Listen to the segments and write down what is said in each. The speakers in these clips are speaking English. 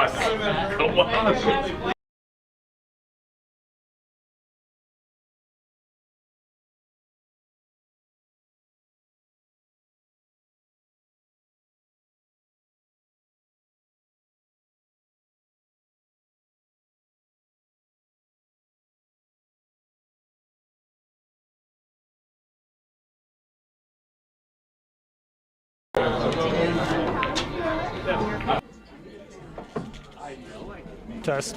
on. Come on. Test.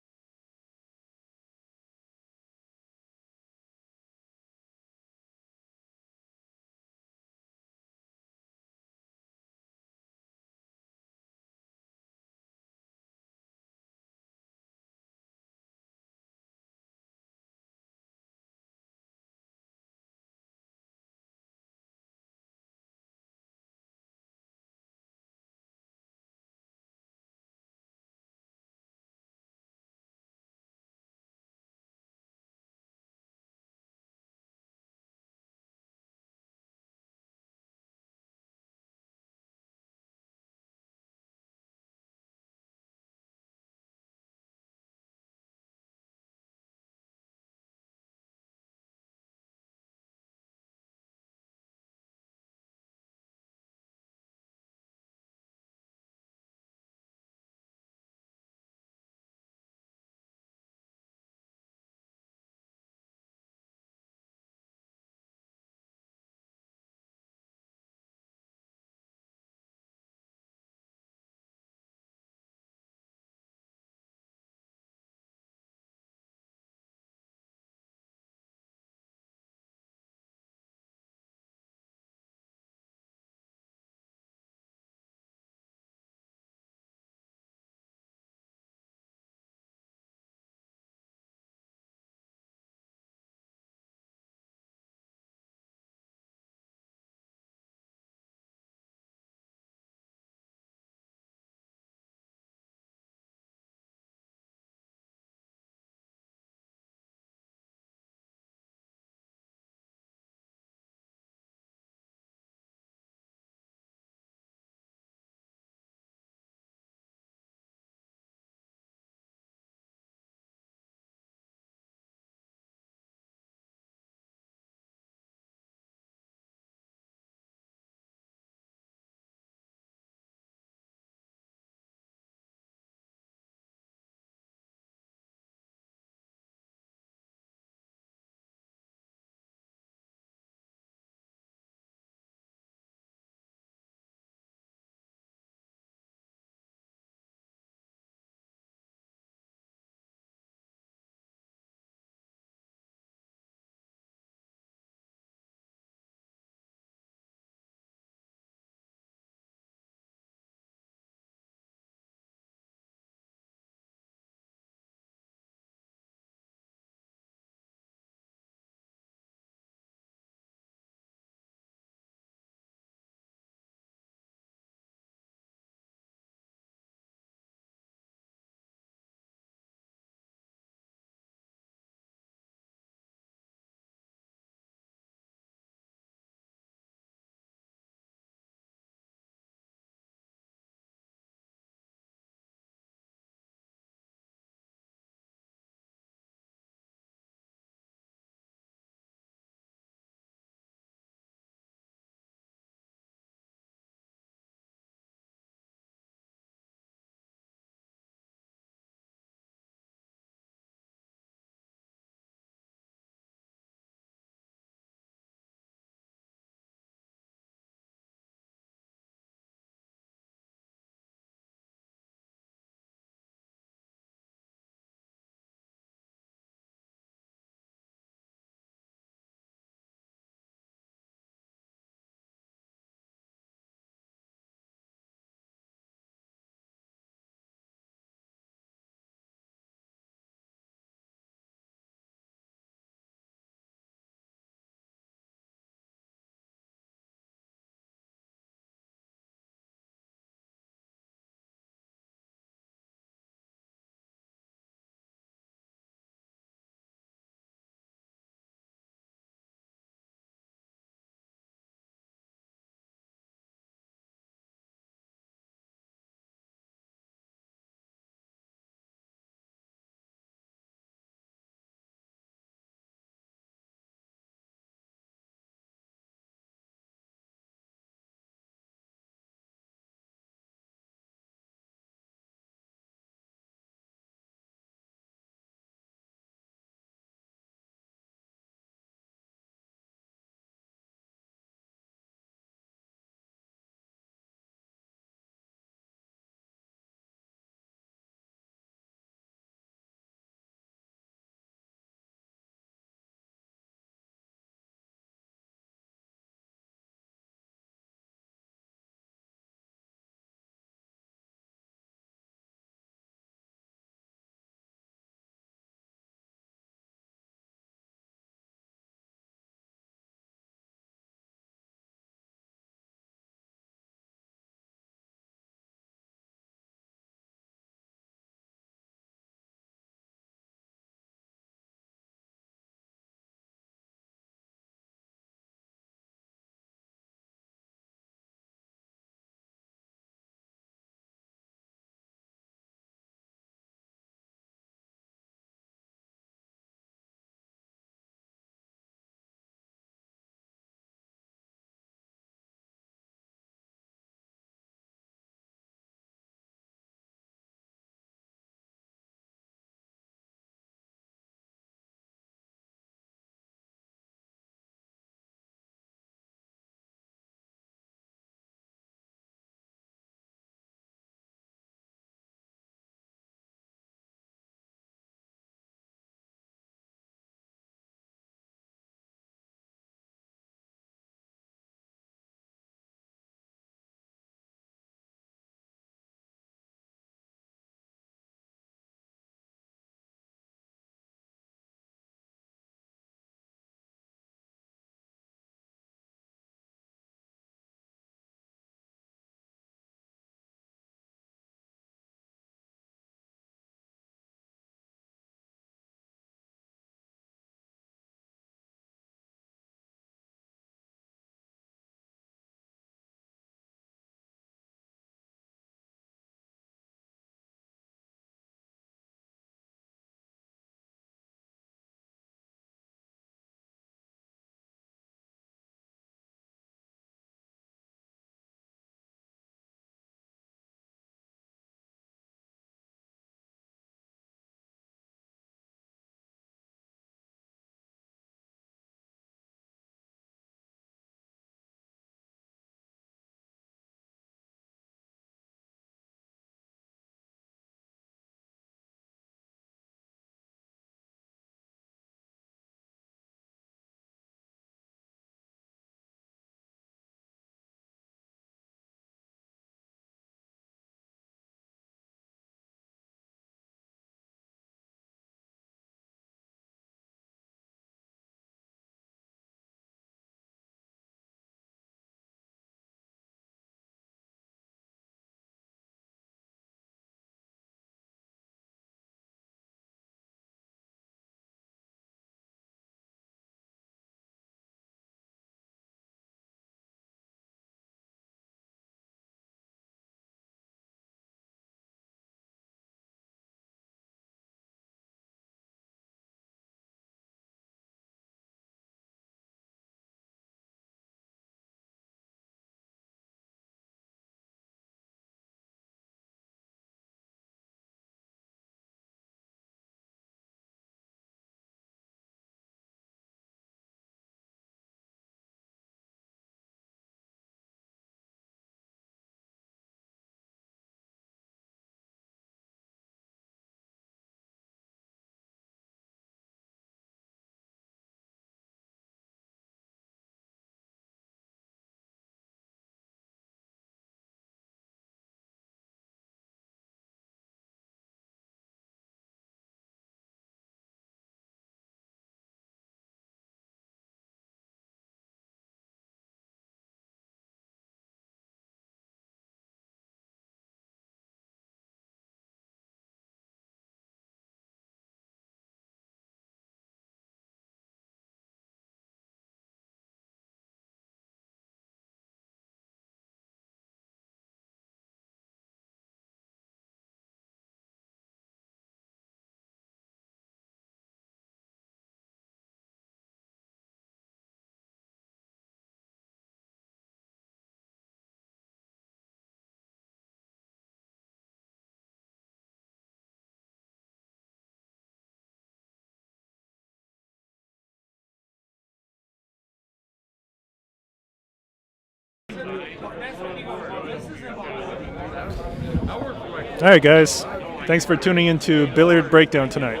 All right, guys. Thanks for tuning into Billiard Breakdown tonight.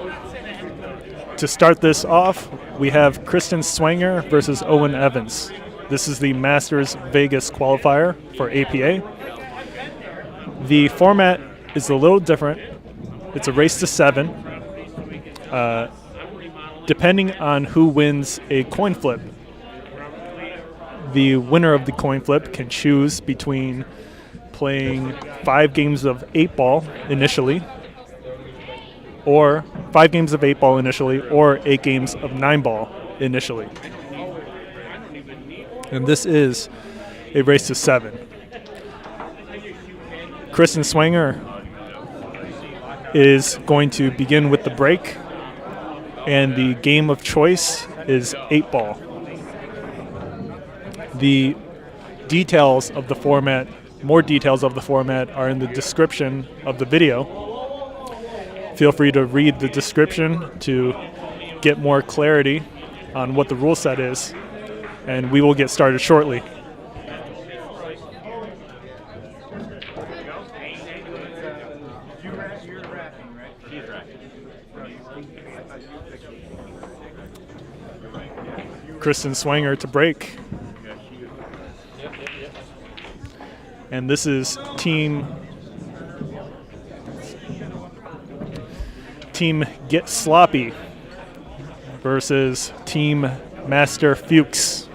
To start this off, we have Kristen Swanger versus Owen Evans. This is the Masters Vegas qualifier for APA. The format is a little different. It's a race to 7. Depending on who wins a coin flip, the winner of the coin flip can choose between playing 5 games of 8-ball initially, or 5 games of 8-ball initially, or 8 games of 9-ball initially. And this is a race to 7. Kristen Swanger is going to begin with the break, and the game of choice is 8-ball. The details of the format, more details of the format, are in the description of the video. Feel free to read the description to get more clarity on what the rule set is, and we will get started shortly. Kristen Swanger to break. And this is Team Get Sloppy versus Team Master Fuchs.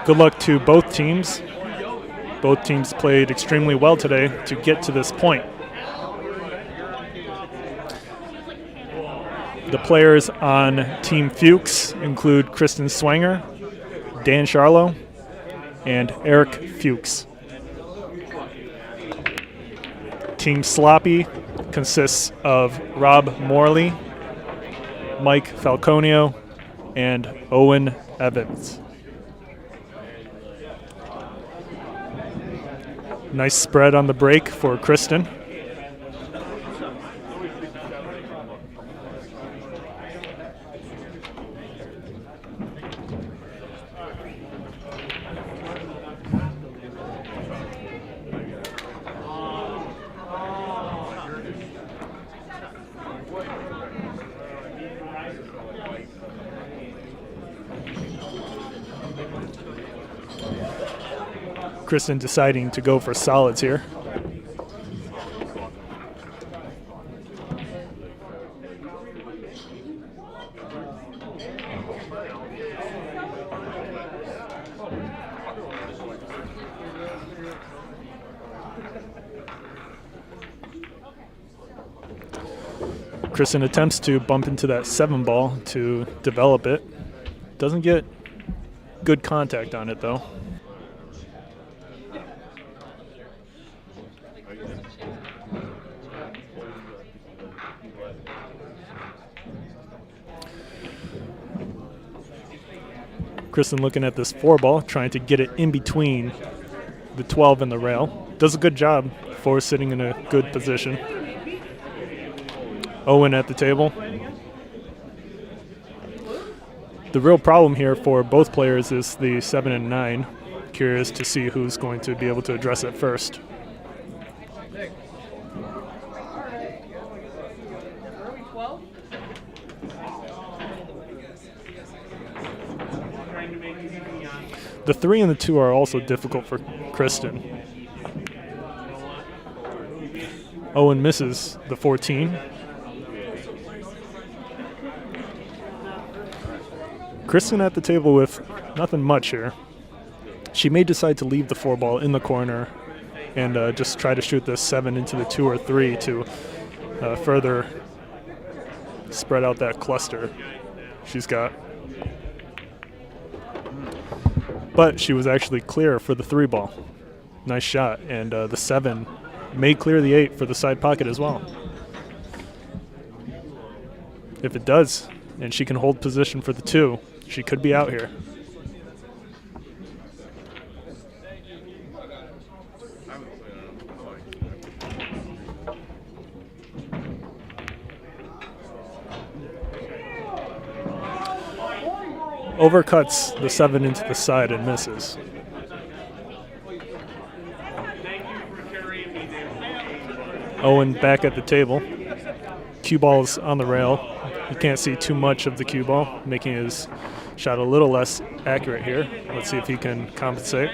Good luck to both teams. Both teams played extremely well today to get to this point. The players on Team Fuchs include Kristen Swanger, Dan Charlo, and Eric Fuchs. Team Sloppy consists of Rob Morley, Mike Falconio, and Owen Evans. Nice spread on the break for Kristen. Kristen deciding to go for solids here. Kristen attempts to bump into that 7-ball to develop it. Doesn't get good contact on it though. Kristen looking at this 4-ball, trying to get it in between the 12 and the rail. Does a good job for sitting in a good position. Owen at the table. The real problem here for both players is the 7 and 9. Curious to see who's going to be able to address it first. The 3 and the 2 are also difficult for Kristen. Owen misses the 14. Kristen at the table with nothing much here. She may decide to leave the 4-ball in the corner and just try to shoot the 7 into the 2 or 3 to further spread out that cluster she's got. But she was actually clear for the 3-ball. Nice shot. And the 7 may clear the 8 for the side pocket as well. If it does, and she can hold position for the 2, she could be out here. Overcuts the 7 into the side and misses. Owen back at the table. Cue ball's on the rail. You can't see too much of the cue ball, making his shot a little less accurate here. Let's see if he can compensate.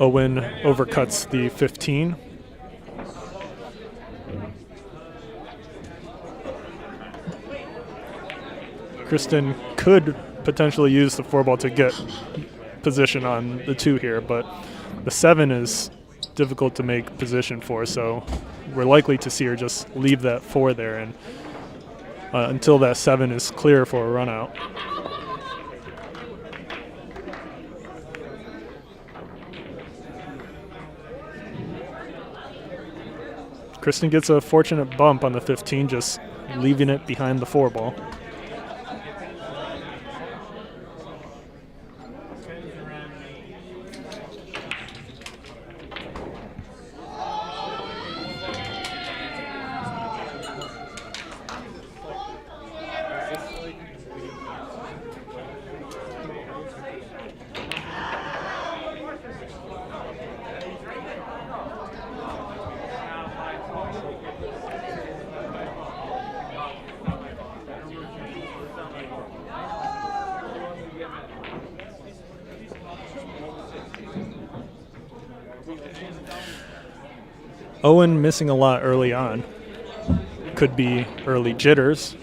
Owen overcuts the 15. Kristen could potentially use the 4 ball to get position on the 2 here, but the 7 is difficult to make position for, so we're likely to see her just leave that 4 there and until that 7 is clear for a run out. Kristen gets a fortunate bump on the 15, just leaving it behind the 4 ball. Owen missing a lot early on. Could be early jitters.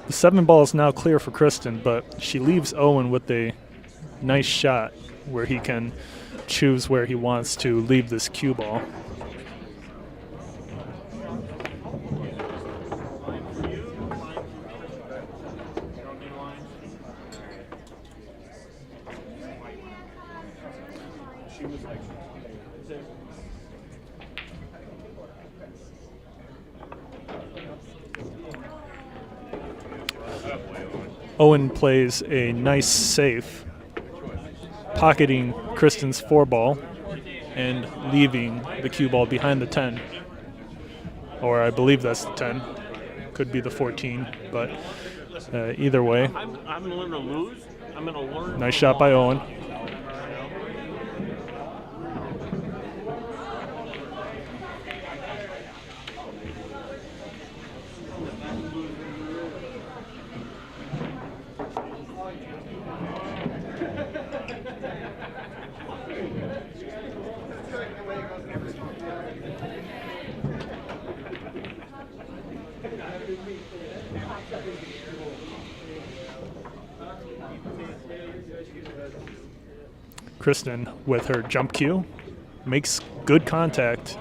The 7 ball is now clear for Kristen, but she leaves Owen with a nice shot where he can choose where he wants to leave this cue ball. Owen plays a nice safe, pocketing Kristen's 4 ball and leaving the cue ball behind the 10. Or I believe that's the 10. Could be the 14, but either way. I'm going to learn to lose. I'm going to learn. Nice shot by Owen. Kristen with her jump cue makes good contact.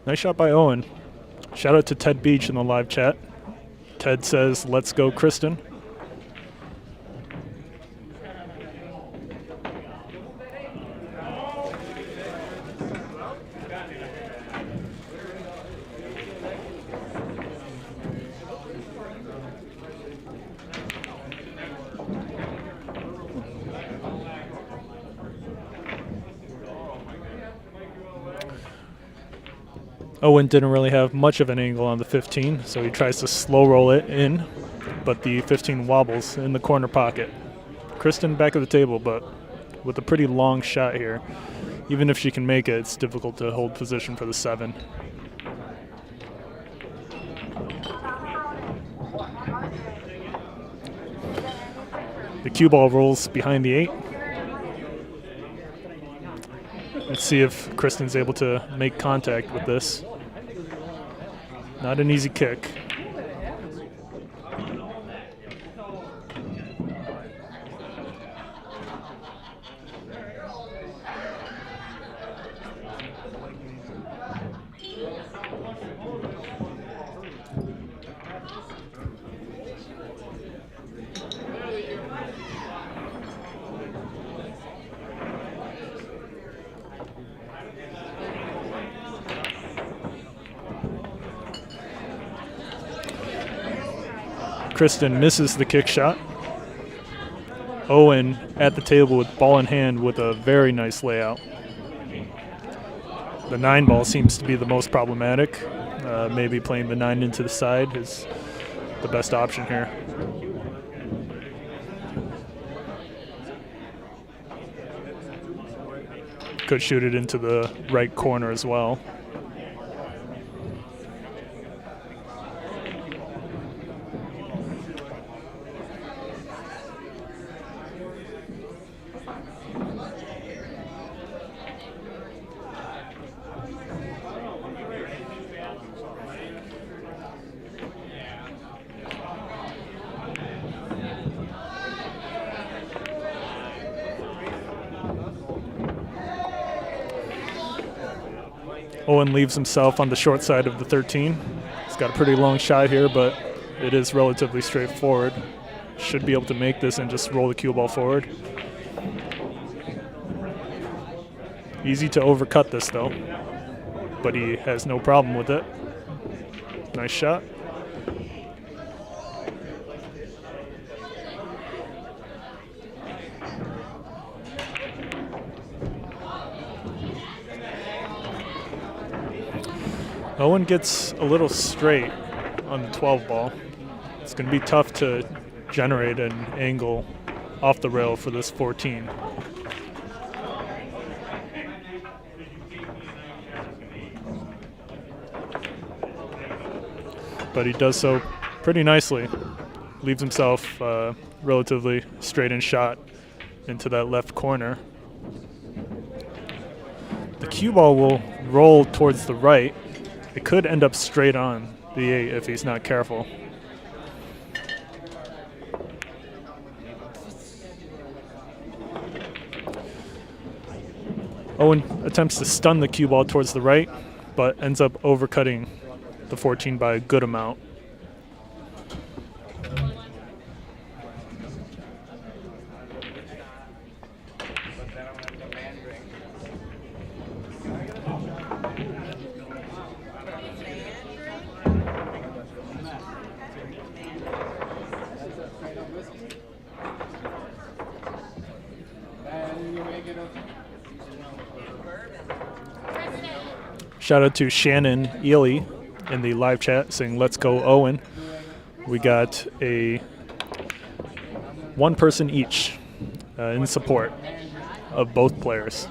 Nice shot by Owen. Shout out to Ted Beach in the live chat. Ted says, "Let's go, Kristen." Owen didn't really have much of an angle on the 15, so he tries to slow roll it in, but the 15 wobbles in the corner pocket. Kristen back at the table, but with a pretty long shot here. Even if she can make it, it's difficult to hold position for the 7. The cue ball rolls behind the 8. Let's see if Kristen's able to make contact with this. Not an easy kick. Kristen misses the kick shot. Owen at the table with ball in hand with a very nice layout. The 9 ball seems to be the most problematic. Maybe playing the 9 into the side is the best option here. Could shoot it into the right corner as well. Owen leaves himself on the short side of the 13. He's got a pretty long shot here, but it is relatively straightforward. Should be able to make this and just roll the cue ball forward. Easy to overcut this though, but he has no problem with it. Nice shot. Owen gets a little straight on the 12 ball. It's going to be tough to generate an angle off the rail for this 14. But he does so pretty nicely. Leaves himself relatively straight in shot into that left corner. The cue ball will roll towards the right. It could end up straight on the 8 if he's not careful. Owen attempts to stun the cue ball towards the right, but ends up overcutting the 14 by a good amount. Shout out to Shannon Ely in the live chat saying, "Let's go, Owen." We got a one person each in support of both players.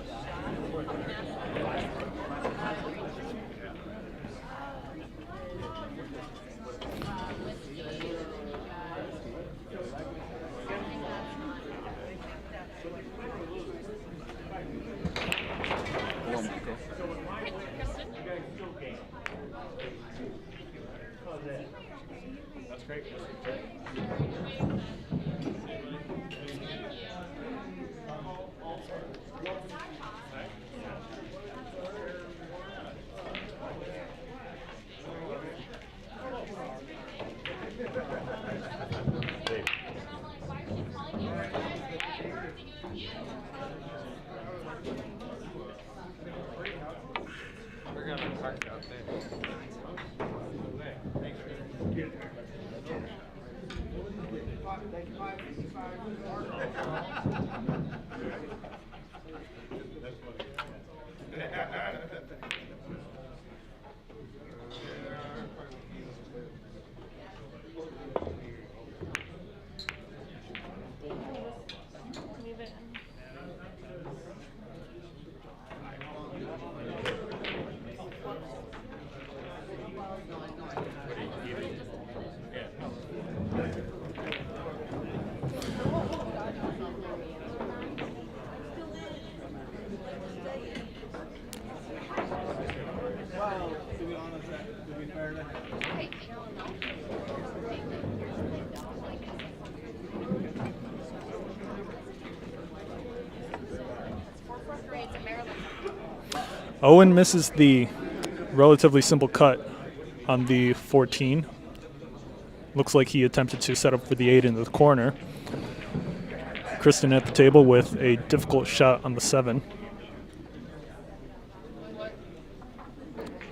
Owen misses the relatively simple cut on the 14. Looks like he attempted to set up for the 8 in the corner. Kristen at the table with a difficult shot on the 7.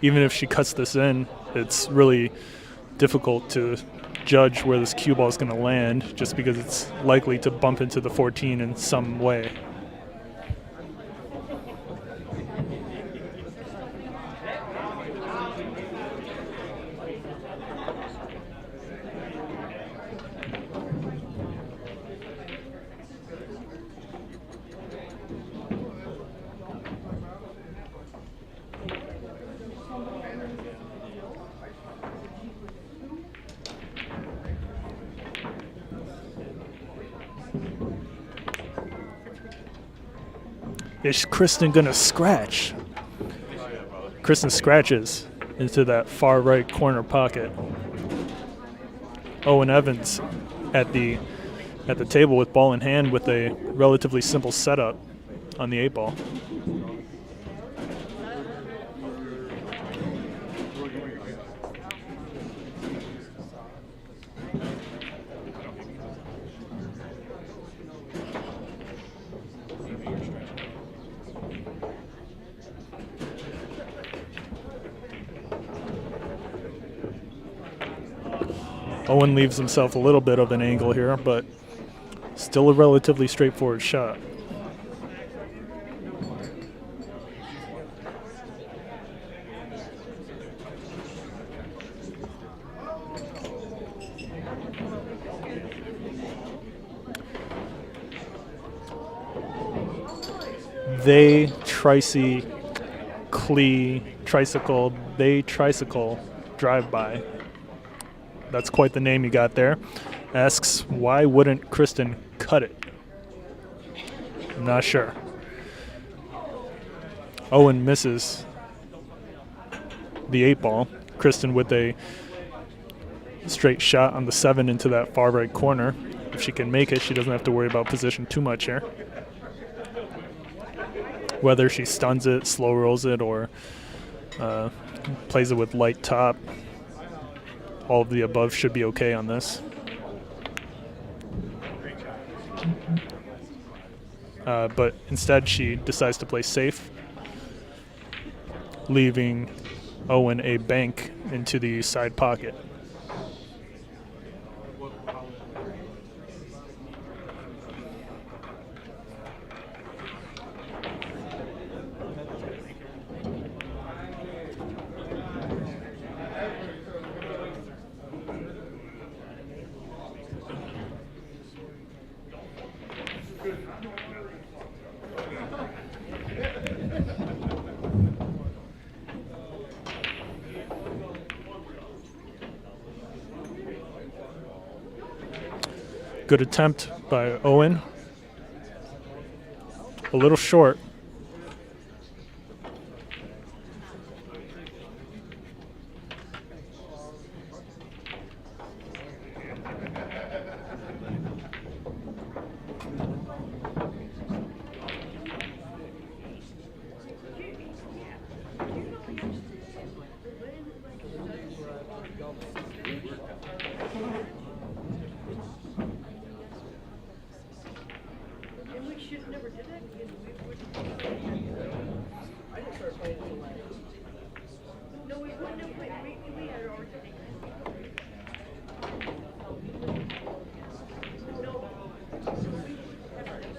Even if she cuts this in, it's really difficult to judge where this cue ball is going to land just because it's likely to bump into the 14 in some way. Is Kristen gonna scratch? Kristen scratches into that far right corner pocket. Owen Evans at the table with ball in hand with a relatively simple setup on the 8 ball. Owen leaves himself a little bit of an angle here, but still a relatively straightforward shot. They tricycle drive-by. That's quite the name you got there. Asks, why wouldn't Kristen cut it? I'm not sure. Owen misses the 8 ball. Kristen with a straight shot on the 7 into that far right corner. If she can make it, she doesn't have to worry about position too much here. Whether she stuns it, slow rolls it, or plays it with light top, all of the above should be okay on this. But instead she decides to play safe, leaving Owen a bank into the side pocket. Good attempt by Owen. A little short.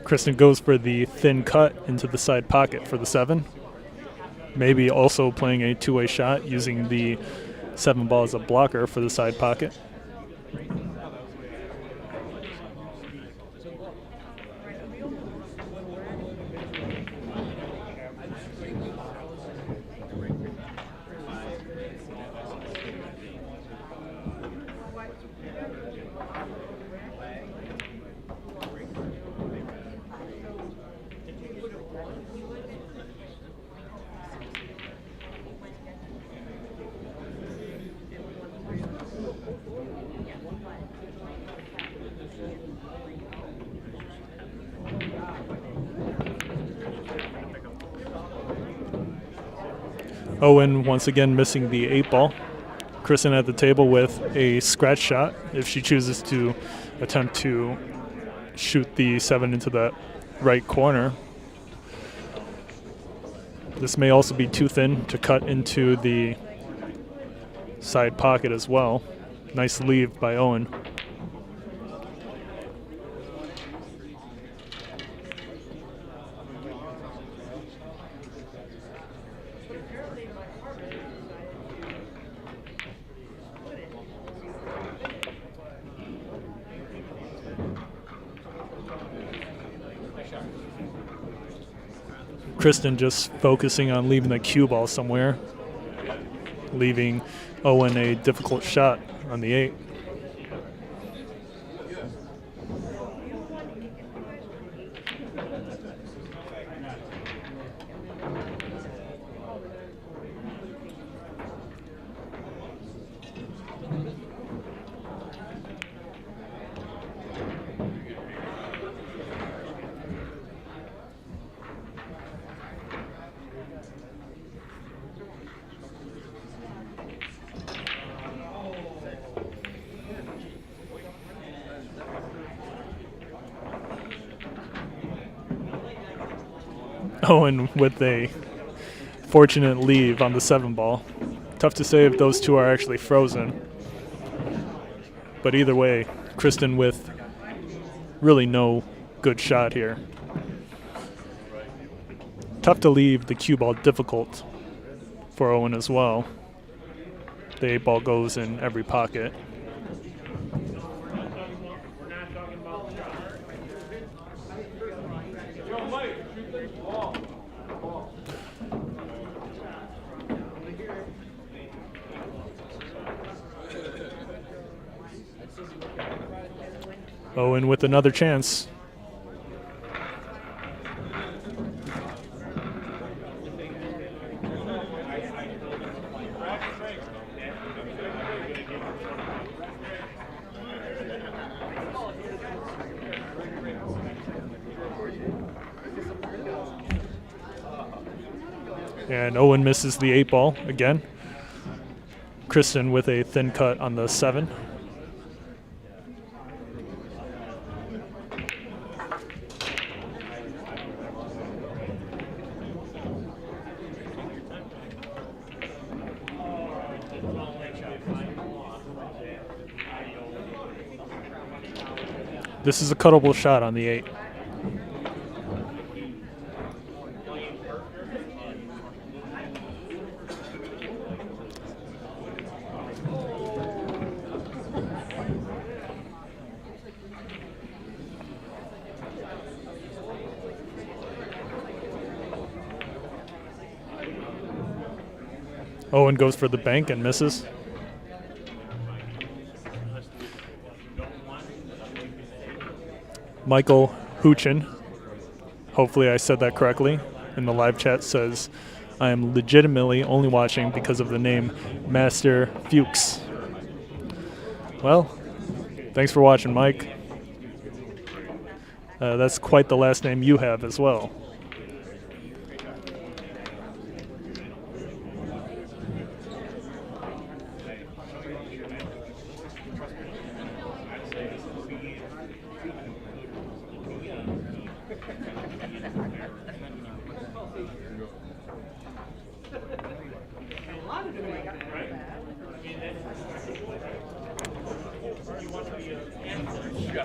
Kristen goes for the thin cut into the side pocket for the 7. Maybe also playing a two-way shot using the 7 ball as a blocker for the side pocket. Owen once again missing the 8-ball. Kristen at the table with a scratch shot if she chooses to attempt to shoot the 7 into the right corner. This may also be too thin to cut into the side pocket as well. Nice leave by Owen. Kristen just focusing on leaving the cue ball somewhere, leaving Owen a difficult shot on the 8. Owen with a fortunate leave on the 7-ball. Tough to say if those two are actually frozen. But either way, Kristen with really no good shot here. Tough to leave the cue ball difficult for Owen as well. The 8-ball goes in every pocket. Owen with another chance. And Owen misses the 8-ball again. Kristen with a thin cut on the 7. This is a cuttable shot on the 8. Owen goes for the bank and misses. Michael Huchin, hopefully I said that correctly, in the live chat says, I am legitimately only watching because of the name Master Fuchs. Well, thanks for watching, Mike. That's quite the last name you have as well.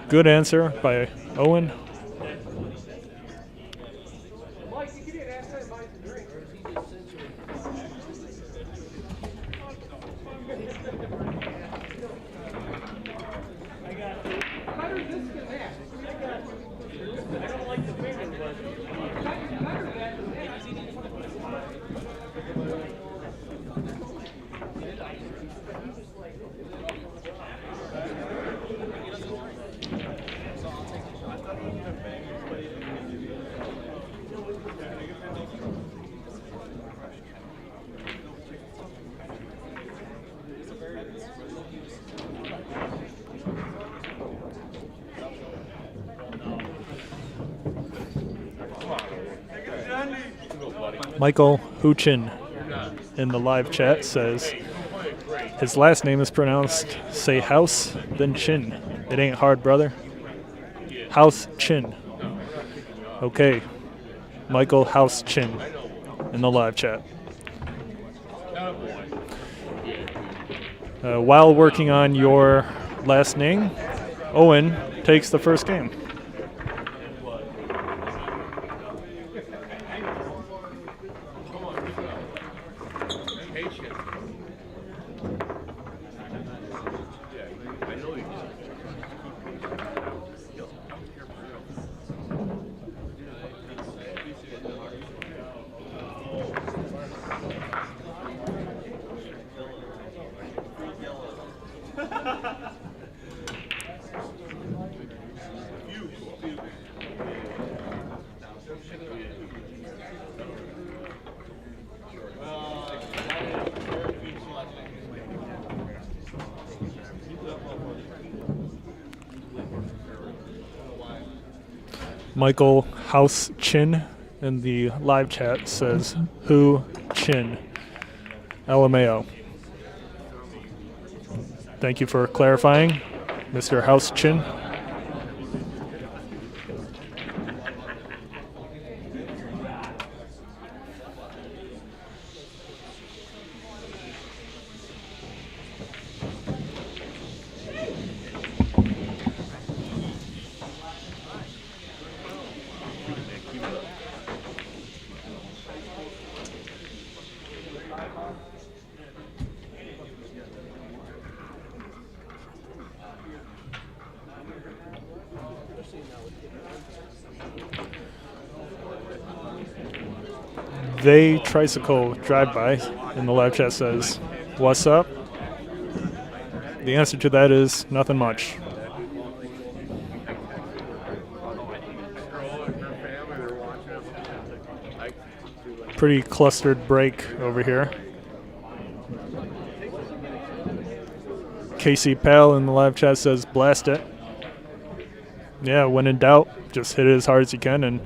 Good answer by Owen. Michael Huchin in the live chat says his last name is pronounced say house, then chin. It ain't hard, brother. House Chin. Okay. Michael House Chin in the live chat. While working on your last name, Owen takes the first game. Michael House Chin in the live chat says, who Chin? LMAO. Thank you for clarifying, Mr. House Chin. They Tricycle Drive-By in the live chat says, what's up? The answer to that is nothing much. Pretty clustered break over here. Casey Pal in the live chat says, blast it. Yeah, when in doubt, just hit it as hard as you can and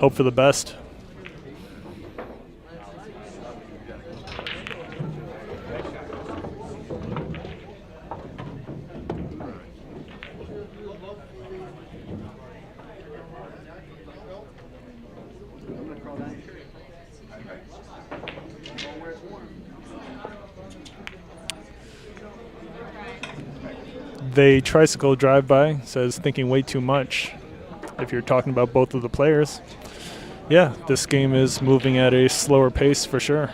hope for the best. They Tricycle Drive-By says, thinking way too much. If you're talking about both of the players, yeah, this game is moving at a slower pace for sure.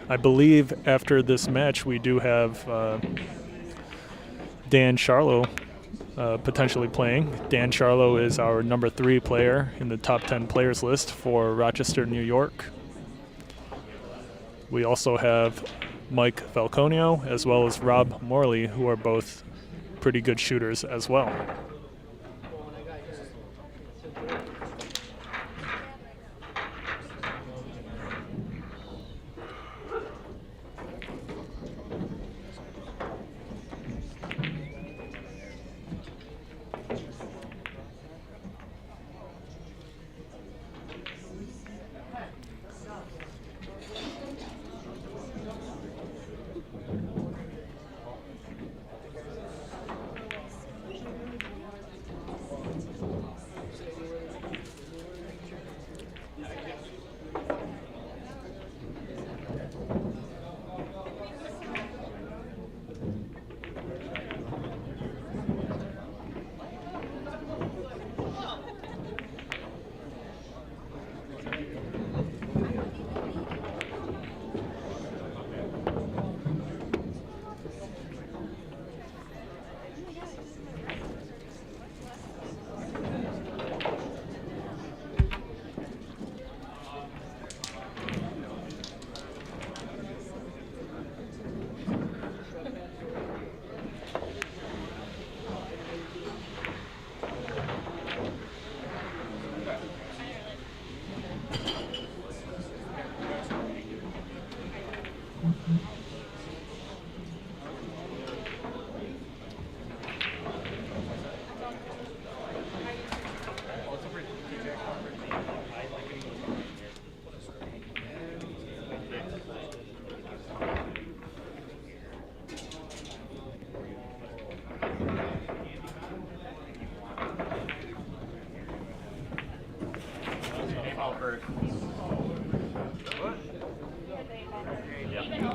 I believe after this match we do have Dan Charlo potentially playing. Dan Charlo is our number 3 player in the top 10 players list for Rochester, New York. We also have Mike Falconio as well as Rob Morley, who are both pretty good shooters as well.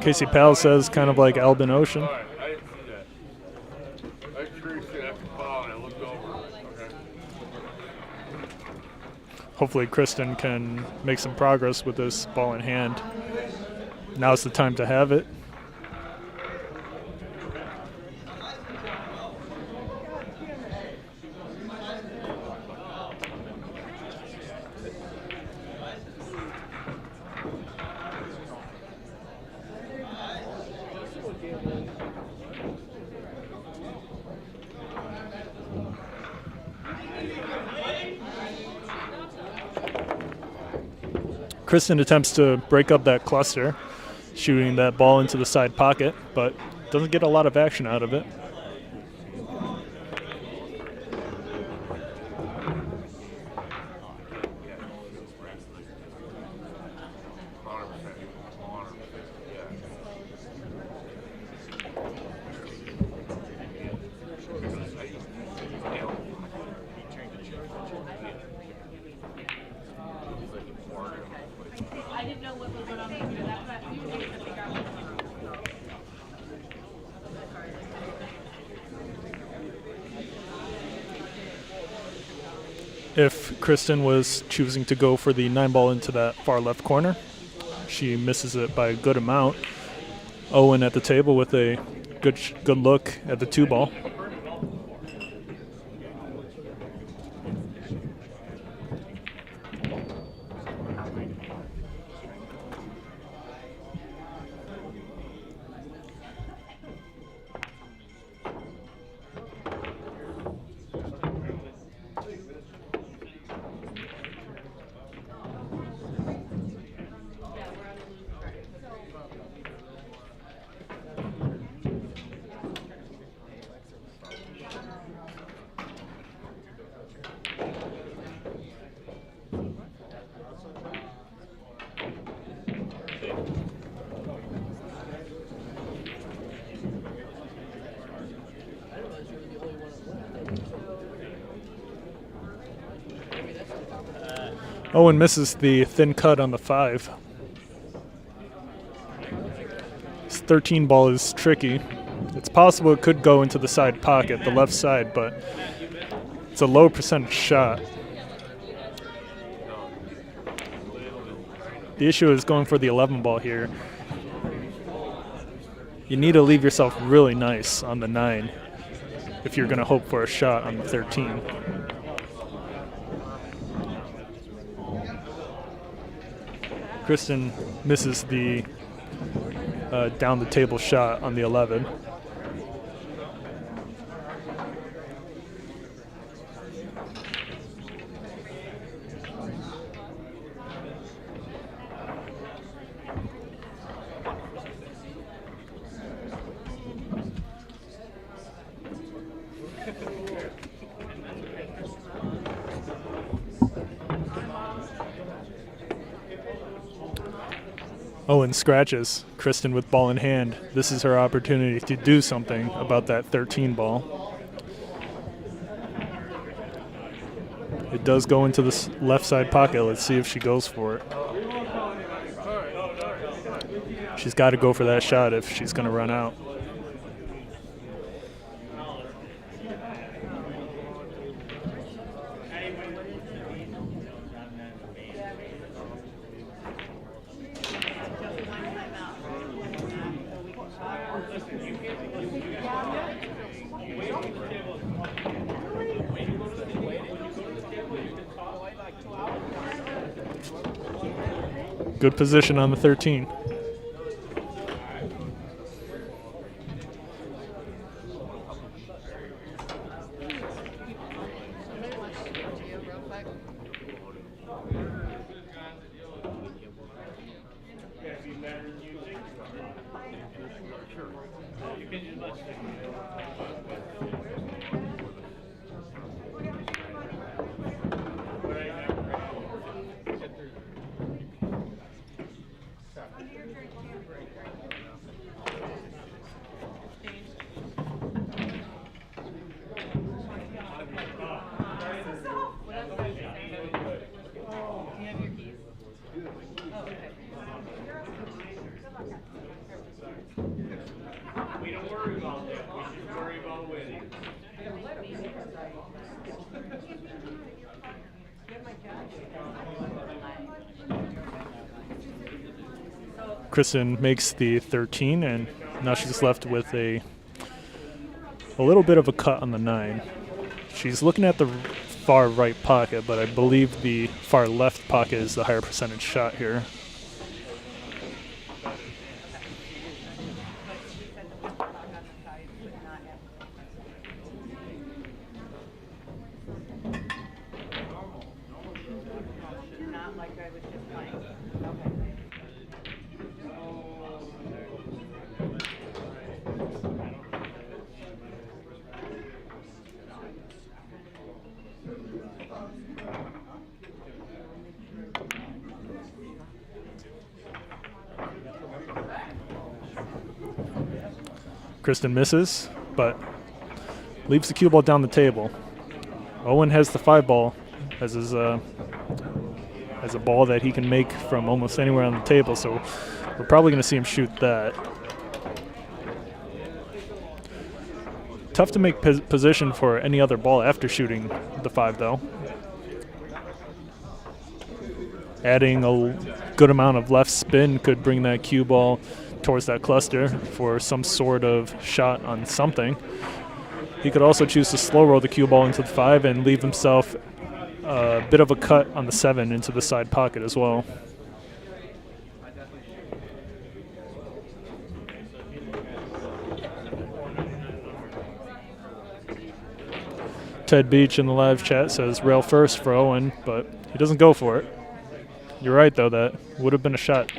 Casey Powell says kind of like Albin Ocean. I didn't see that. I experienced it after the foul and I looked over. Okay. Hopefully Kristen can make some progress with this ball in hand. Now's the time to have it. Kristen attempts to break up that cluster, shooting that ball into the side pocket, but doesn't get a lot of action out of it. If Kristen was choosing to go for the 9-ball into that far left corner, she misses it by a good amount. Owen at the table with a good look at the 2-ball. Owen misses the thin cut on the 5. This 13 ball is tricky. It's possible it could go into the side pocket, the left side, but it's a low percentage shot. The issue is going for the 11 ball here. You need to leave yourself really nice on the 9 if you're going to hope for a shot on the 13. Kristen misses the down the table shot on the 11. Owen scratches Kristen with ball in hand. This is her opportunity to do something about that 13 ball. It does go into the left side pocket. Let's see if she goes for it. She's got to go for that shot if she's going to run out. Good position on the 13. Kristen makes the 13, and now she's left with a little bit of a cut on the 9. She's looking at the far right pocket, but I believe the far left pocket is the higher percentage shot here. Kristen misses, but leaves the cue ball down the table. Owen has the 5 ball as his as a ball that he can make from almost anywhere on the table, so we're probably going to see him shoot that. Tough to make position for any other ball after shooting the 5, though. Adding a good amount of left spin could bring that cue ball towards that cluster for some sort of shot on something. He could also choose to slow roll the cue ball into the 5 and leave himself a bit of a cut on the 7 into the side pocket as well. Ted Beach in the live chat says rail first for Owen, but he doesn't go for it. You're right, though, that would have been a shot.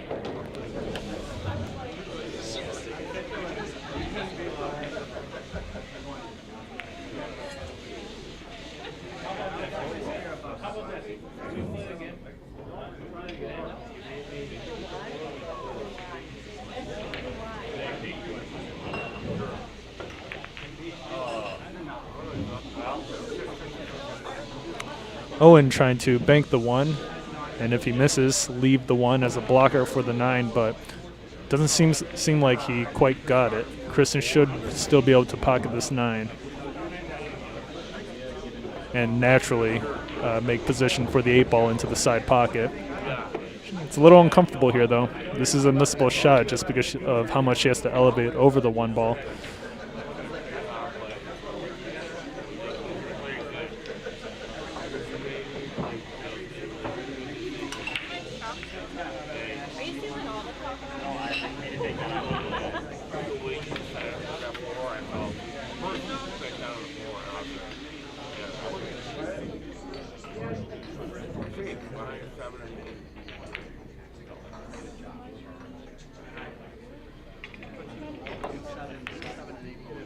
Owen trying to bank the 1, and if he misses, leave the 1 as a blocker for the 9, but doesn't seem like he quite got it. Kristen should still be able to pocket this 9 and naturally make position for the 8 ball into the side pocket. It's a little uncomfortable here, though. This is a missable shot just because of how much she has to elevate over the 1 ball.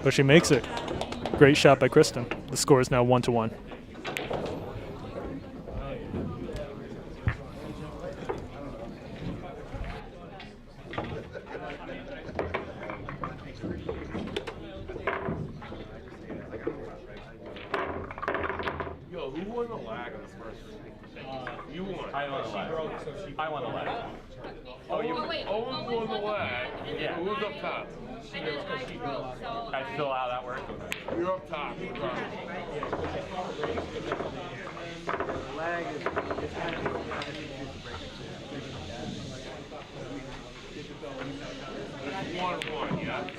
But she makes it. Great shot by Kristen. The score is now 1-1. Yo, who won the lag in the first? You won. I won the lag. I won the lag. Oh, Owen won the lag. Yeah. Who's up top? I still how that works. You're up top. Lag is kind of It's 1-1, yeah?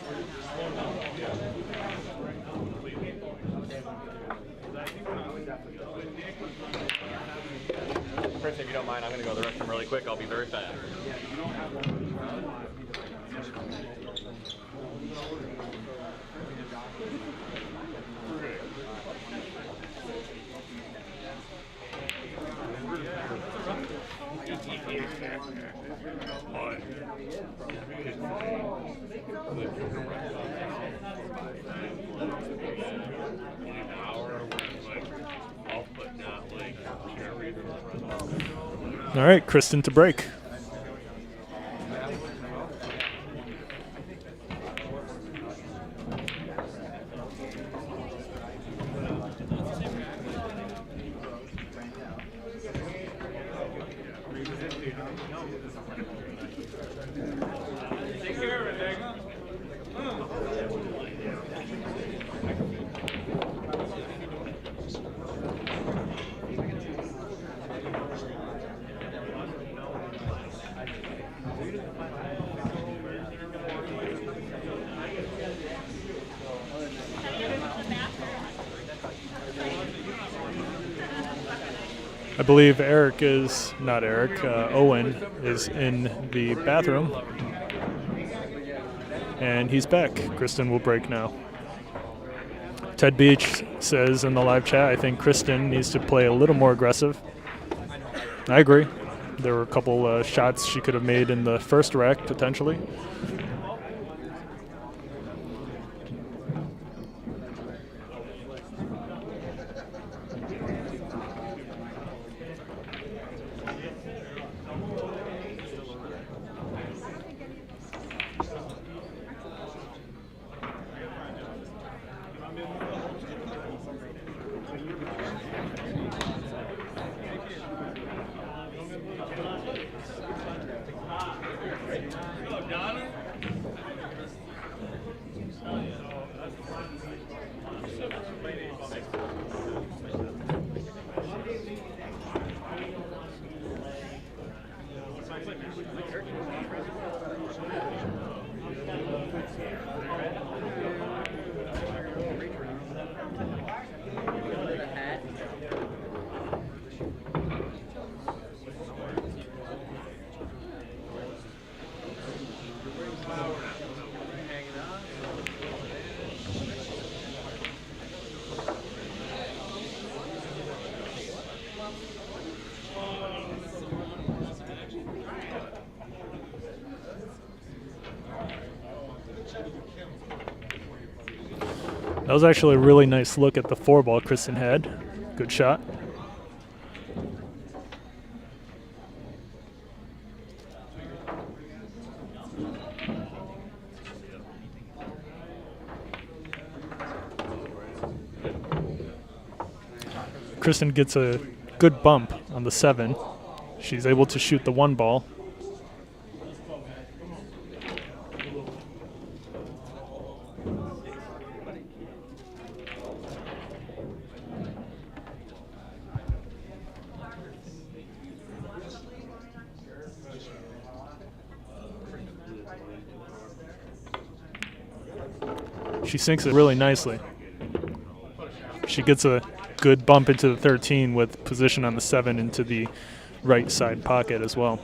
Chris, if you don't mind, I'm going to go to the restroom really quick. I'll be very fast. All right, Kristen to break. I believe Eric is, not Eric, Owen is in the bathroom. And he's back. Kristen will break now. Ted Beach says in the live chat, I think Kristen needs to play a little more aggressive. I agree. There were a couple shots she could have made in the first rack, potentially. That was actually a really nice look at the 4-ball Kristen had. Good shot. Kristen gets a good bump on the 7. She's able to shoot the 1 ball. She sinks it really nicely. She gets a good bump into the 13 with position on the 7 into the right side pocket as well.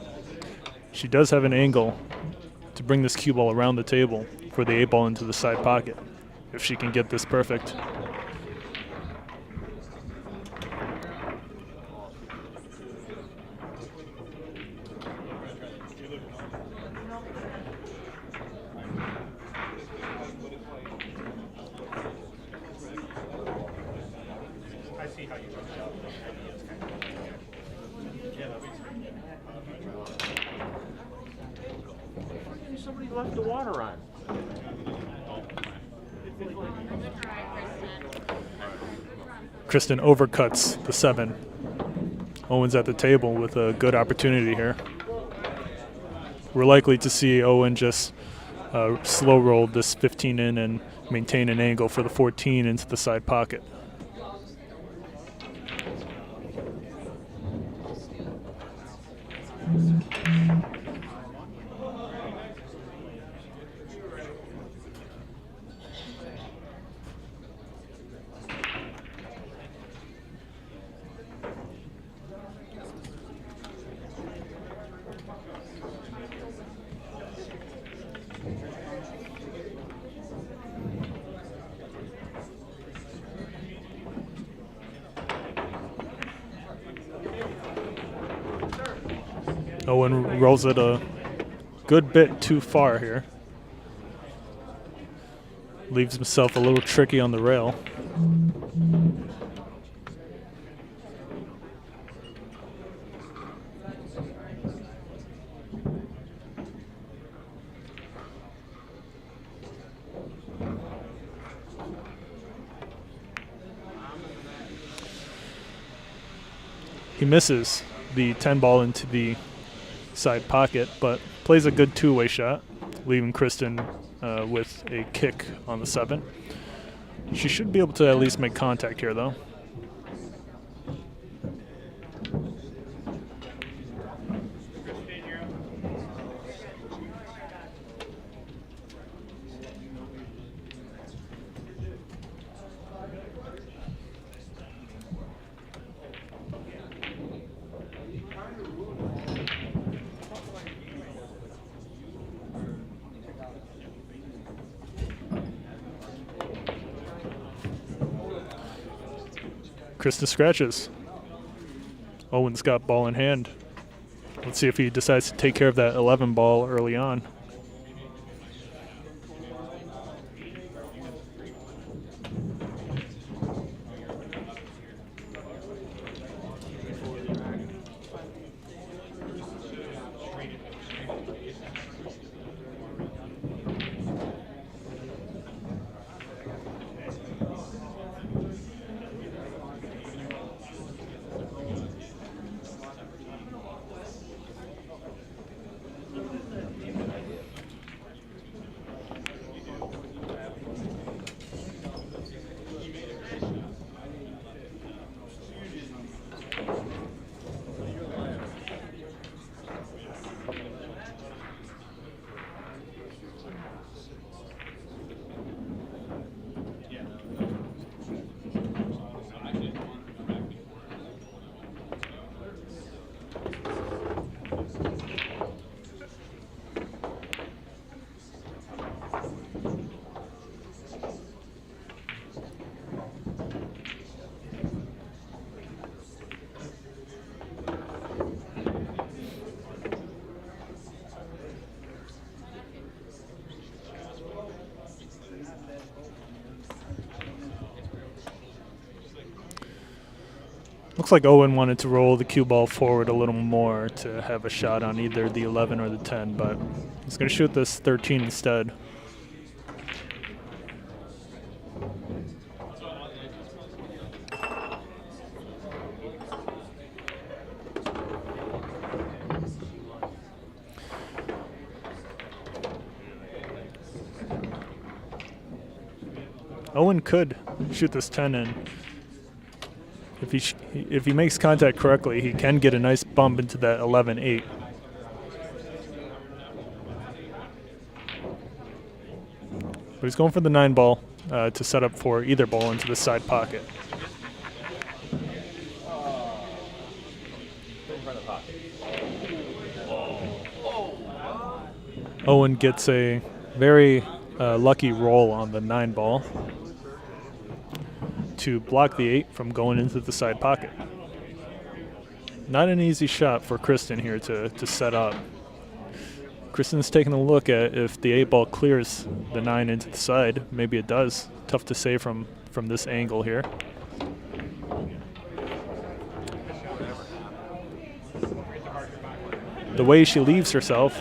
She does have an angle to bring this cue ball around the table for the 8-ball into the side pocket if she can get this perfect. Somebody left the water on. Kristen overcuts the 7. Owen's at the table with a good opportunity here. We're likely to see Owen just slow roll this 15 in and maintain an angle for the 14 into the side pocket. Owen rolls it a good bit too far here. Leaves himself a little tricky on the rail. He misses the 10 ball into the side pocket, but plays a good two-way shot, leaving Kristen with a kick on the 7. She should be able to at least make contact here, though. Kristen scratches. Owen's got ball in hand. Let's see if he decides to take care of that 11 ball early on. Looks like Owen wanted to roll the cue ball forward a little more to have a shot on either the 11 or the 10, but he's going to shoot this 13 instead. Owen could shoot this 10 in. If he makes contact correctly, he can get a nice bump into that 11-8. But he's going for the 9 ball to set up for either ball into the side pocket. Owen gets a very lucky roll on the 9 ball to block the 8 from going into the side pocket. Not an easy shot for Kristen here to set up. Kristen's taking a look at if the 8 ball clears the 9 into the side. Maybe it does. Tough to say from this angle here. The way she leaves herself,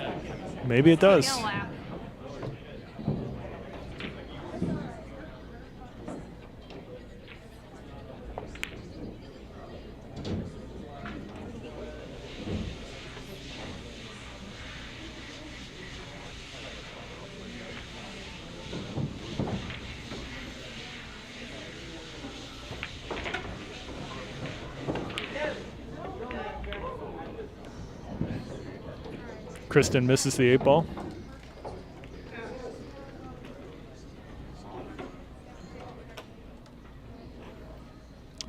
maybe it does. Kristen misses the 8 ball.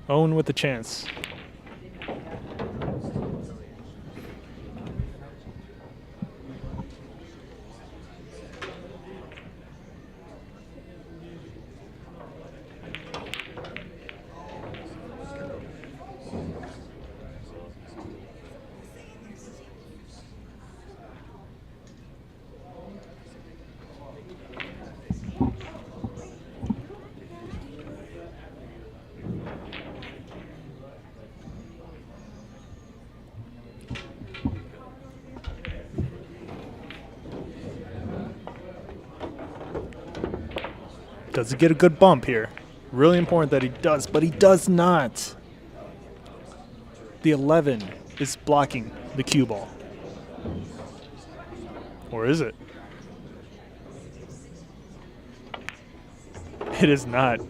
Owen with the chance. Does he get a good bump here? Really important that he does, but he does not. The 11 is blocking the cue ball. Or is it? It is not.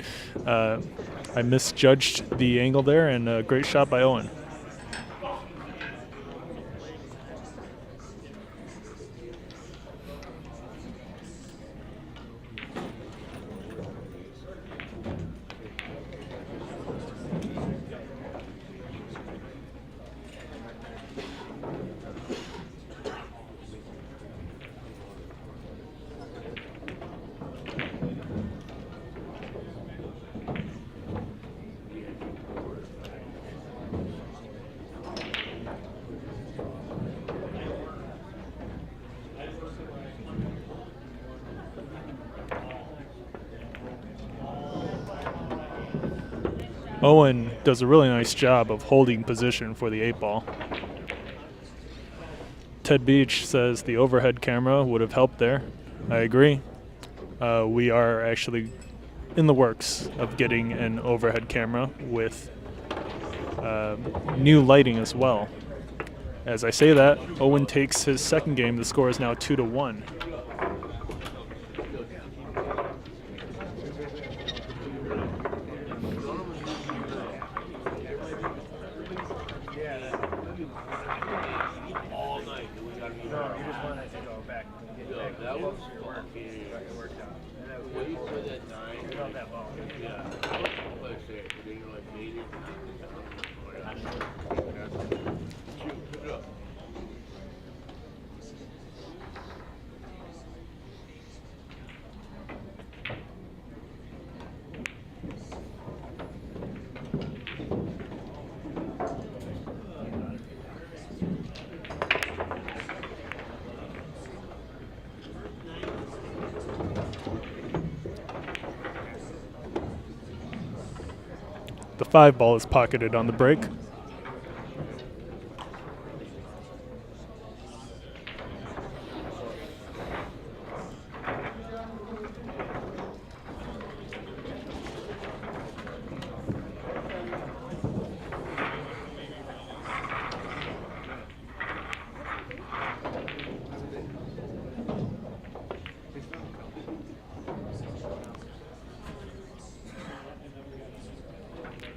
I misjudged the angle there, and a great shot by Owen. Owen does a really nice job of holding position for the 8-ball. Ted Beach says the overhead camera would have helped there. I agree. We are actually in the works of getting an overhead camera with new lighting as well. As I say that, Owen takes his second game. The score is now 2-1. The 5-ball is pocketed on the break.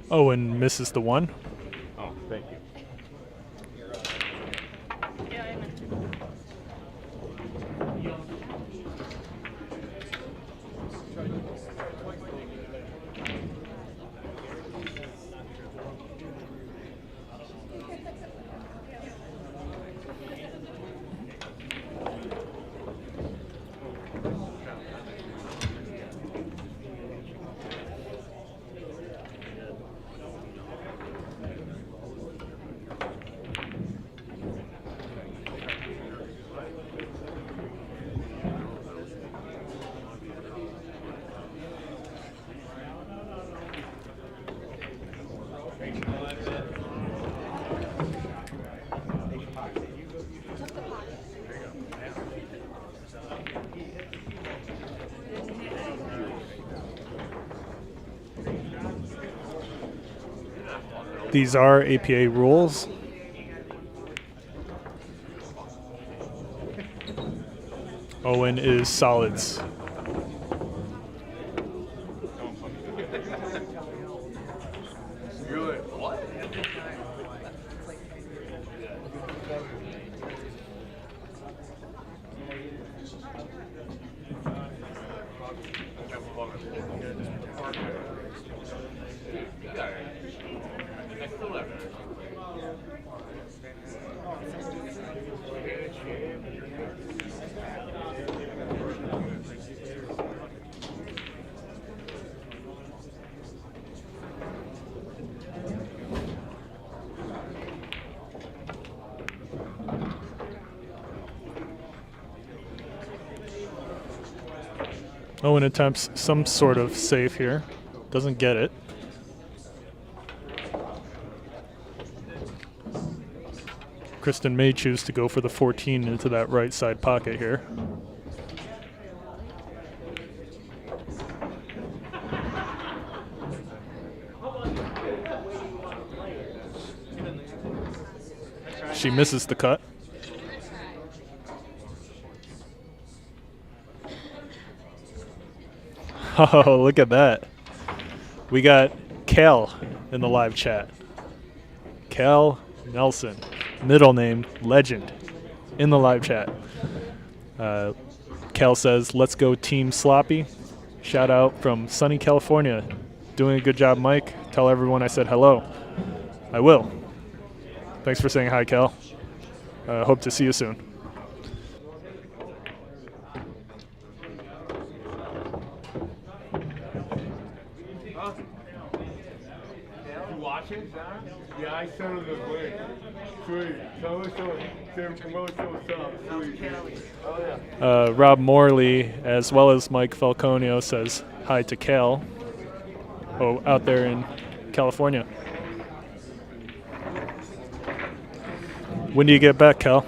Owen misses the 1. Oh, thank you. These are APA rules. Owen is solids. Owen attempts some sort of save here. Doesn't get it. Kristen may choose to go for the 14 into that right side pocket here. She misses the cut. Oh, look at that. We got Cal in the live chat. Cal Nelson, middle name, legend, in the live chat. Cal says, let's go Team Sloppy. Shout out from sunny California. Doing a good job, Mike. Tell everyone I said hello. I will. Thanks for saying hi, Cal. Hope to see you soon. Yeah, I sent him the link. Sweet. Tell us what's up. Sweet. Oh, yeah. Rob Morley, as well as Mike Falconio, says hi to Cal. Oh, out there in California. When do you get back, Cal?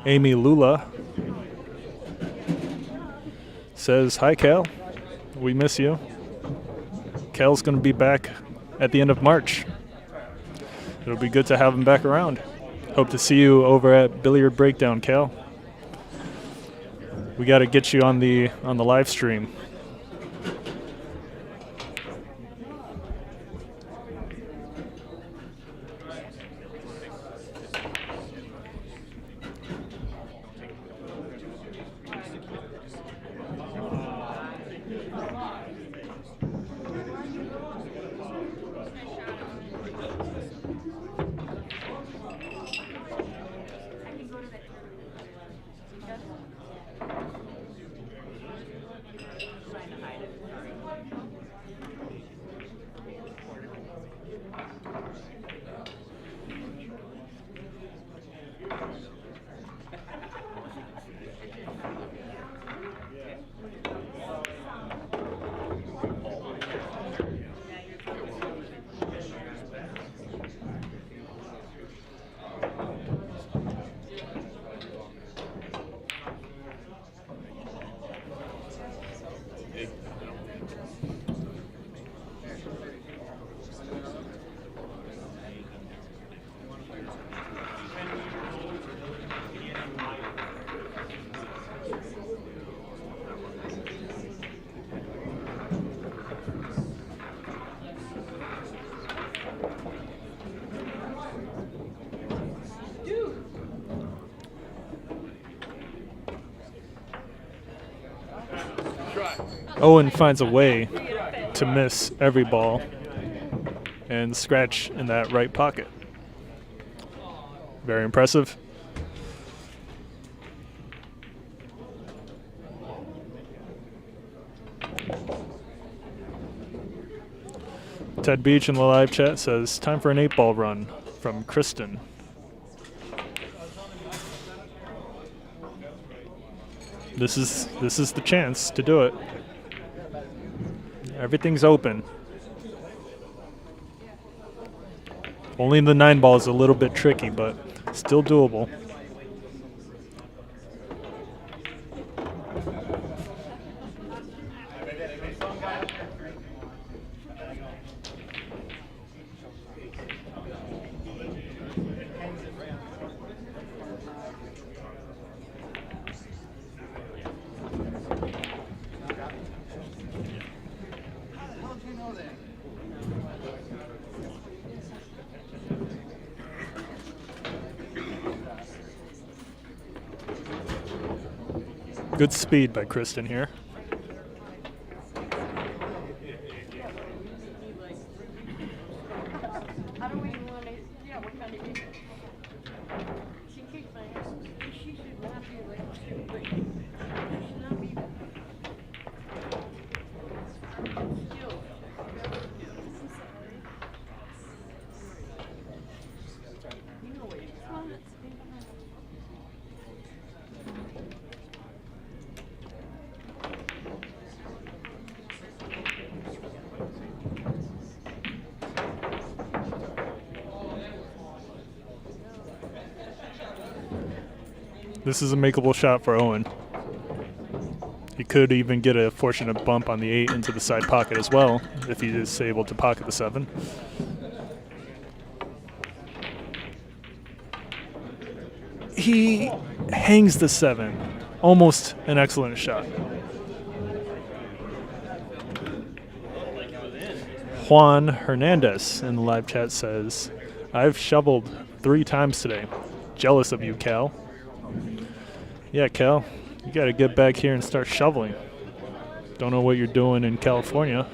Amy Lula says, "Hi, Cal. We miss you. Cal's going to be back at the end of March. It'll be good to have him back around. Hope to see you over at Billiard Breakdown, Cal. We got to get you on the live stream." Owen finds a way to miss every ball and scratch in that right pocket. Very impressive. Ted Beach in the live chat says, "Time for an 8-ball run," from Kristen. This is the chance to do it. Everything's open. Only the 9-ball is a little bit tricky, but still doable. Good speed by Kristen here. This is a makeable shot for Owen. He could even get a fortunate bump on the 8 into the side pocket as well if he is able to pocket the 7. He hangs the 7. Almost an excellent shot. Juan Hernandez in the live chat says, I've shoveled 3 times today. Jealous of you, Cal. Yeah, Cal, you got to get back here and start shoveling. Don't know what you're doing in California.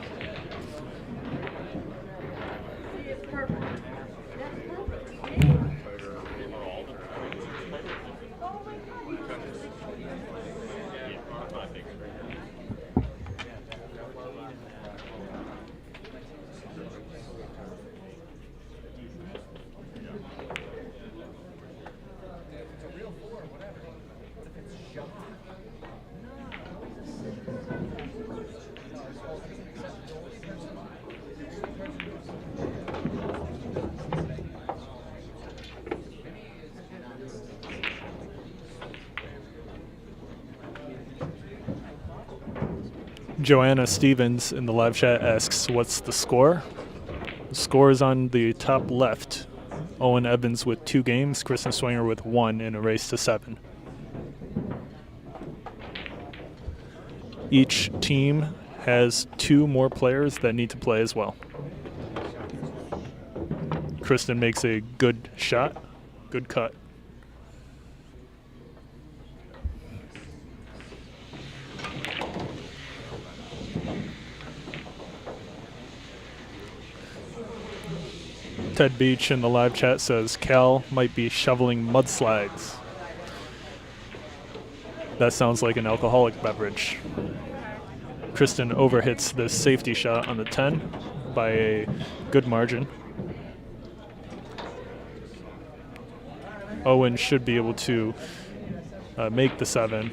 Joanna Stevens in the live chat asks, what's the score? The score is on the top left. Owen Evans with 2 games, Kristen Swanger with 1 in a race to 7. Each team has 2 more players that need to play as well. Kristen makes a good shot, good cut. Ted Beach in the live chat says Cal might be shoveling mudslides. That sounds like an alcoholic beverage. Kristen overhits the safety shot on the 10 by a good margin. Owen should be able to make the 7,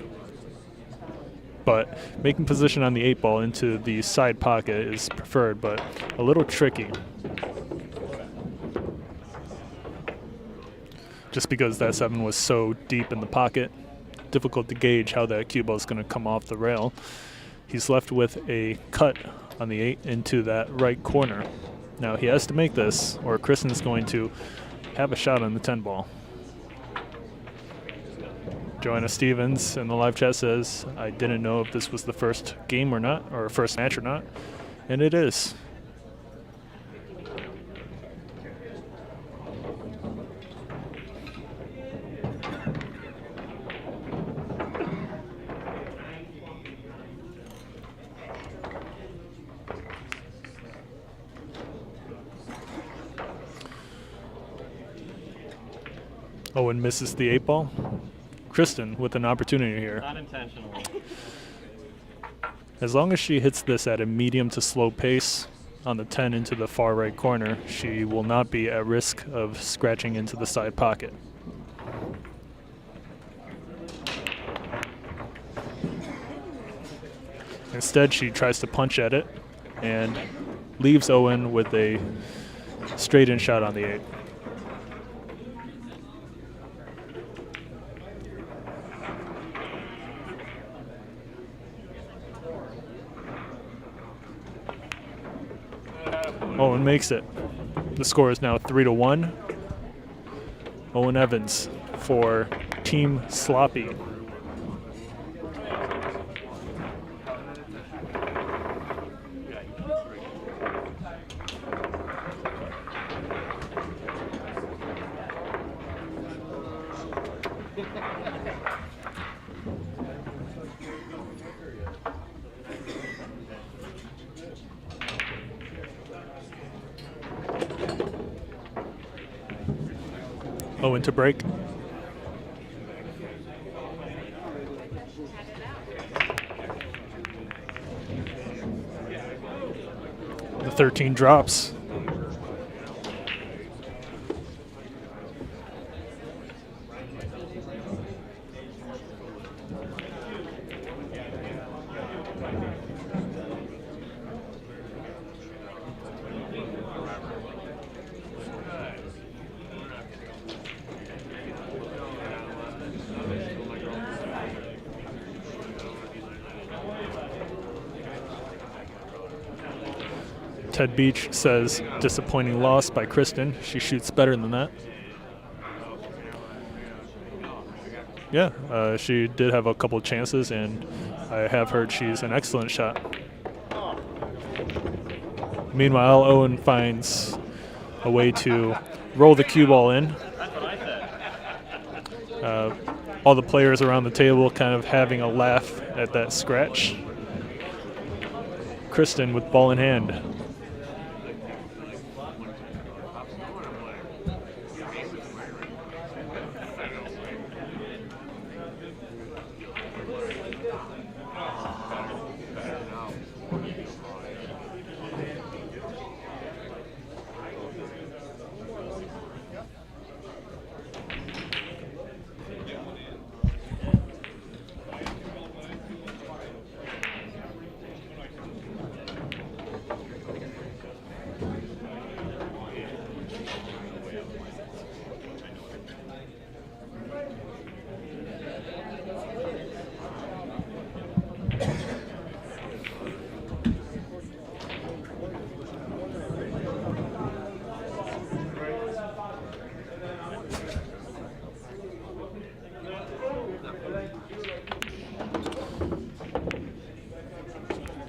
but making position on the 8 ball into the side pocket is preferred, but a little tricky. Just because that 7 was so deep in the pocket, difficult to gauge how that cue ball is going to come off the rail. He's left with a cut on the 8 into that right corner. Now he has to make this, or Kristen's going to have a shot on the 10 ball. Joanna Stevens in the live chat says, I didn't know if this was the first game or not, or first match or not, and it is. Owen misses the 8 ball. Kristen with an opportunity here. Not intentionally. As long as she hits this at a medium to slow pace on the 10 into the far right corner, she will not be at risk of scratching into the side pocket. Instead, she tries to punch at it and leaves Owen with a straight-in shot on the 8. Owen makes it. The score is now 3-1. Owen Evans for Team Sloppy. Owen to break. The 13 drops. Ted Beach says disappointing loss by Kristen. She shoots better than that. Yeah, she did have a couple chances, and I have heard she's an excellent shot. Meanwhile, Owen finds a way to roll the cue ball in. All the players around the table kind of having a laugh at that scratch. Kristen with ball in hand.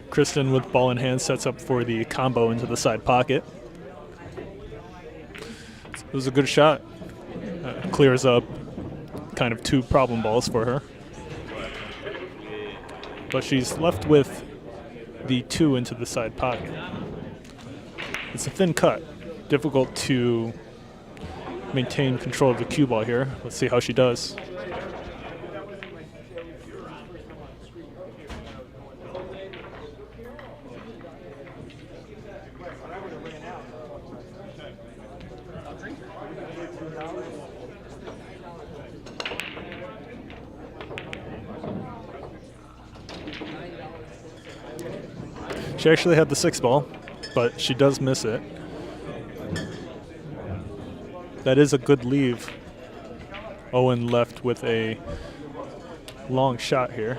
Kristen with ball in hand sets up for the combo into the side pocket. It was a good shot. Clears up kind of 2 problem balls for her. But she's left with the 2 into the side pocket. It's a thin cut. Difficult to maintain control of the cue ball here. Let's see how she does. She actually had the 6 ball, but she does miss it. That is a good leave. Owen left with a long shot here.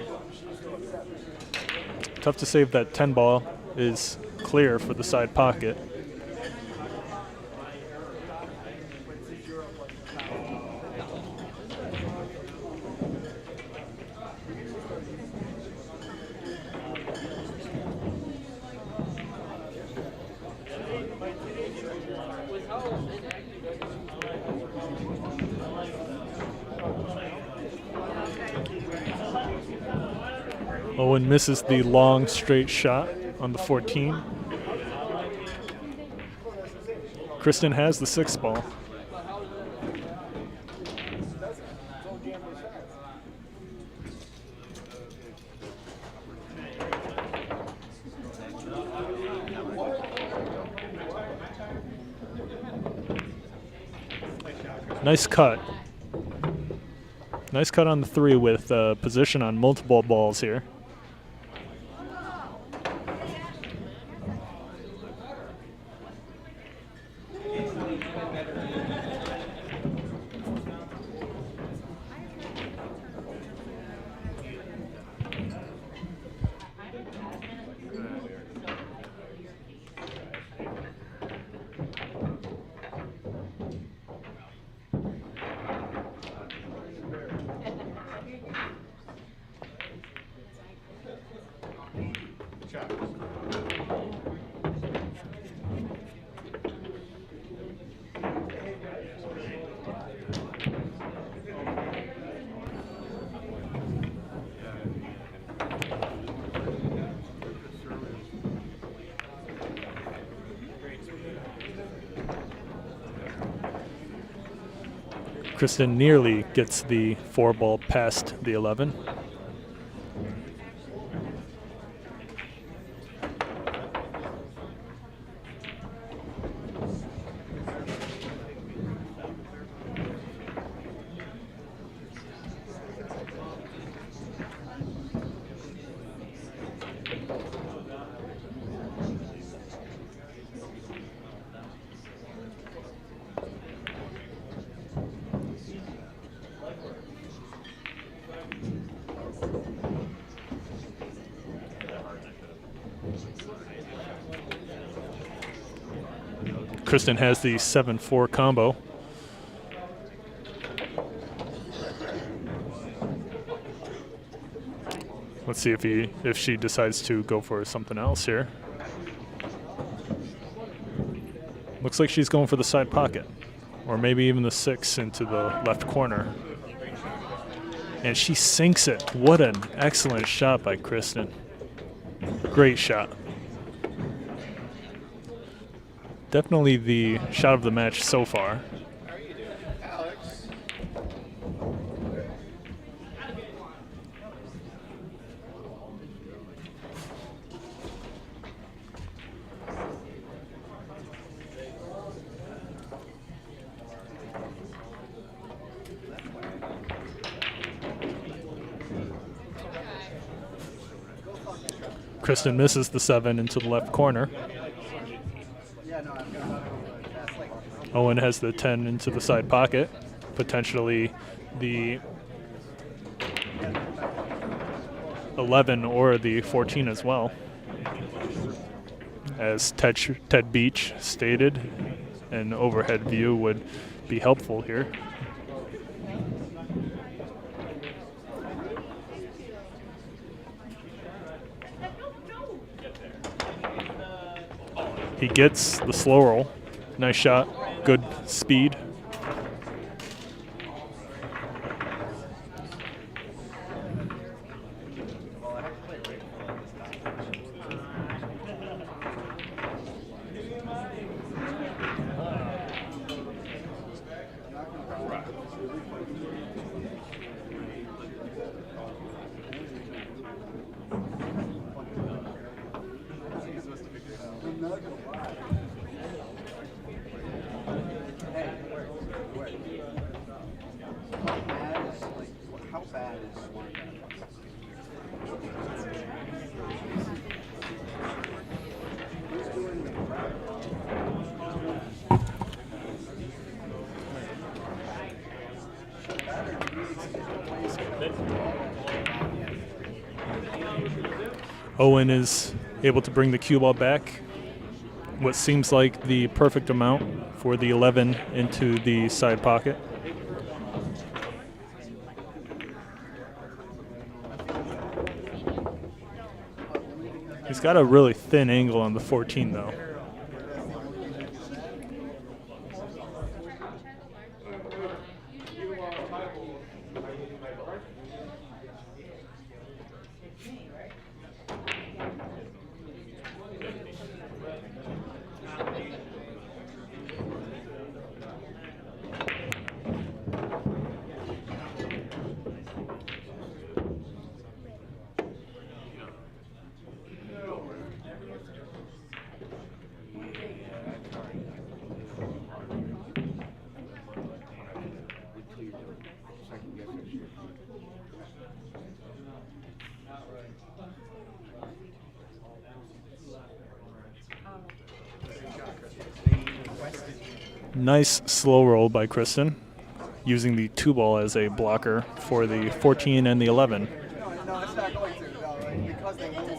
Tough to say if that 10 ball is clear for the side pocket. Owen misses the long straight shot on the 14. Kristen has the 6 ball. Nice cut. Nice cut on the 3 with position on multiple balls here. Kristen nearly gets the 4 ball past the 11. Kristen has the 7-4 combo. Let's see if she decides to go for something else here. Looks like she's going for the side pocket, or maybe even the 6 into the left corner. And she sinks it. What an excellent shot by Kristen. Great shot. Definitely the shot of the match so far. Kristen misses the 7 into the left corner. Owen has the 10 into the side pocket, potentially the 11 or the 14 as well. As Ted Beach stated, an overhead view would be helpful here. He gets the slow roll. Nice shot. Good speed. Owen is able to bring the cue ball back. What seems like the perfect amount for the 11 into the side pocket. He's got a really thin angle on the 14 though. Nice slow roll by Kristen, using the 2 ball as a blocker for the 14 and the 11. No, it's not going to, though, because they won't.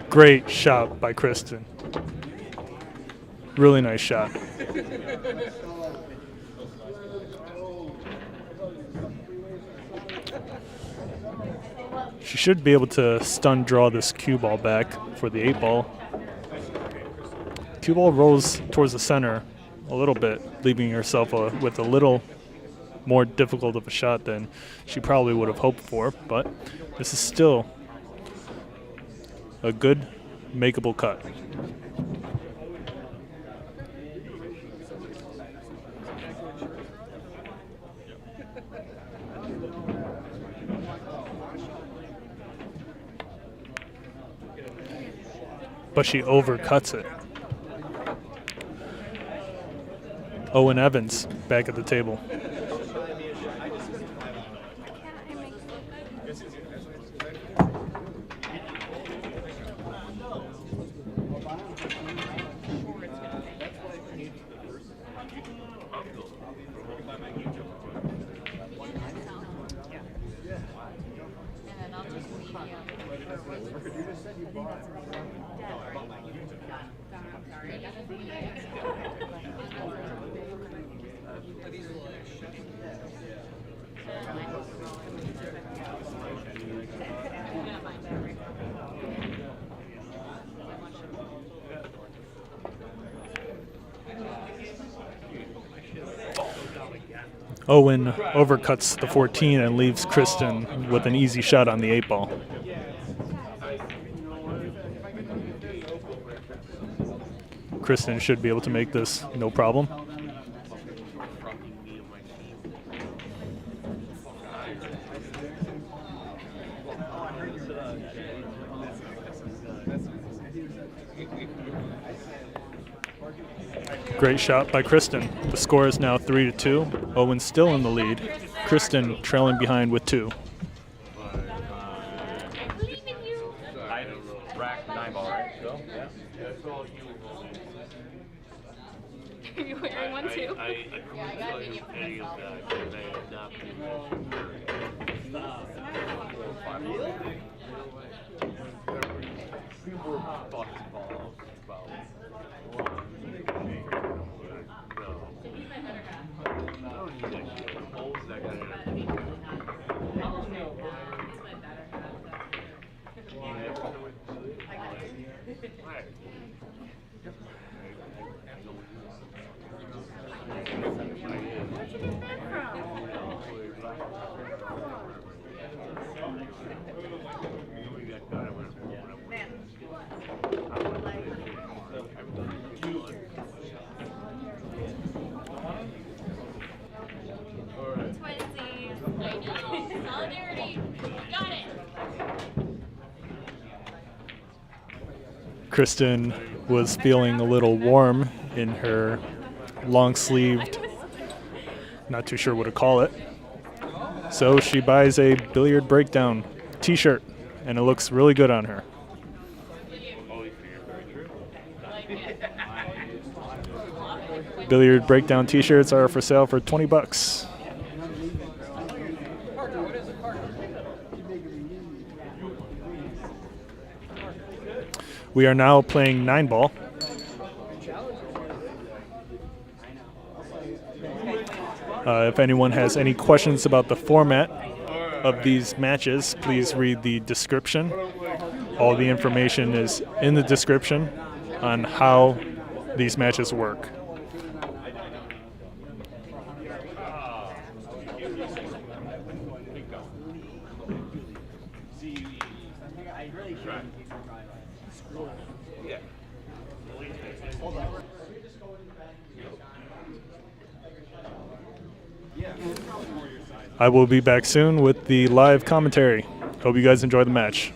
Great shot by Kristen. Really nice shot. She should be able to stun draw this cue ball back for the 8 ball. Cue ball rolls towards the center a little bit, leaving herself with a little more difficult of a shot than she probably would have hoped for, but this is still a good, makeable cut. But she overcuts it. Owen Evans back at the table. Owen overcuts the 14 and leaves Kristen with an easy shot on the 8-ball. Kristen should be able to make this no problem. Great shot by Kristen. The score is now 3-2. Owen's still in the lead. Kristen trailing behind with 2. Are you wearing one too? Kristen was feeling a little warm in her long-sleeved, not too sure what to call it. So she buys a Billiard Breakdown t-shirt, and it looks really good on her. Billiard Breakdown t-shirts are for sale for $20. We are now playing 9-ball. If anyone has any questions about the format of these matches, please read the description. All the information is in the description on how these matches work. I will be back soon with the live commentary. Hope you guys enjoy the match.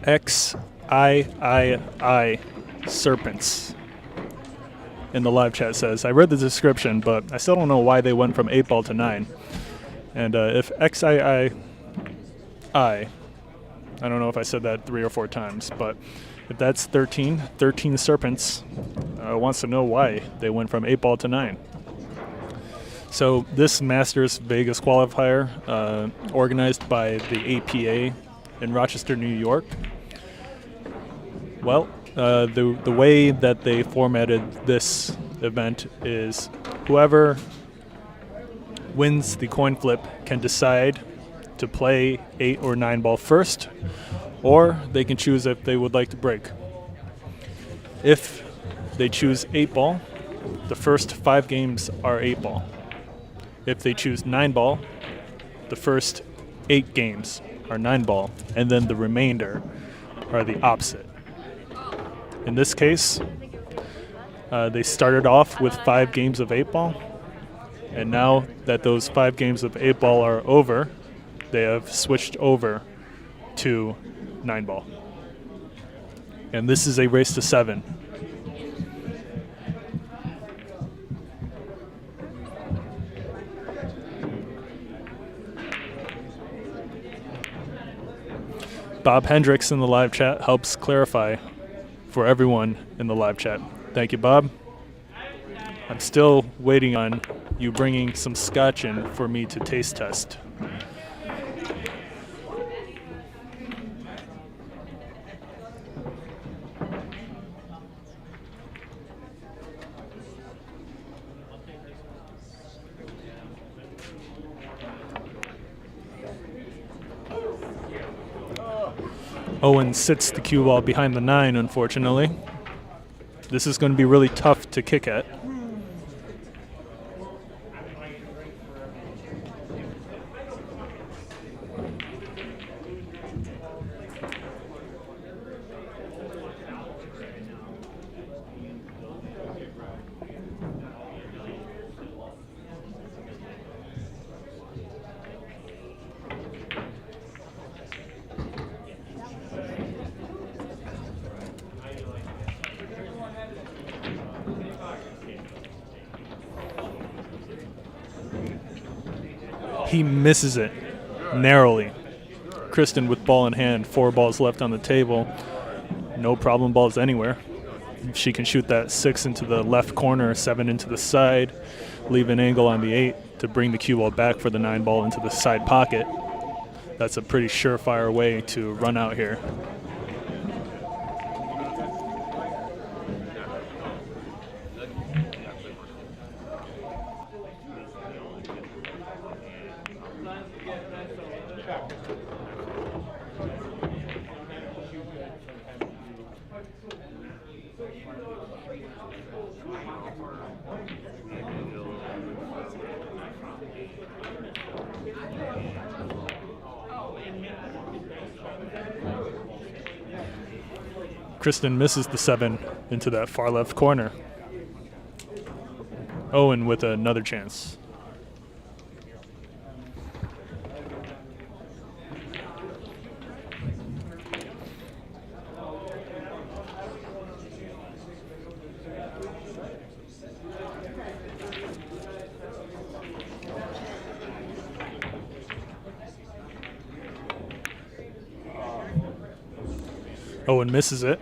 XIII Serpents in the live chat says, I read the description, but I still don't know why they went from 8 ball to 9. And if XIII, I don't know if I said that 3 or 4 times, but if that's 13 Serpents, wants to know why they went from 8 ball to 9. So this Masters Vegas qualifier, organized by the APA in Rochester, New York. Well, the way that they formatted this event is whoever wins the coin flip can decide to play 8 or 9 ball first, or they can choose if they would like to break. If they choose 8 ball, the first 5 games are 8 ball. If they choose 9 ball, the first 8 games are 9 ball, and then the remainder are the opposite. In this case, they started off with 5 games of 8 ball, and now that those 5 games of 8 ball are over, they have switched over to 9 ball. And this is a race to 7. Bob Hendricks in the live chat helps clarify for everyone in the live chat. Thank you, Bob. I'm still waiting on you bringing some scotch in for me to taste test. Owen sits the cue ball behind the 9, unfortunately. This is going to be really tough to kick at. He misses it narrowly. Kristen with ball in hand, 4 balls left on the table. No problem balls anywhere. She can shoot that 6 into the left corner, 7 into the side, leave an angle on the 8 to bring the cue ball back for the 9 ball into the side pocket. That's a pretty surefire way to run out here. Kristen misses the 7 into that far left corner. Owen with another chance. Owen misses it.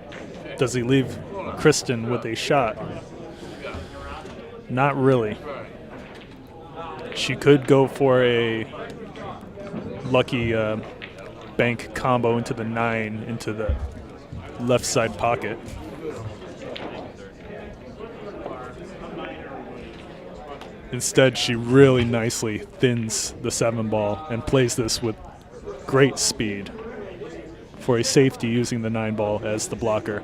Does he leave Kristen with a shot? Not really. She could go for a lucky bank combo into the 9 into the left side pocket. Instead, she really nicely thins the 7 ball and plays this with great speed for a safety using the 9 ball as the blocker.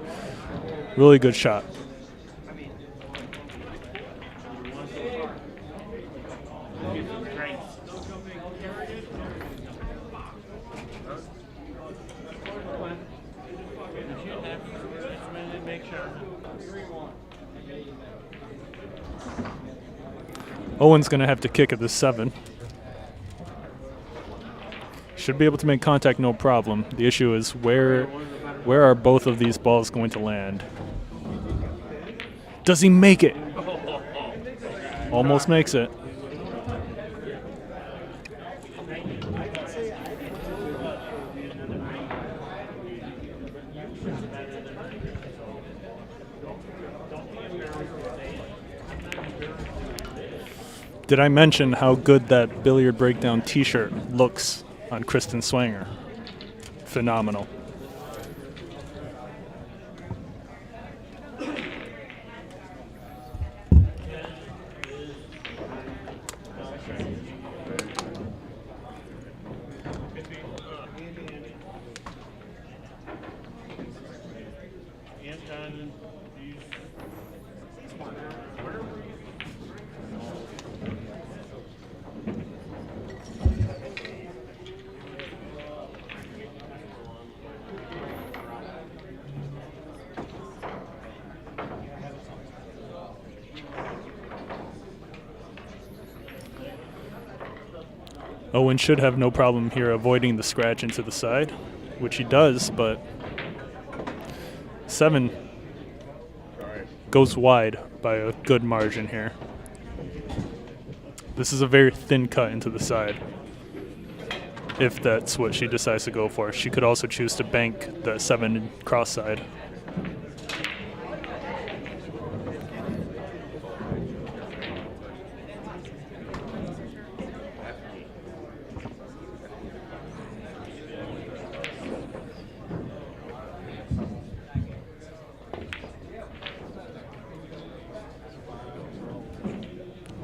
Really good shot. Owen's going to have to kick at the 7. Should be able to make contact, no problem. The issue is where are both of these balls going to land? Does he make it? Almost makes it. Did I mention how good that Billiard Breakdown t-shirt looks on Kristen Swanger? Phenomenal. Owen should have no problem here avoiding the scratch into the side, which he does, but 7 goes wide by a good margin here. This is a very thin cut into the side, if that's what she decides to go for. She could also choose to bank the 7 cross side.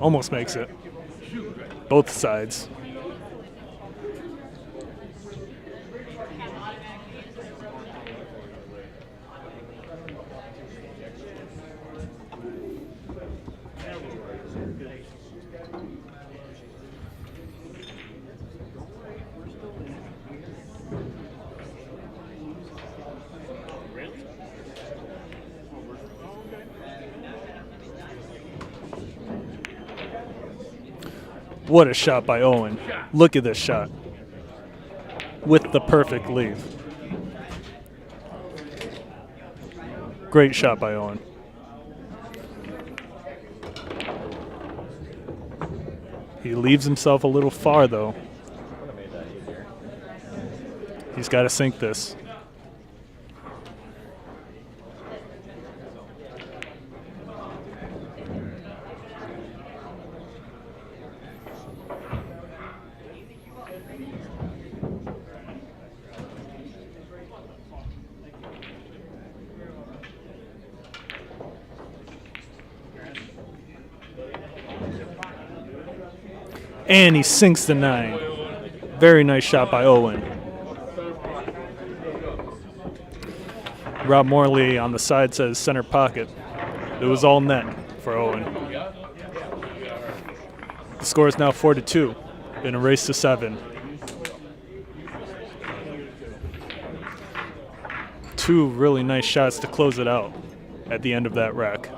Almost makes it. Both sides. What a shot by Owen. Look at this shot. With the perfect leave. Great shot by Owen. He leaves himself a little far, though. He's got to sink this. And he sinks the 9. Very nice shot by Owen. Rob Morley on the side says center pocket. It was all net for Owen. The score is now 4-2 in a race to 7. 2 really nice shots to close it out at the end of that rack.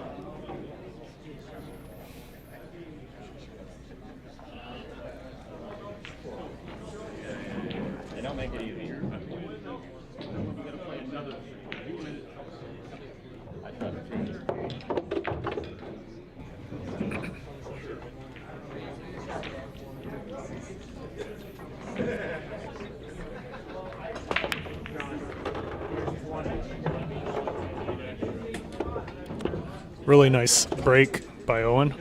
Really nice break by Owen.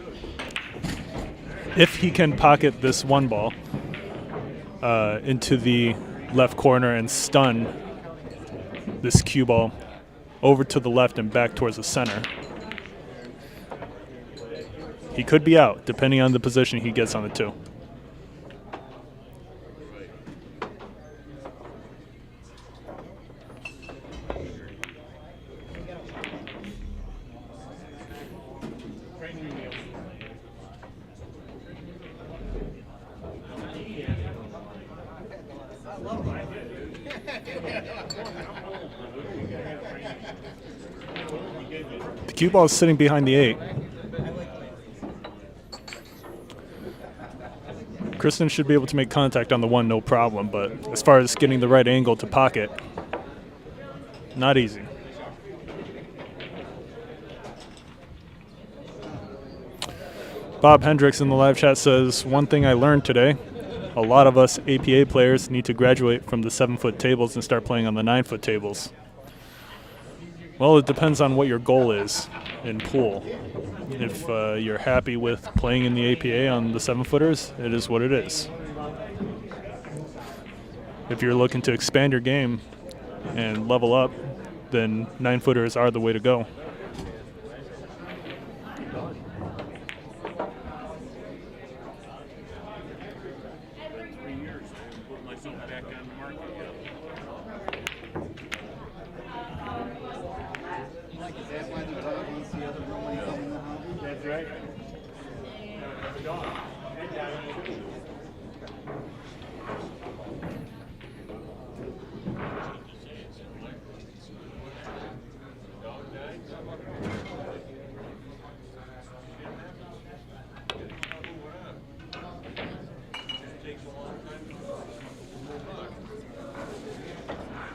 If he can pocket this one ball into the left corner and stun this cue ball over to the left and back towards the center, he could be out, depending on the position he gets on the 2. The cue ball is sitting behind the 8. Kristen should be able to make contact on the 1, no problem, but as far as getting the right angle to pocket, not easy. Bob Hendricks in the live chat says, one thing I learned today, a lot of us APA players need to graduate from the 7-foot tables and start playing on the 9-foot tables. Well, it depends on what your goal is in pool. If you're happy with playing in the APA on the 7-footers, it is what it is. If you're looking to expand your game and level up, then 9-footers are the way to go.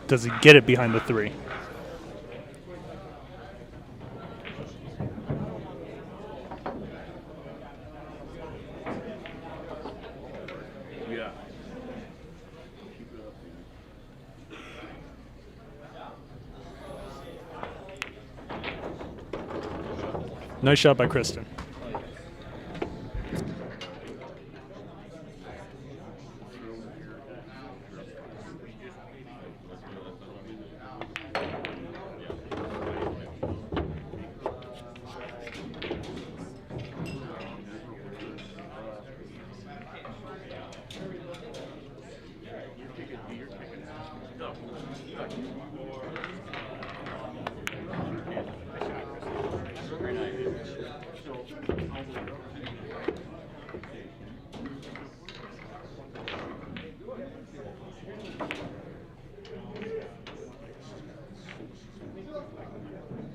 Does he get it behind the 3? Yeah. Nice shot by Kristen.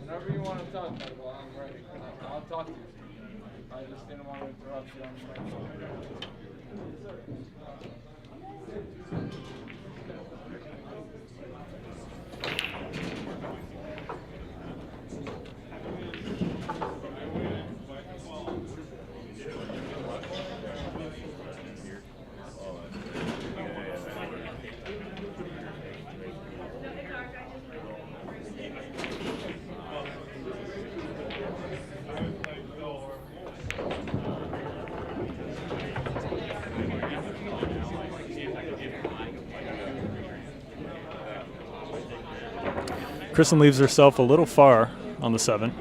Whenever you want to talk, Michael, I'm ready. I'll talk to you. I just didn't want to interrupt you on the microphone. Kristen leaves herself a little far on the 7.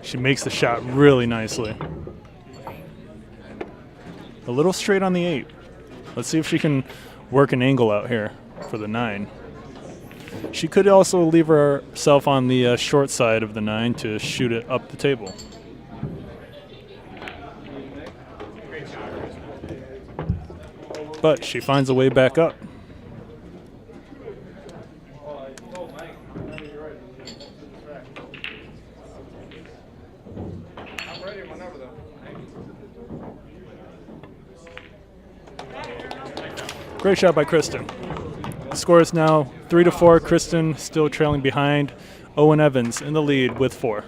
She makes the shot really nicely. A little straight on the 8. Let's see if she can work an angle out here for the 9. She could also leave herself on the short side of the 9 to shoot it up the table. But she finds a way back up. I'm ready whenever, though. Great shot by Kristen. The score is now 3-4. Kristen still trailing behind. Owen Evans in the lead with 4.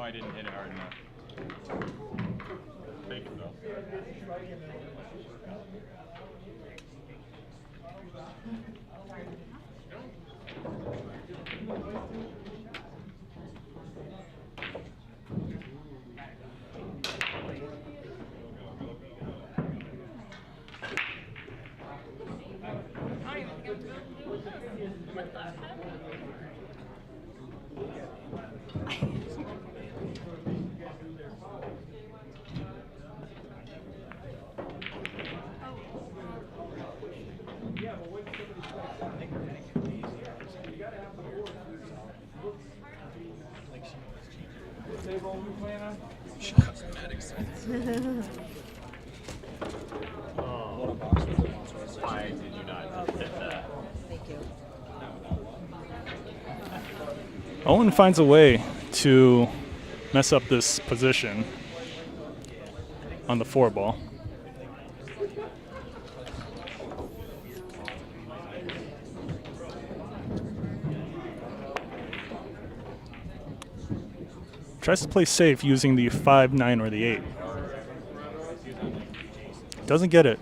I didn't hit it hard enough. Take it though. Why did you not hit that? Thank you. Owen finds a way to mess up this position on the 4 ball. Tries to play safe using the 5, 9, or the 8. Doesn't get it.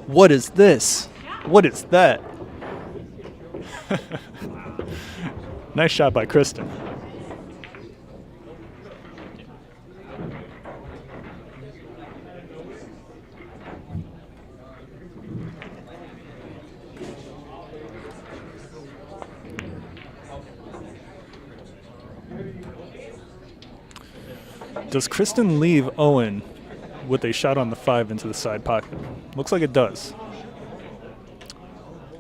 What is this? What is that? Nice shot by Kristen. Does Kristen leave Owen with a shot on the 5 into the side pocket? Looks like it does.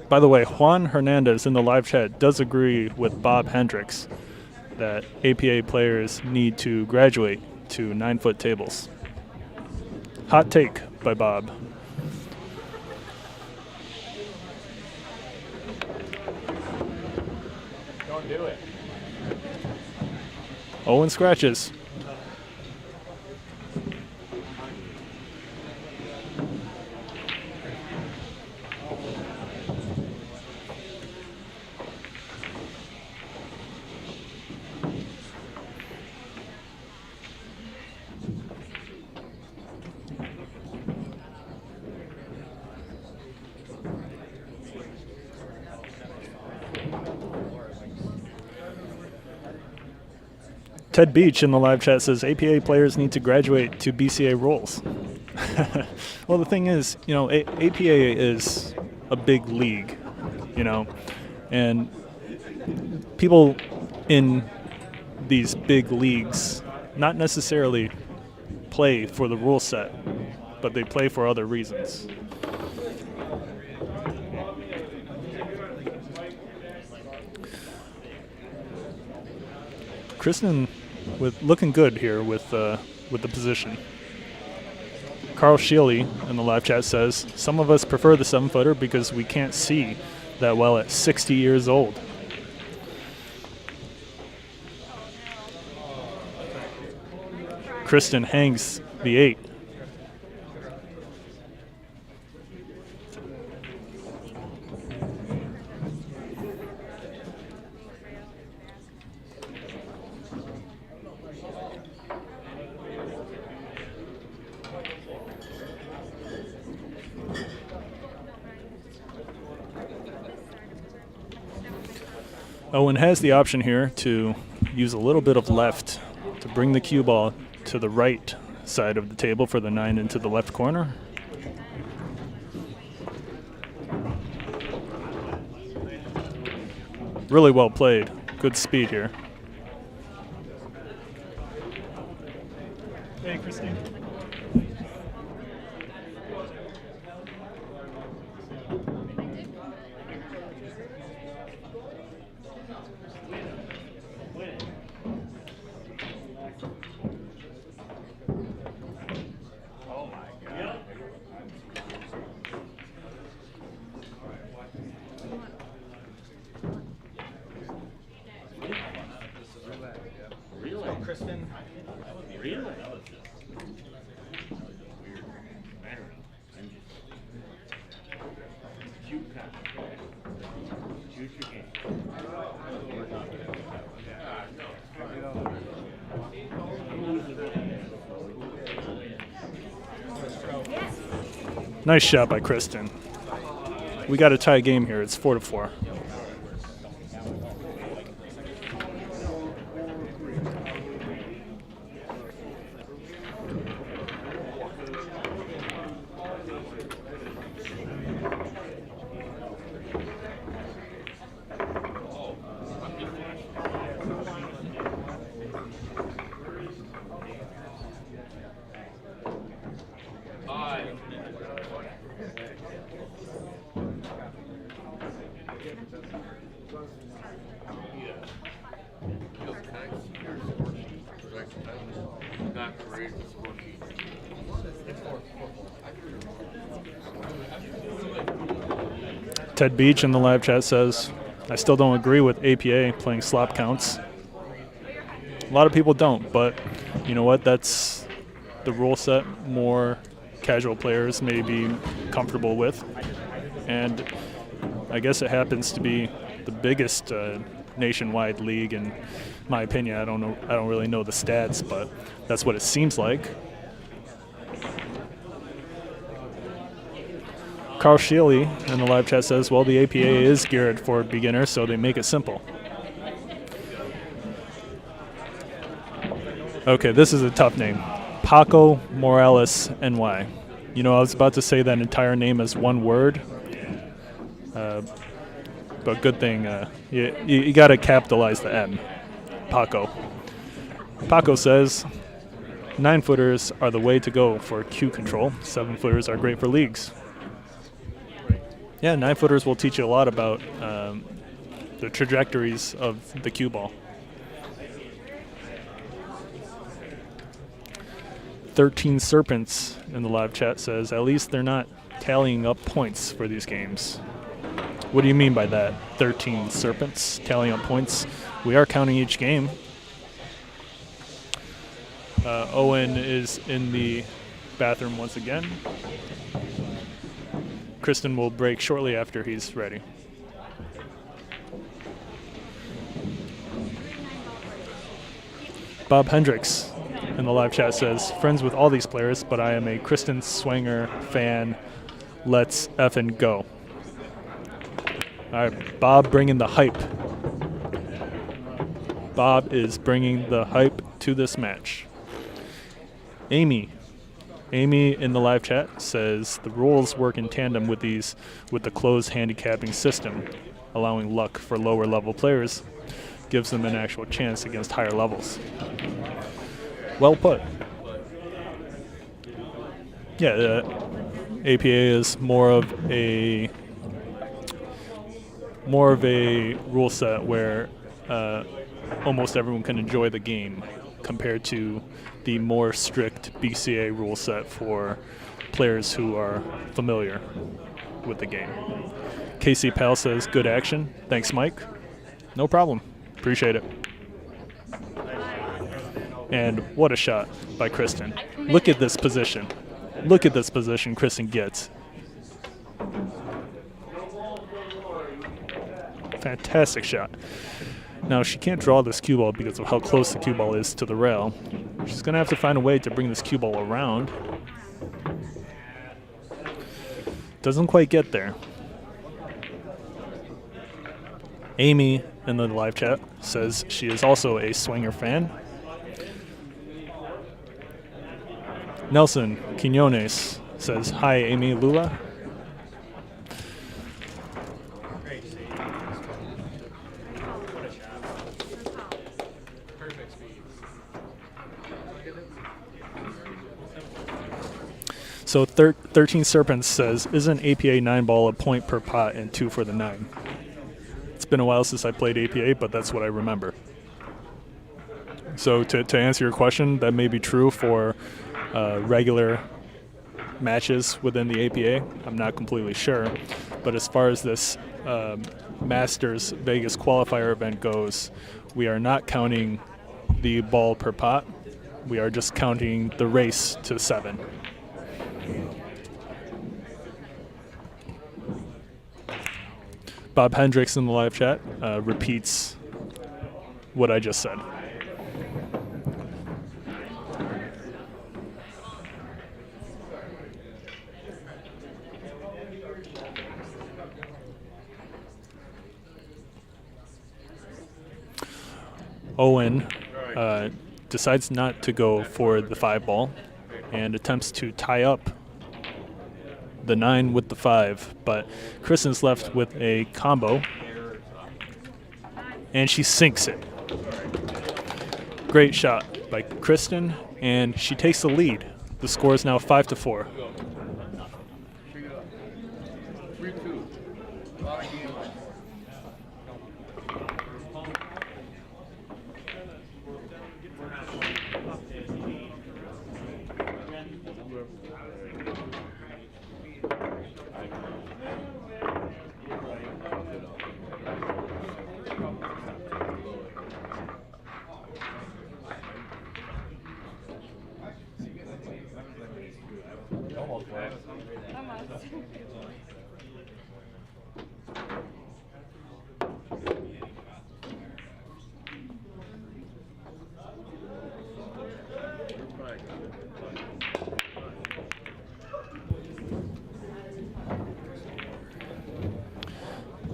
By the way, Juan Hernandez in the live chat does agree with Bob Hendricks that APA players need to graduate to 9-foot tables. Hot take by Bob. Don't do it. Owen scratches. Ted Beach in the live chat says APA players need to graduate to BCA roles. Well, the thing is, you know, APA is a big league, you know, and people in these big leagues not necessarily play for the rule set, but they play for other reasons. Kristen looking good here with the position. Carl Sheely in the live chat says, some of us prefer the 7-footer because we can't see that well at 60 years old. Kristen hangs the 8. Owen has the option here to use a little bit of left to bring the cue ball to the right side of the table for the 9 into the left corner. Really well played. Good speed here. Hey, Christine. Kristen. Really? Nice shot by Kristen. We got a tie game here. It's 4-4. Ted Beach in the live chat says, I still don't agree with APA playing slop counts. A lot of people don't, but you know what? That's the rule set more casual players may be comfortable with. And I guess it happens to be the biggest nationwide league in my opinion. I don't really know the stats, but that's what it seems like. Carl Sheely in the live chat says, well, the APA is geared for beginners, so they make it simple. Okay, this is a tough name. Paco Morales NY. You know, I was about to say that entire name as one word, but good thing you got to capitalize the M. Paco. Paco says, 9-footers are the way to go for cue control. 7-footers are great for leagues. Yeah, 9-footers will teach you a lot about the trajectories of the cue ball. 13 Serpents in the live chat says, at least they're not tallying up points for these games. What do you mean by that? 13 Serpents tallying up points? We are counting each game. Owen is in the bathroom once again. Kristen will break shortly after he's ready. Bob Hendricks in the live chat says, friends with all these players, but I am a Kristen Swanger fan. Let's effing go. All right, Bob bringing the hype. Bob is bringing the hype to this match. Amy in the live chat says the rules work in tandem with the closed handicapping system, allowing luck for lower level players gives them an actual chance against higher levels. Well put. Yeah, the APA is more of a rule set where almost everyone can enjoy the game compared to the more strict BCA rule set for players who are familiar with the game. KC Pal says, good action. Thanks, Mike. No problem. Appreciate it. And what a shot by Kristen. Look at this position. Look at this position Kristen gets. Fantastic shot. Now, she can't draw this cue ball because of how close the cue ball is to the rail. She's going to have to find a way to bring this cue ball around. Doesn't quite get there. Amy in the live chat says she is also a Swanger fan. Nelson Quinones says, hi, Amy Lula. So 13 Serpents says, isn't APA 9-ball a point per pot and 2 for the 9? It's been a while since I played APA, but that's what I remember. So to answer your question, that may be true for regular matches within the APA. I'm not completely sure. But as far as this Masters Vegas qualifier event goes, we are not counting the ball per pot. We are just counting the race to 7. Bob Hendricks in the live chat repeats what I just said. Owen decides not to go for the 5 ball and attempts to tie up the 9 with the 5, but Kristen's left with a combo, and she sinks it. Great shot by Kristen, and she takes the lead. The score is now 5-4.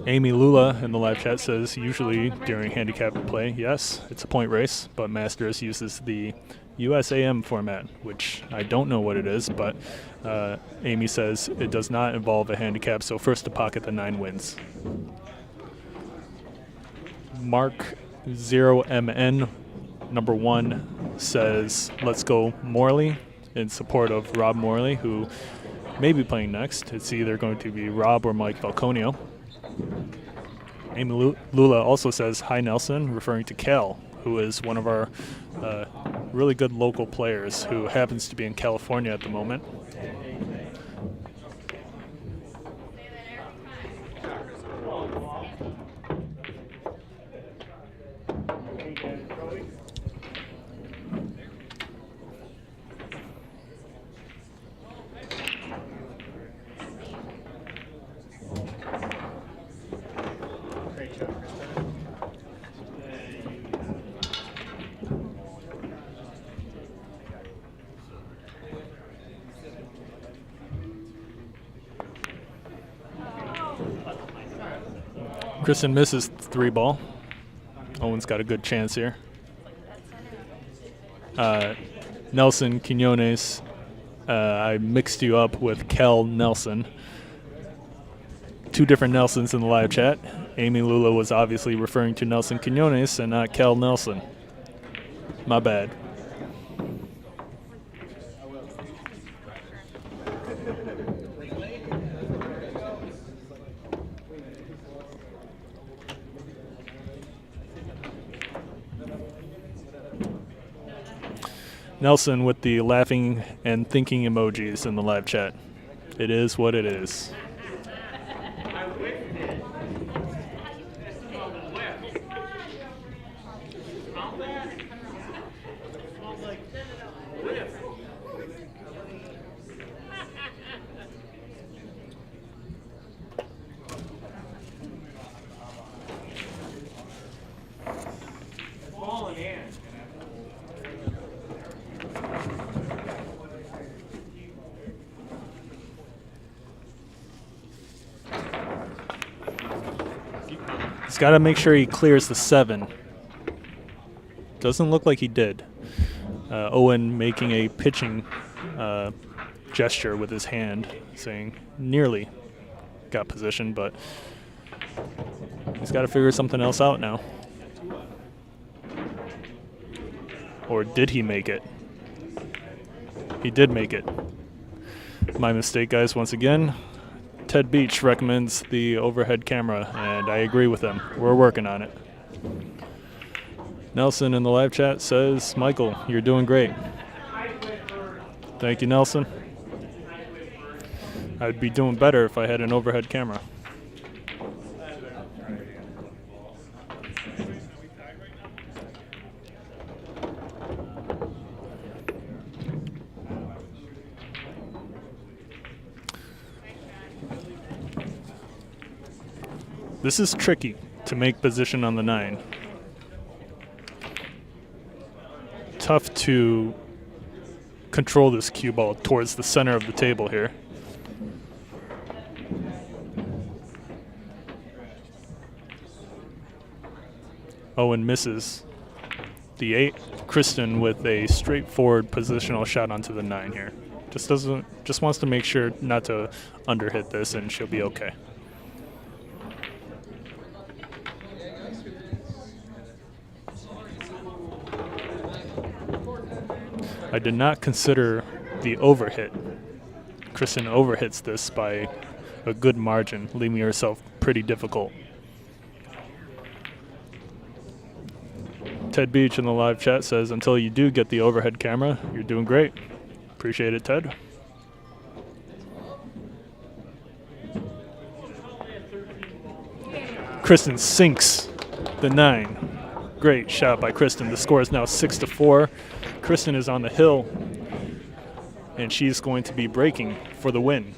Amy Lula in the live chat says usually during handicap play, yes, it's a point race, but Masters uses the USAM format, which I don't know what it is, but Amy says it does not involve a handicap, so first to pocket the 9 wins. Mark 0MN number 1 says let's go Morley in support of Rob Morley, who may be playing next. It's either going to be Rob or Mike Falconio. Amy Lula also says hi Nelson, referring to Cal, who is one of our really good local players who happens to be in California at the moment. Kristen misses 3 ball. Owen's got a good chance here. Nelson Quinones, I mixed you up with Kel Nelson. 2 different Nelsons in the live chat. Amy Lula was obviously referring to Nelson Quinones and not Kel Nelson. My bad. Nelson with the laughing and thinking emojis in the live chat. It is what it is. He's got to make sure he clears the 7. Doesn't look like he did. Owen making a pitching gesture with his hand, saying nearly got position, but he's got to figure something else out now. Or did he make it? He did make it. My mistake, guys, once again. Ted Beach recommends the overhead camera, and I agree with him. We're working on it. Nelson in the live chat says, Michael, you're doing great. Thank you, Nelson. I'd be doing better if I had an overhead camera. This is tricky to make position on the 9. Tough to control this cue ball towards the center of the table here. Owen misses the 8. Kristen with a straightforward positional shot onto the 9 here. Just wants to make sure not to underhit this, and she'll be okay. I did not consider the overhit. Kristen overhits this by a good margin, leaving herself pretty difficult. Ted Beach in the live chat says, until you do get the overhead camera, you're doing great. Appreciate it, Ted. Kristen sinks the 9. Great shot by Kristen. The score is now 6-4. Kristen is on the hill, and she's going to be breaking for the win.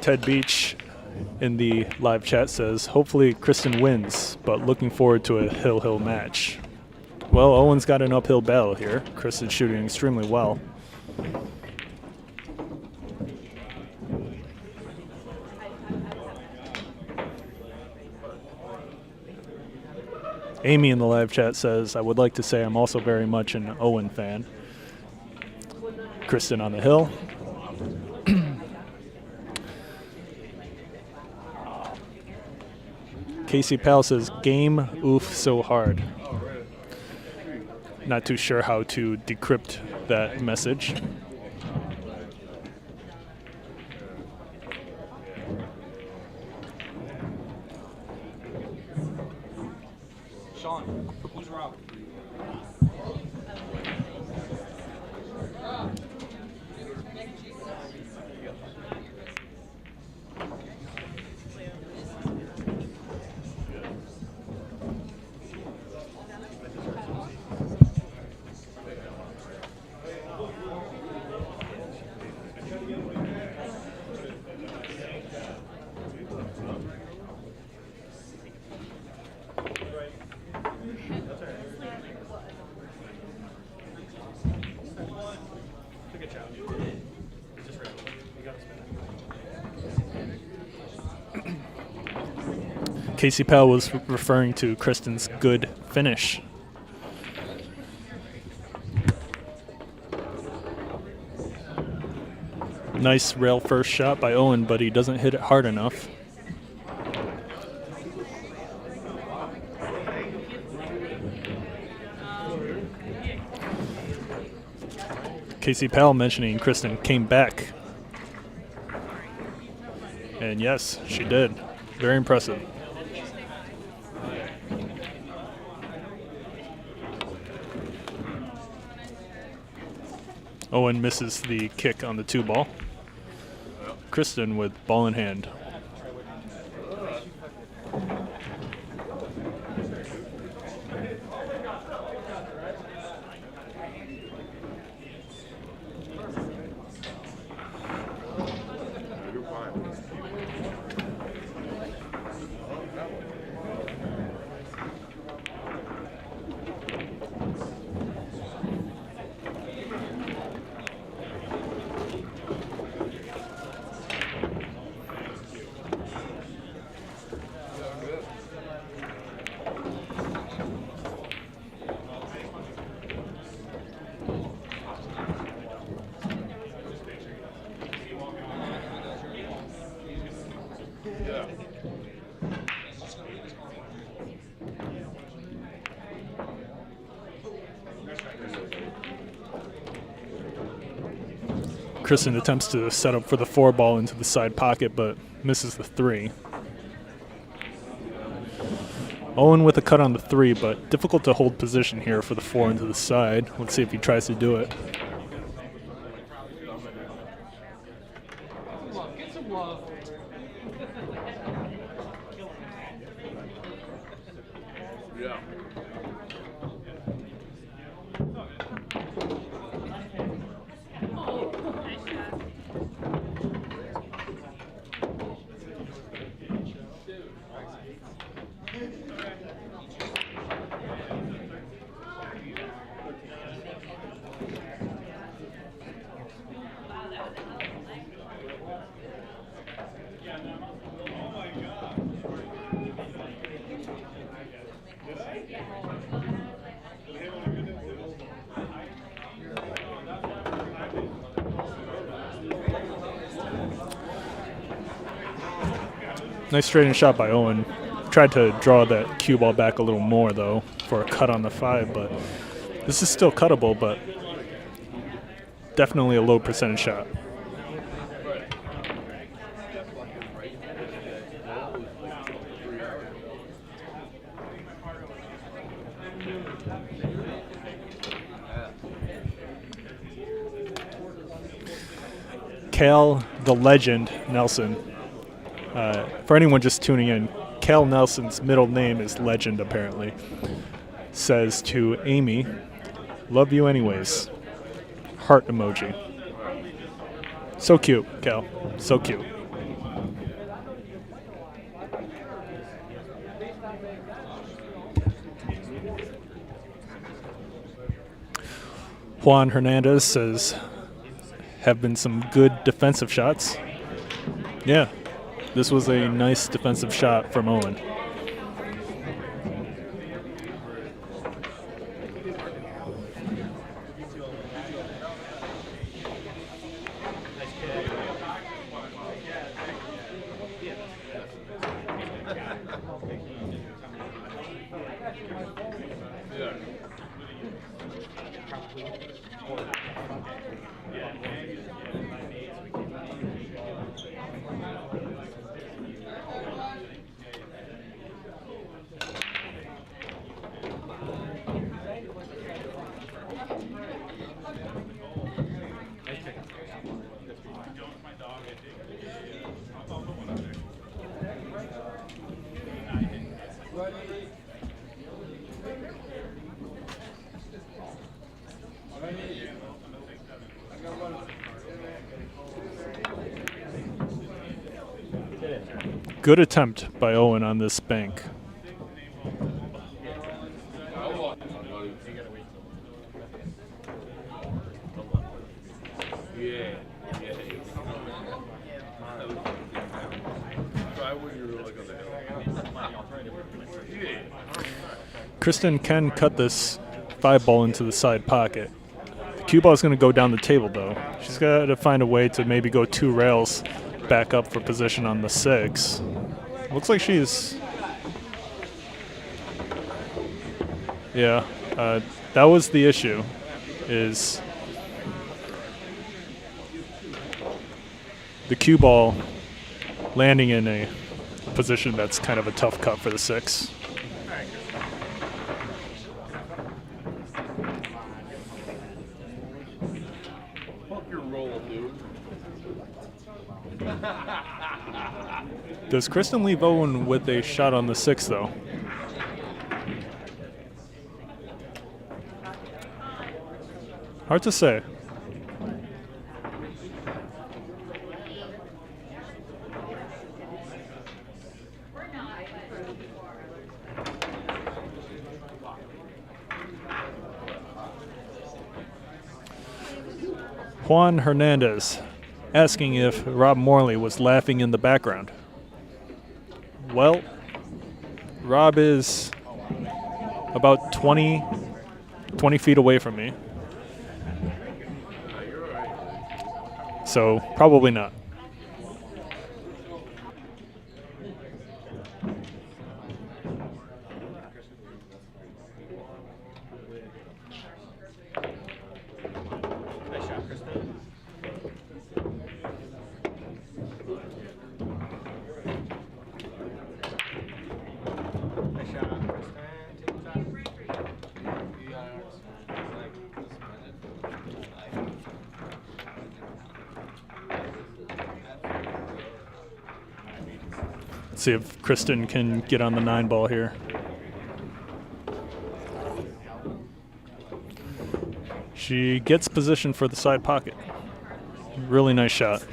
Ted Beach in the live chat says, hopefully Kristen wins, but looking forward to a hill-hill match. Well, Owen's got an uphill battle here. Kristen's shooting extremely well. Amy in the live chat says, I would like to say I'm also very much an Owen fan. Kristen on the hill. Casey Powell says, game oof so hard. Not too sure how to decrypt that message. Shaun, who's wrong? Casey Powell was referring to Kristen's good finish. Nice rail first shot by Owen, but he doesn't hit it hard enough. Casey Powell mentioning Kristen came back. And yes, she did. Very impressive. Owen misses the kick on the 2-ball. Kristen with ball in hand. Kristen attempts to set up for the 4 ball into the side pocket, but misses the 3. Owen with a cut on the 3, but difficult to hold position here for the 4 into the side. Let's see if he tries to do it. Get some love. Yeah. Nice straight-in shot by Owen. Tried to draw that cue ball back a little more, though, for a cut on the 5, but this is still cuttable, but definitely a low percentage shot. Cal, the legend, Nilsson. For anyone just tuning in, Cal Nelson's middle name is Legend, apparently. Says to Amy, "Love you anyways." Heart emoji. So cute, Cal. So cute. Juan Hernandez says, have been some good defensive shots. Yeah, this was a nice defensive shot from Owen. Good attempt by Owen on this bank. Kristen can cut this 5-ball into the side pocket. The cue ball is going to go down the table, though. She's got to find a way to maybe go 2 rails back up for position on the 6. Looks like she's... Yeah, that was the issue, is the cue ball landing in a position that's kind of a tough cut for the 6. Does Kristen leave Owen with a shot on the 6, though? Hard to say. Juan Hernandez asking if Rob Morley was laughing in the background. Well, Rob is about 20 feet away from me. So, probably not. Let's see if Kristen can get on the 9-ball here. She gets position for the side pocket. Really nice shot.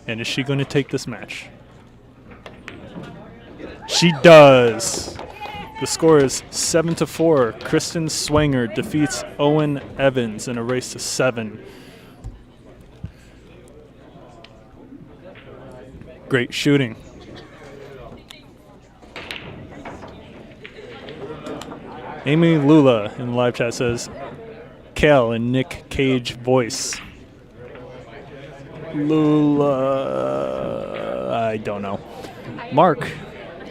And is she going to take this match? She does. The score is 7-4. Kristen Swanger defeats Owen Evans in a race to 7. Great shooting. Amy Lula in the live chat says, Cal in Nick Cage voice. Lula, I don't know. Mark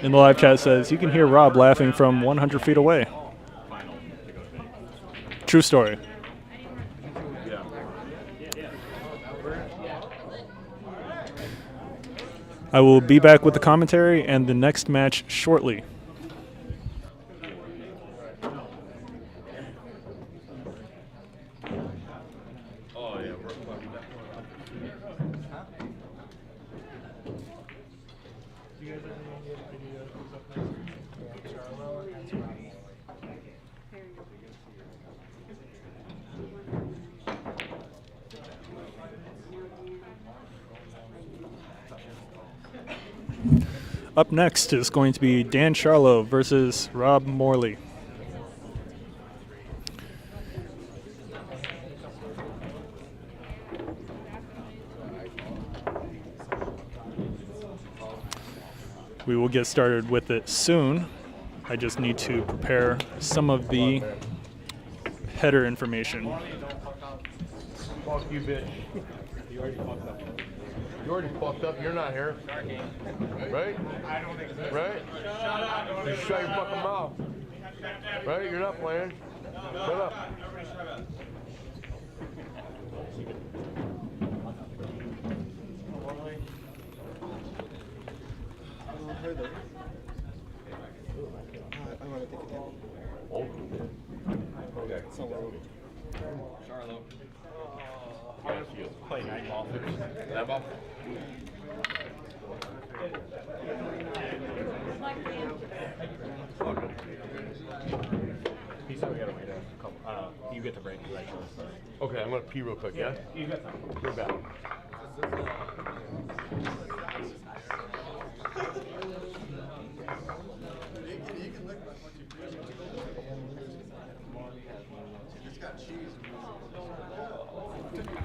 in the live chat says, you can hear Rob laughing from 100 feet away. True story. I will be back with the commentary and the next match shortly. Up next is going to be Dan Charlo versus Rob Morley. We will get started with it soon. I just need to prepare some of the header information. Fuck you, bitch. You already fucked up. You're not here. Right? Right? You shut your fucking mouth. Right? You're not playing. Shut up. Play 9-ball. 9-ball? He said we gotta wait a couple. You get to break the right. Okay, I'm gonna pee real quick, yeah? You got time. We're back.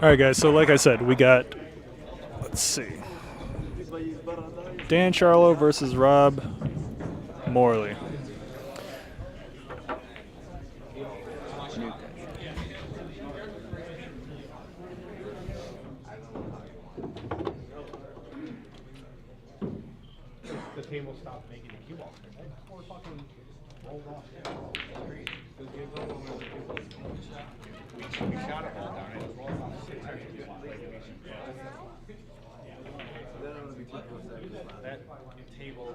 All right, guys, so like I said, we got, let's see, Dan Charlo versus Rob Morley. The table stopped making the cue balls. Or fucking rolled off. We shot it all down. It rolled off. That table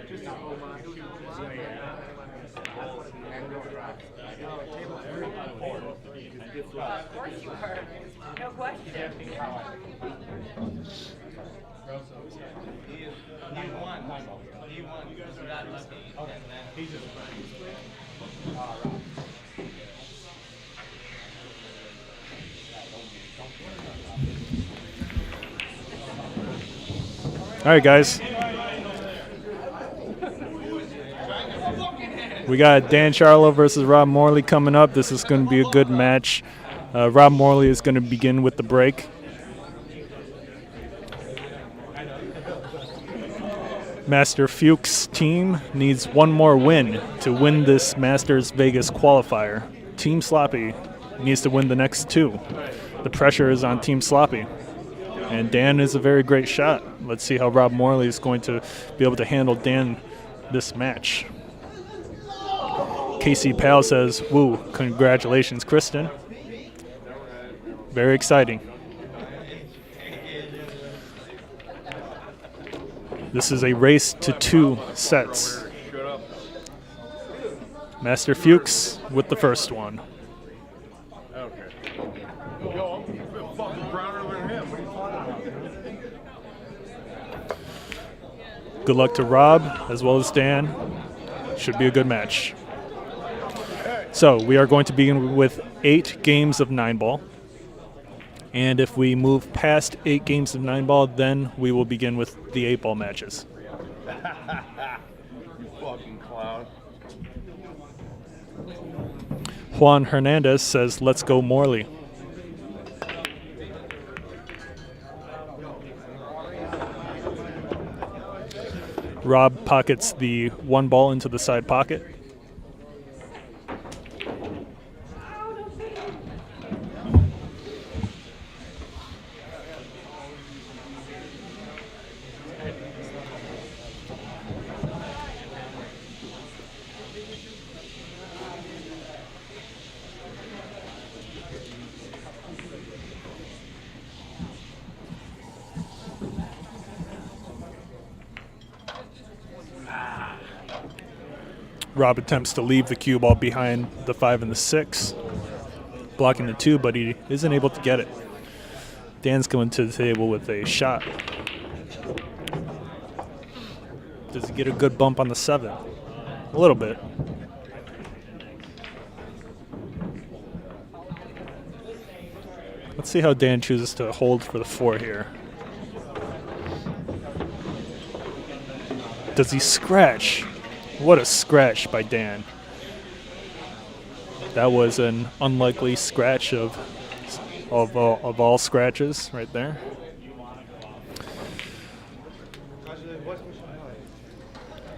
just Of course you are. No question. He won. You guys are not lucky. Okay. He's just All right, guys. We got Dan Charlo versus Rob Morley coming up. This is going to be a good match. Rob Morley is going to begin with the break. Master Fuchs team needs one more win to win this Masters Vegas qualifier. Team Sloppy needs to win the next 2. The pressure is on Team Sloppy. And Dan is a very great shot. Let's see how Rob Morley is going to be able to handle Dan this match. Casey Pal says, woo, congratulations, Kristen. Very exciting. This is a race to 2 sets. Master Fuchs with the first one. Okay. Yo, I'm fucking browner than him. What are you talking about? Good luck to Rob as well as Dan. Should be a good match. So we are going to begin with 8 games of 9-ball. And if we move past 8 games of 9-ball, then we will begin with the 8-ball matches. You fucking clown. Juan Hernandez says, let's go Morley. Rob pockets the 1 ball into the side pocket. Rob attempts to leave the cue ball behind the 5 and the 6, blocking the 2, but he isn't able to get it. Dan's going to the table with a shot. Does he get a good bump on the 7? A little bit. Let's see how Dan chooses to hold for the 4 here. Does he scratch? What a scratch by Dan. That was an unlikely scratch of all scratches right there.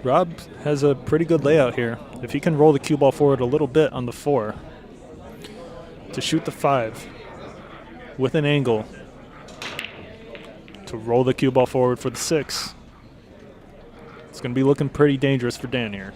Rob has a pretty good layout here. If he can roll the cue ball forward a little bit on the 4 to shoot the 5 with an angle to roll the cue ball forward for the 6. It's going to be looking pretty dangerous for Dan here.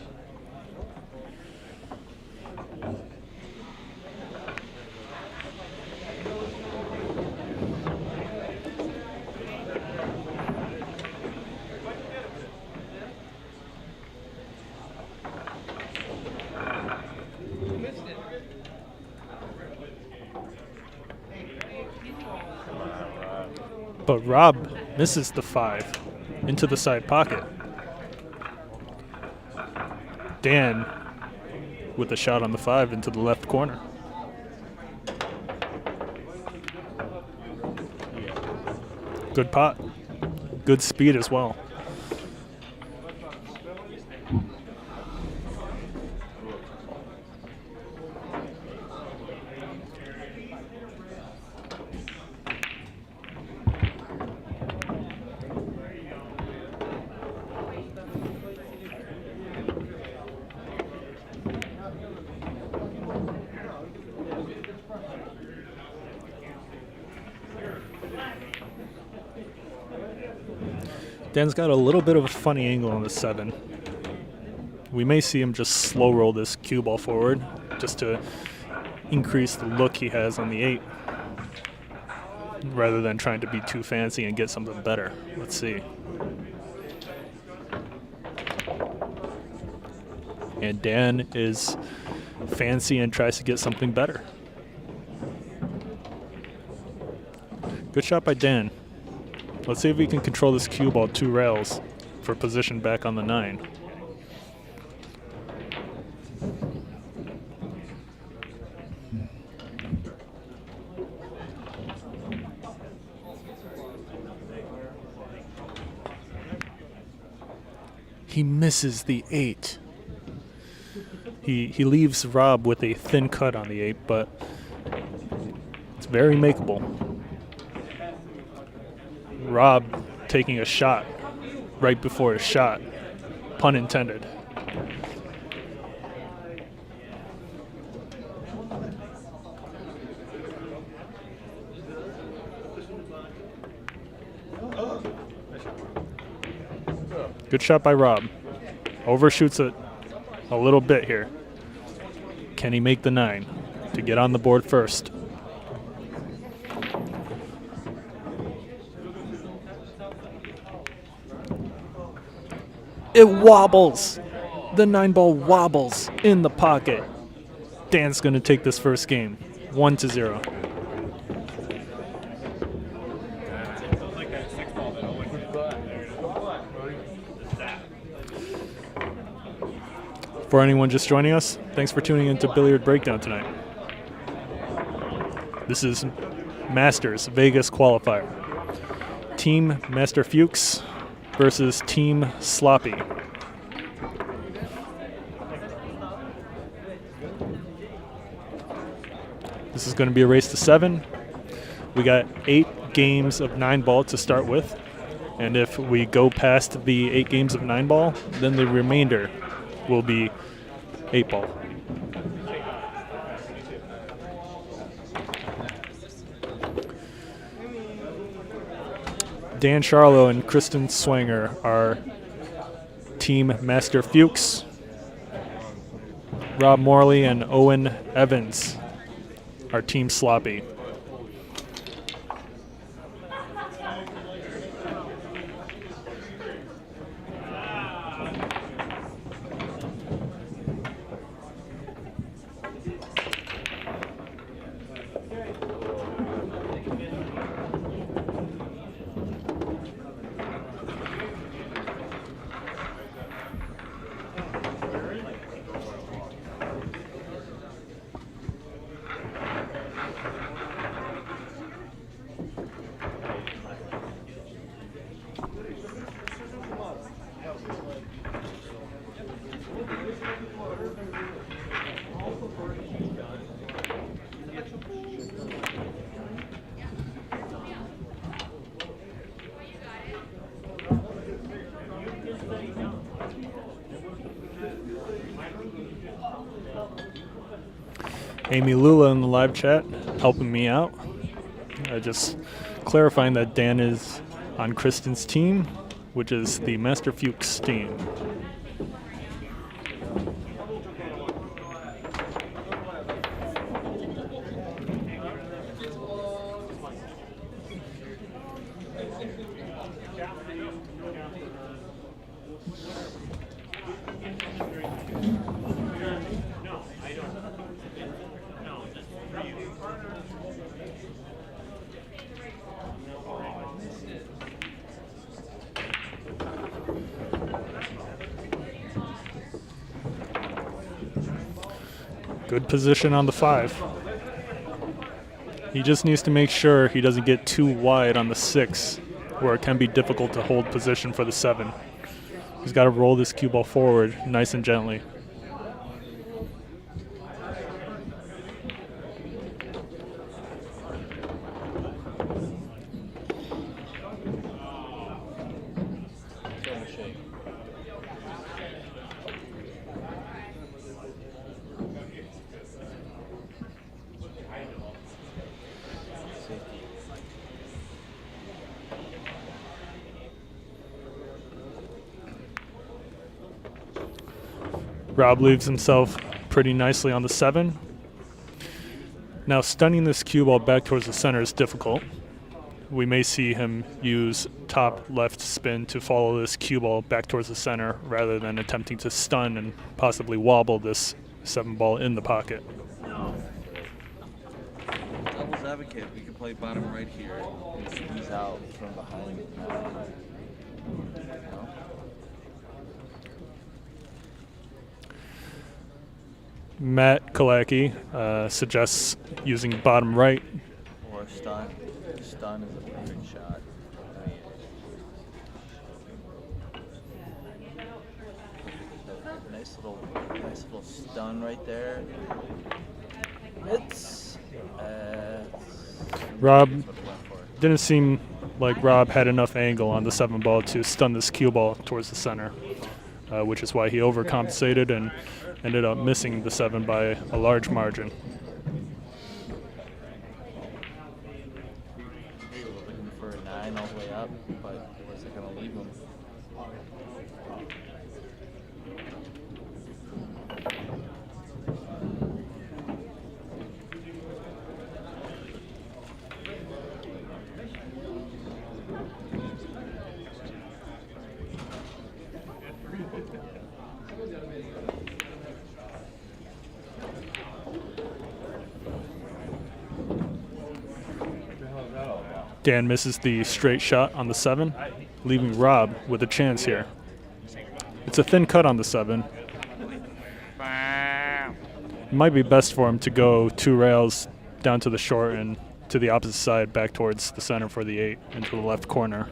But Rob misses the 5 into the side pocket. Dan with a shot on the 5 into the left corner. Good pot. Good speed as well. Dan's got a little bit of a funny angle on the 7. We may see him just slow roll this cue ball forward just to increase the look he has on the 8 rather than trying to be too fancy and get something better. Let's see. And Dan is fancy and tries to get something better. Good shot by Dan. Let's see if we can control this cue ball 2 rails for position back on the 9. He misses the 8. He leaves Rob with a thin cut on the 8, but it's very makeable. Rob taking a shot right before his shot, pun intended. Good shot by Rob. Overshoots it a little bit here. Can he make the 9 to get on the board first? It wobbles. The 9-ball wobbles in the pocket. Dan's going to take this first game, 1-0. For anyone just joining us, thanks for tuning into Billiard Breakdown tonight. This is Masters Vegas Qualifier. Team Master Fuchs versus Team Sloppy. This is going to be a race to 7. We got 8 games of 9-ball to start with. And if we go past the 8 games of 9-ball, then the remainder will be 8-ball. Dan Charlo and Kristen Swanger are Team Master Fuchs. Rob Morley and Owen Evans are Team Sloppy. Amy Lula in the live chat helping me out. Just clarifying that Dan is on Kristen's team, which is the Master Fuchs team. Good position on the 5. He just needs to make sure he doesn't get too wide on the 6, where it can be difficult to hold position for the 7. He's got to roll this cue ball forward nice and gently. Rob leaves himself pretty nicely on the 7. Now stunning this cue ball back towards the center is difficult. We may see him use top left spin to follow this cue ball back towards the center rather than attempting to stun and possibly wobble this 7 ball in the pocket. Devil's advocate, we can play bottom right here and squeeze out from behind. Matt Kalaki suggests using bottom right. Or stun. Stun is a perfect shot. Nice little stun right there. It's Rob didn't seem like Rob had enough angle on the 7 ball to stun this cue ball towards the center, which is why he overcompensated and ended up missing the 7 by a large margin. Looking for a 9 all the way up, but where's it going to leave him? Dan misses the straight shot on the 7, leaving Rob with a chance here. It's a thin cut on the 7, it might be best for him to go 2 rails down to the short and to the opposite side, back towards the center for the 8 into the left corner.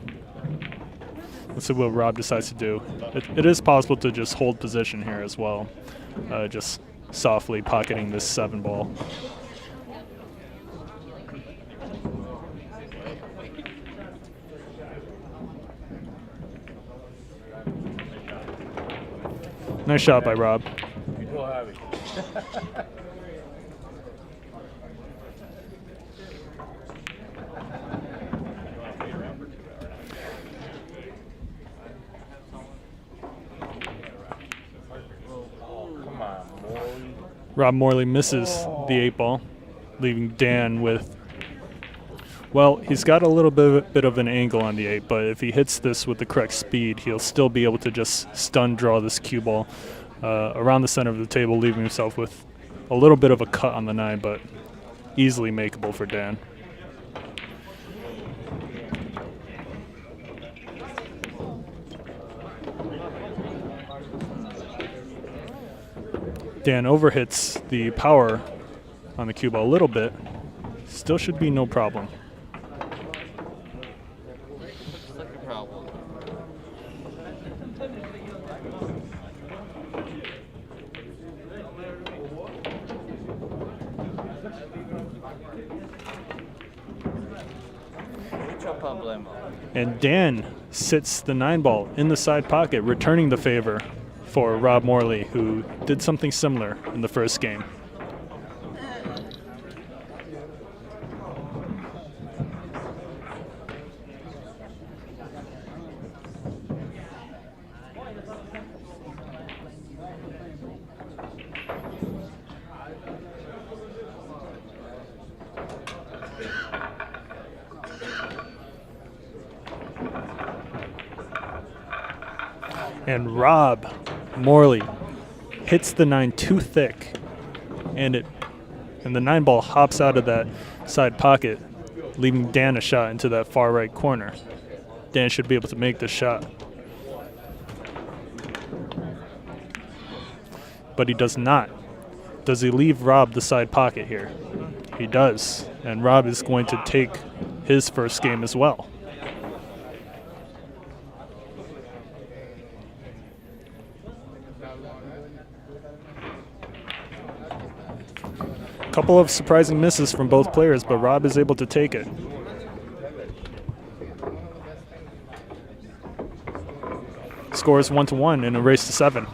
Let's see what Rob decides to do. It is possible to just hold position here as well, just softly pocketing this 7 ball. Nice shot by Rob. You feel heavy. Come on, Morley. Rob Morley misses the 8 ball, leaving Dan with, well, he's got a little bit of an angle on the 8, but if he hits this with the correct speed, he'll still be able to just stun draw this cue ball around the center of the table, leaving himself with a little bit of a cut on the 9, but easily makeable for Dan. Dan overhits the power on the cue ball a little bit. Still should be no problem. And Dan sits the 9 ball in the side pocket, returning the favor for Rob Morley, who did something similar in the first game. And Rob Morley hits the 9 too thick, and the 9 ball hops out of that side pocket, leaving Dan a shot into that far right corner. Dan should be able to make this shot, but he does not. Does he leave Rob the side pocket here? He does, and Rob is going to take his first game as well. Couple of surprising misses from both players, but Rob is able to take it. Score is 1-1 in a race to 7.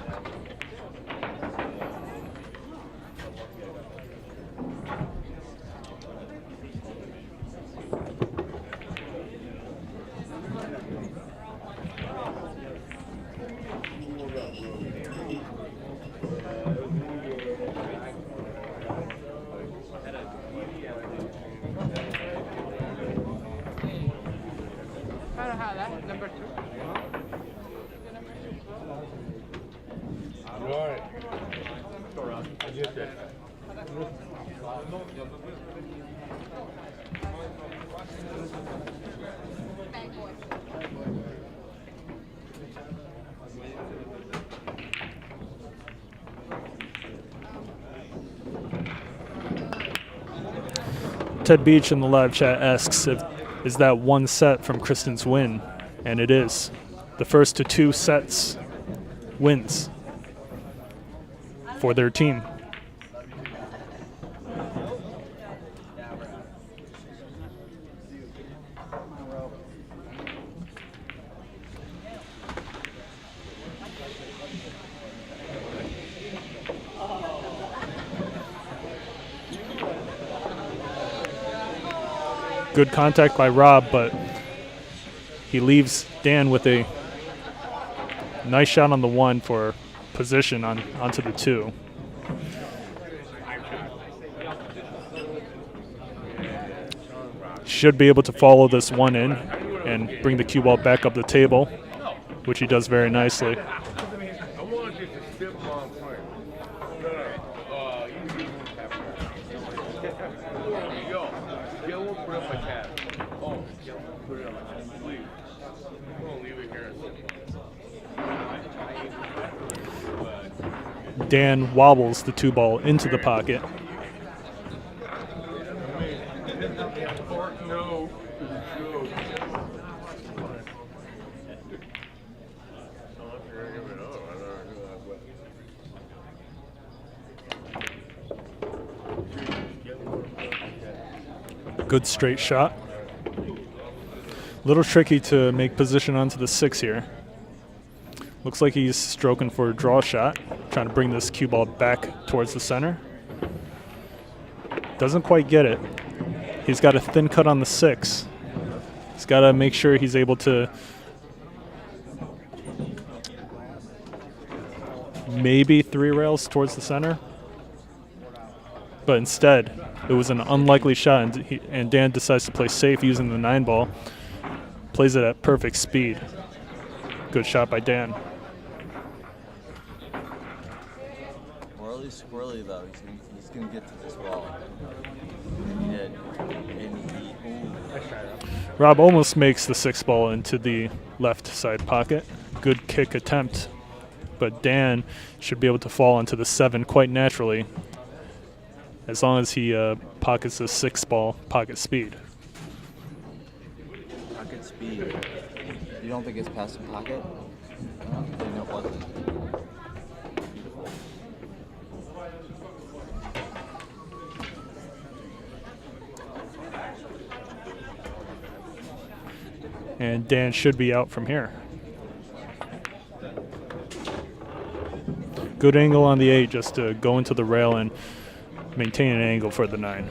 Ted Beach in the live chat asks is that one set from Kristen's win, and it is. The first to 2 sets wins for their team. Good contact by Rob, but he leaves Dan with a nice shot on the 1 for position onto the 2. Should be able to follow this 1 in and bring the cue ball back up the table, which he does very nicely. Dan wobbles the 2-ball into the pocket. Good straight shot. Little tricky to make position onto the 6 here. Looks like he's stroking for a draw shot, trying to bring this cue ball back towards the center. Doesn't quite get it. He's got a thin cut on the 6. He's got to make sure he's able to maybe 3 rails towards the center. But instead, it was an unlikely shot, and Dan decides to play safe using the 9-ball. Plays it at perfect speed. Good shot by Dan. Morley's squirrely though. He's gonna get to this ball. Rob almost makes the 6-ball into the left side pocket. Good kick attempt, but Dan should be able to fall into the 7 quite naturally, as long as he pockets the 6-ball pocket speed. Pocket speed. You don't think it's past the pocket? No, it wasn't. Beautiful. And Dan should be out from here. Good angle on the 8 just to go into the rail and maintain an angle for the 9.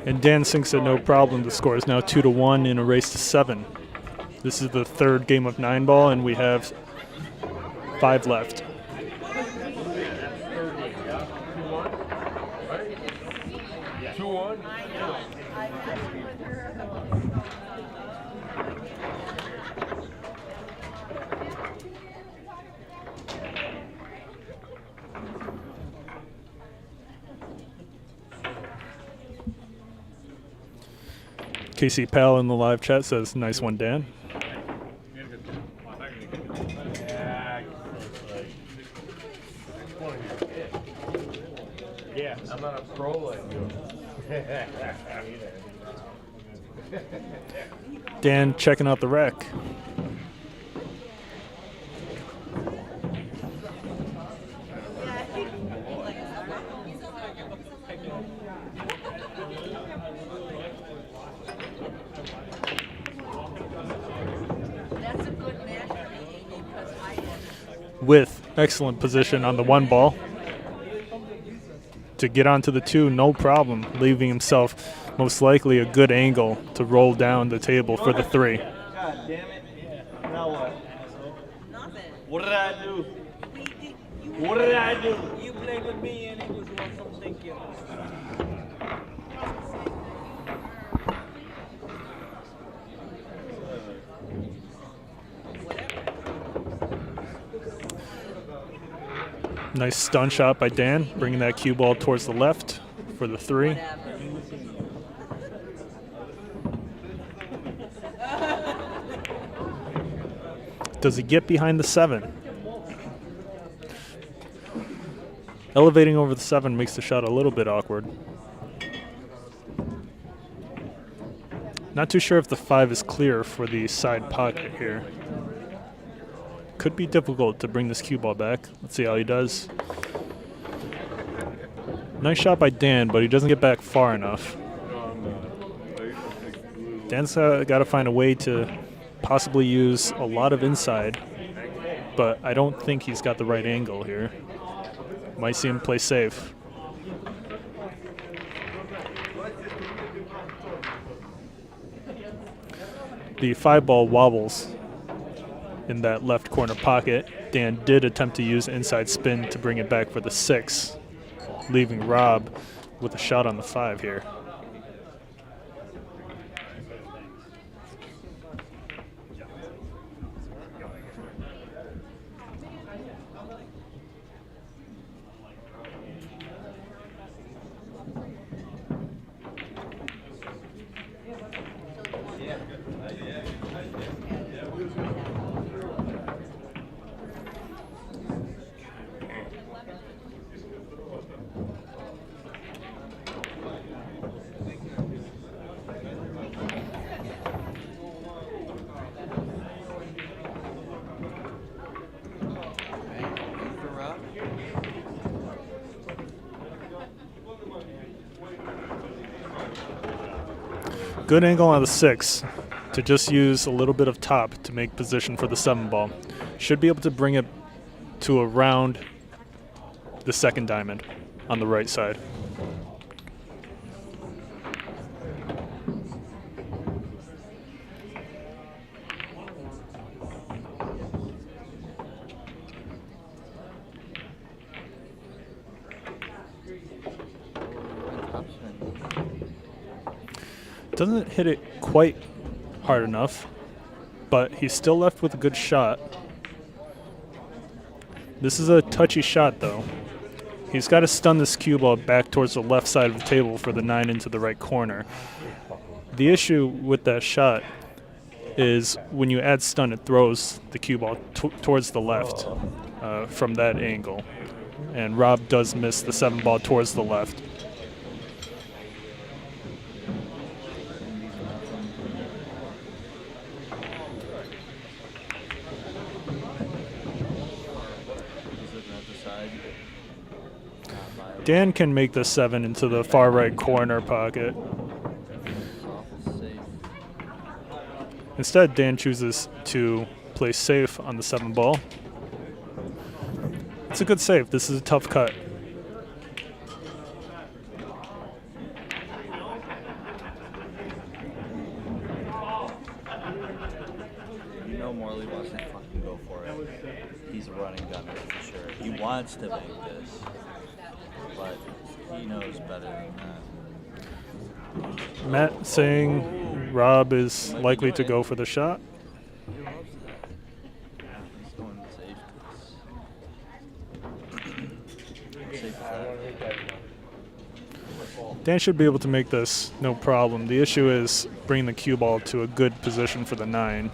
And Dan sinks it no problem. The score is now 2-1 in a race to 7. This is the 3rd game of 9-ball, and we have 5 left. Casey Powell in the live chat says, "Nice one, Dan." Yeah, I'm not a pro like you. Dan checking out the wreck. With excellent position on the 1-ball. To get onto the 2, no problem, leaving himself most likely a good angle to roll down the table for the 3. God damn it. Now what? Nothing. What did I do? What did I do? You played with me and it was something else. Nice stun shot by Dan, bringing that cue ball towards the left for the 3. Does he get behind the 7? Elevating over the 7 makes the shot a little bit awkward. Not too sure if the 5 is clear for the side pocket here. Could be difficult to bring this cue ball back. Let's see how he does. Nice shot by Dan, but he doesn't get back far enough. Dan's got to find a way to possibly use a lot of inside, but I don't think he's got the right angle here. Might see him play safe. The 5-ball wobbles in that left corner pocket. Dan did attempt to use inside spin to bring it back for the 6, leaving Rob with a shot on the 5 here. Good angle on the 6 to just use a little bit of top to make position for the 7 ball. Should be able to bring it to around the second diamond on the right side. Doesn't hit it quite hard enough, but he's still left with a good shot. This is a touchy shot, though. He's got to stun this cue ball back towards the left side of the table for the 9 into the right corner. The issue with that shot is when you add stun, it throws the cue ball towards the left from that angle. And Rob does miss the 7 ball towards the left. Dan can make the 7 into the far right corner pocket. Instead, Dan chooses to play safe on the 7 ball. It's a good save. This is a tough cut. You know Morley wants to fucking go for it. He's a running gunner for sure. He wants to make this, but he knows better than that. Matt saying Rob is likely to go for the shot. He loves that. He's going safe. Safe as that. Dan should be able to make this no problem. The issue is bringing the cue ball to a good position for the 9.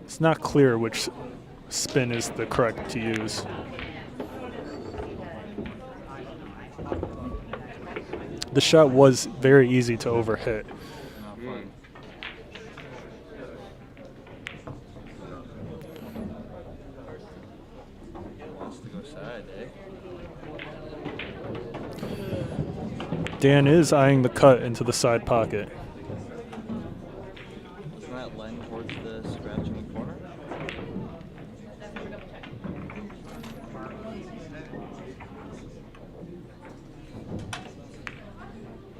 It's not clear which spin is the correct to use. The shot was very easy to overhit. Wants to go side, eh? Dan is eyeing the cut into the side pocket. Isn't that lend towards the scratch in the corner?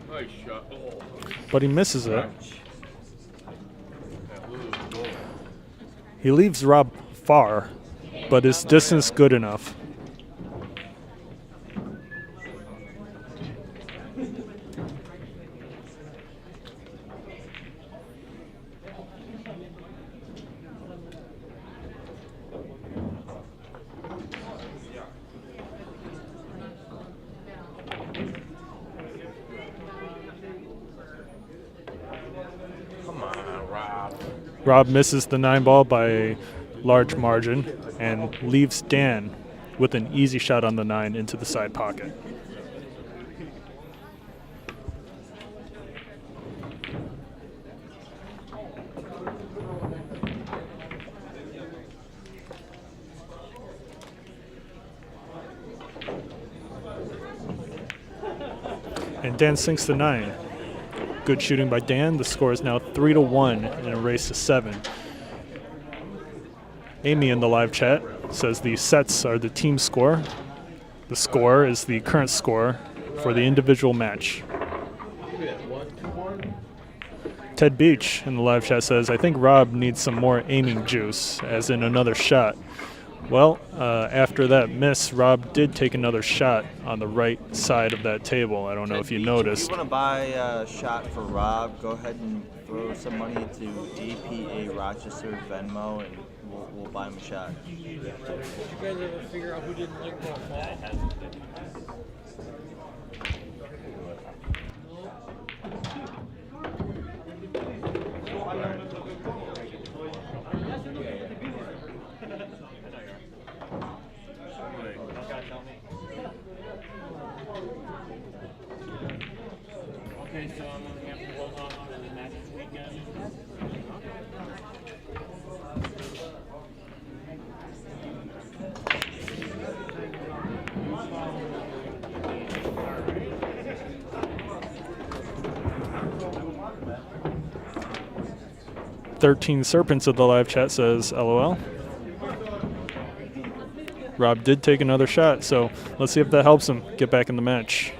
Nice shot. Oh. But he misses it. He leaves Rob far, but is distance good enough? Rob misses the 9 ball by a large margin and leaves Dan with an easy shot on the 9 into the side pocket. And Dan sinks the 9. Good shooting by Dan. The score is now 3-1 in a race to 7. Amy in the live chat says the sets are the team score. The score is the current score for the individual match. Ted Beach in the live chat says, I think Rob needs some more aiming juice, as in another shot. Well, after that miss, Rob did take another shot on the right side of that table. I don't know if you noticed. If you want to buy a shot for Rob, go ahead and throw some money to DPA Rochester Venmo, and we'll buy him a shot. Did you guys ever figure out who didn't like ball? Okay, so I'm going to have to hold on to the match this weekend. 13 Serpents of the live chat says LOL. Rob did take another shot, so let's see if that helps him get back in the match.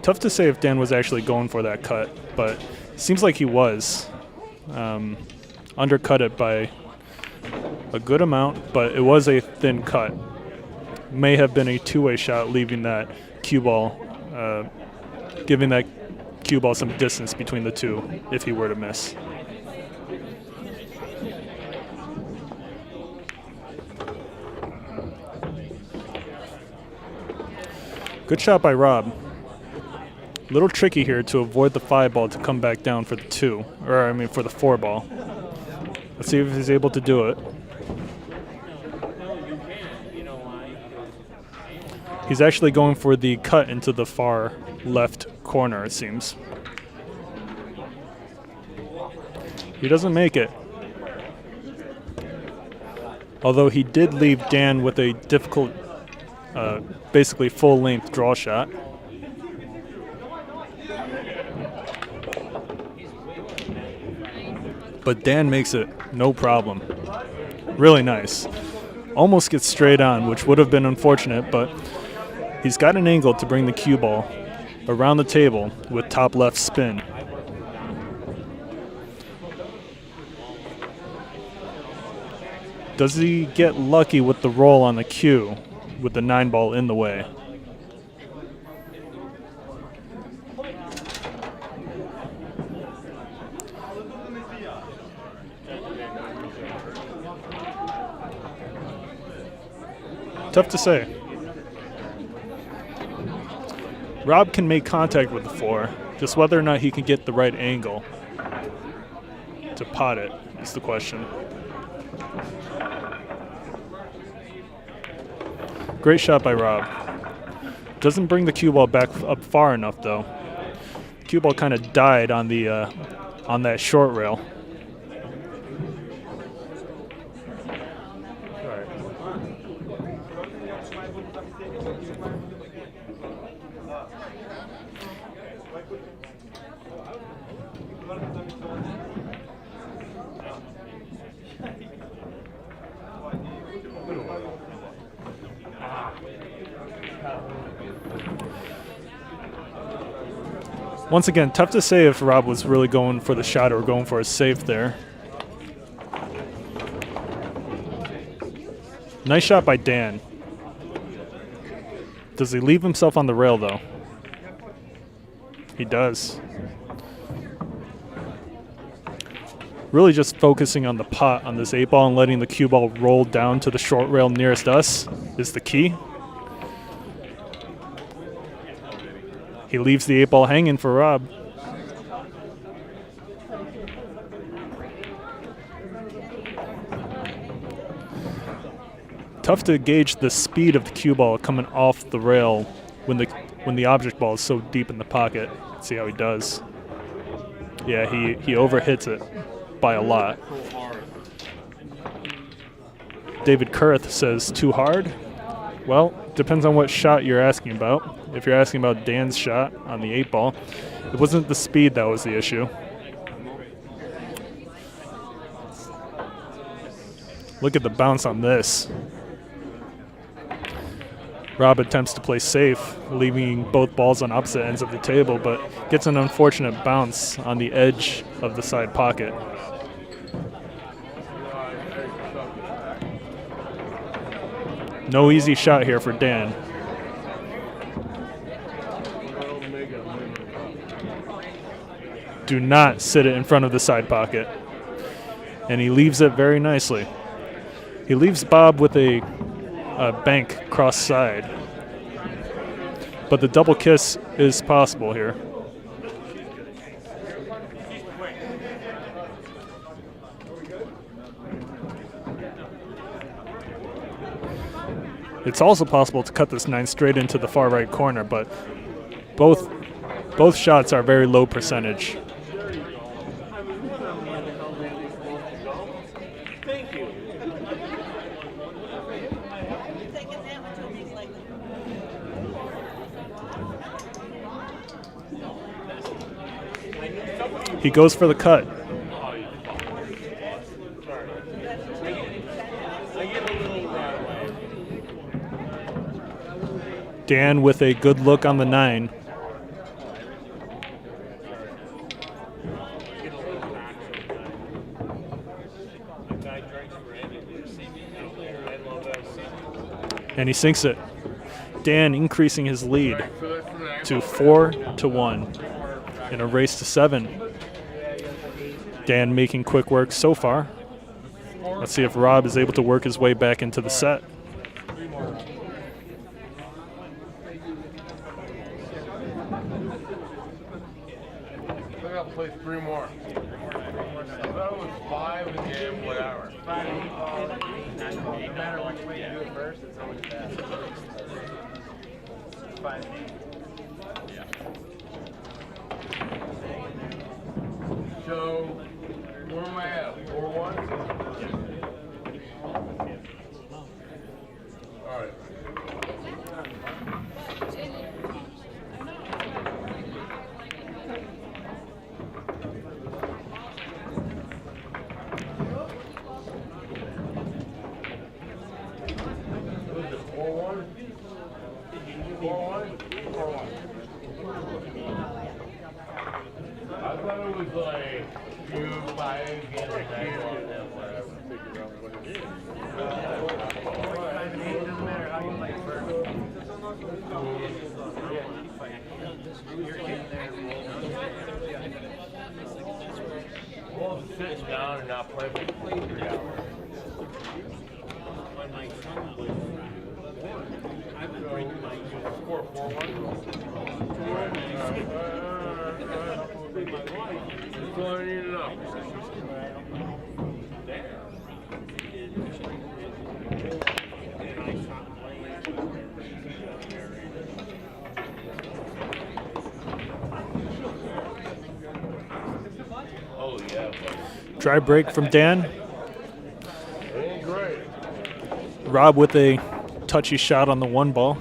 Tough to say if Dan was actually going for that cut, but seems like he was. Undercut it by a good amount, but it was a thin cut. May have been a two-way shot, leaving that cue ball, giving that cue ball some distance between the two if he were to miss. Good shot by Rob. A little tricky here to avoid the 5 ball to come back down for the 2, or I mean for the 4 ball. Let's see if he's able to do it. He's actually going for the cut into the far left corner, it seems. He doesn't make it. Although he did leave Dan with a difficult, basically full-length draw shot. But Dan makes it no problem. Really nice. Almost gets straight on, which would have been unfortunate, but he's got an angle to bring the cue ball around the table with top left spin. Does he get lucky with the roll on the cue with the 9 ball in the way? Tough to say. Rob can make contact with the 4, just whether or not he can get the right angle to pot it is the question. Great shot by Rob. Doesn't bring the cue ball back up far enough though. Cue ball kind of died on the on that short rail. Once again, tough to say if Rob was really going for the shot or going for a save there. Nice shot by Dan. Does he leave himself on the rail, though? He does. Really just focusing on the pot on this 8 ball and letting the cue ball roll down to the short rail nearest us is the key. He leaves the 8 ball hanging for Rob. Tough to gauge the speed of the cue ball coming off the rail when the object ball is so deep in the pocket. Let's see how he does. Yeah, he overhits it by a lot. David Kurth says too hard. Well, depends on what shot you're asking about. If you're asking about Dan's shot on the 8 ball, it wasn't the speed that was the issue. Look at the bounce on this. Rob attempts to play safe, leaving both balls on opposite ends of the table, but gets an unfortunate bounce on the edge of the side pocket. No easy shot here for Dan. Do not sit it in front of the side pocket. And he leaves it very nicely. He leaves Bob with a bank cross side. But the double kiss is possible here. It's also possible to cut this 9 straight into the far right corner, but both shots are very low percentage. He goes for the cut. Dan with a good look on the 9. And he sinks it. Dan increasing his lead to 4-1 in a race to 7. Dan making quick work so far. Let's see if Rob is able to work his way back into the set. I gotta play 3 more. I thought it was 5 and then whatever. No matter which way you do it first, it's always bad. 5 and 8. So, where am I at? 4-1? All right. What is it, 4-1? 4-1? 4-1. I thought it was like 2-5 again, and I won them, whatever. It doesn't matter how you play first. You're getting there. Well, sit down and not play for 3 hours. When my son was born, I would bring my Score 4-1. That's all I need to know. Oh, yeah. Dry break from Dan. Ain't great. Rob with a touchy shot on the 1 ball.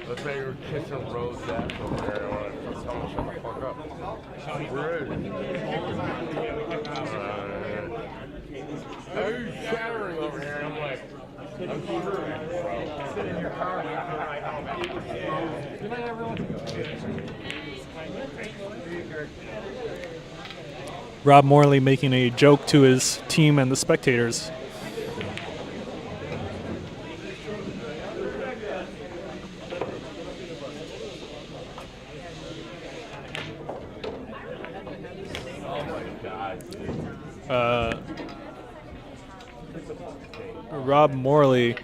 Let's say you're kissing Rose that over there. I want to tell him shut the fuck up. Rude. How are you shattering over here? I'm like, I'm screwed, bro. Sit in your car and have to ride home. Good night, everyone. Rob Morley making a joke to his team and the spectators. Rob Morley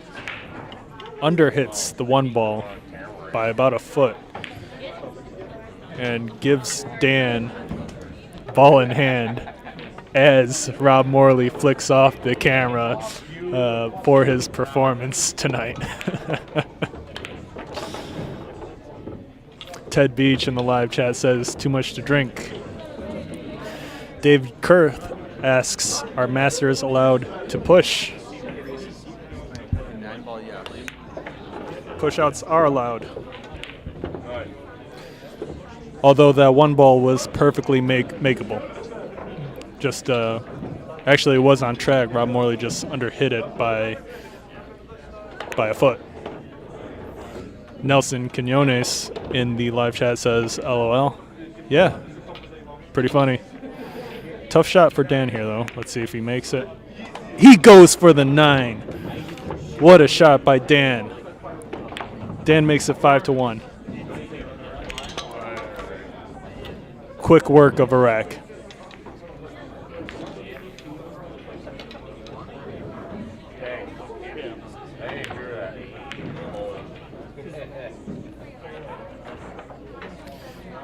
underhits the 1 ball by about a foot and gives Dan ball in hand as Rob Morley flicks off the camera for his performance tonight. Ted Beach in the live chat says, too much to drink. Dave Kurth asks, are masters allowed to push? 9 ball, yeah. Push-outs are allowed. Although that one ball was perfectly makeable. Just, actually it was on track. Rob Morley just underhit it by a foot. Nelson Quinones in the live chat says, LOL. Yeah, pretty funny. Tough shot for Dan here, though. Let's see if he makes it. He goes for the 9. What a shot by Dan. Dan makes it 5-1. Quick work of Iraq.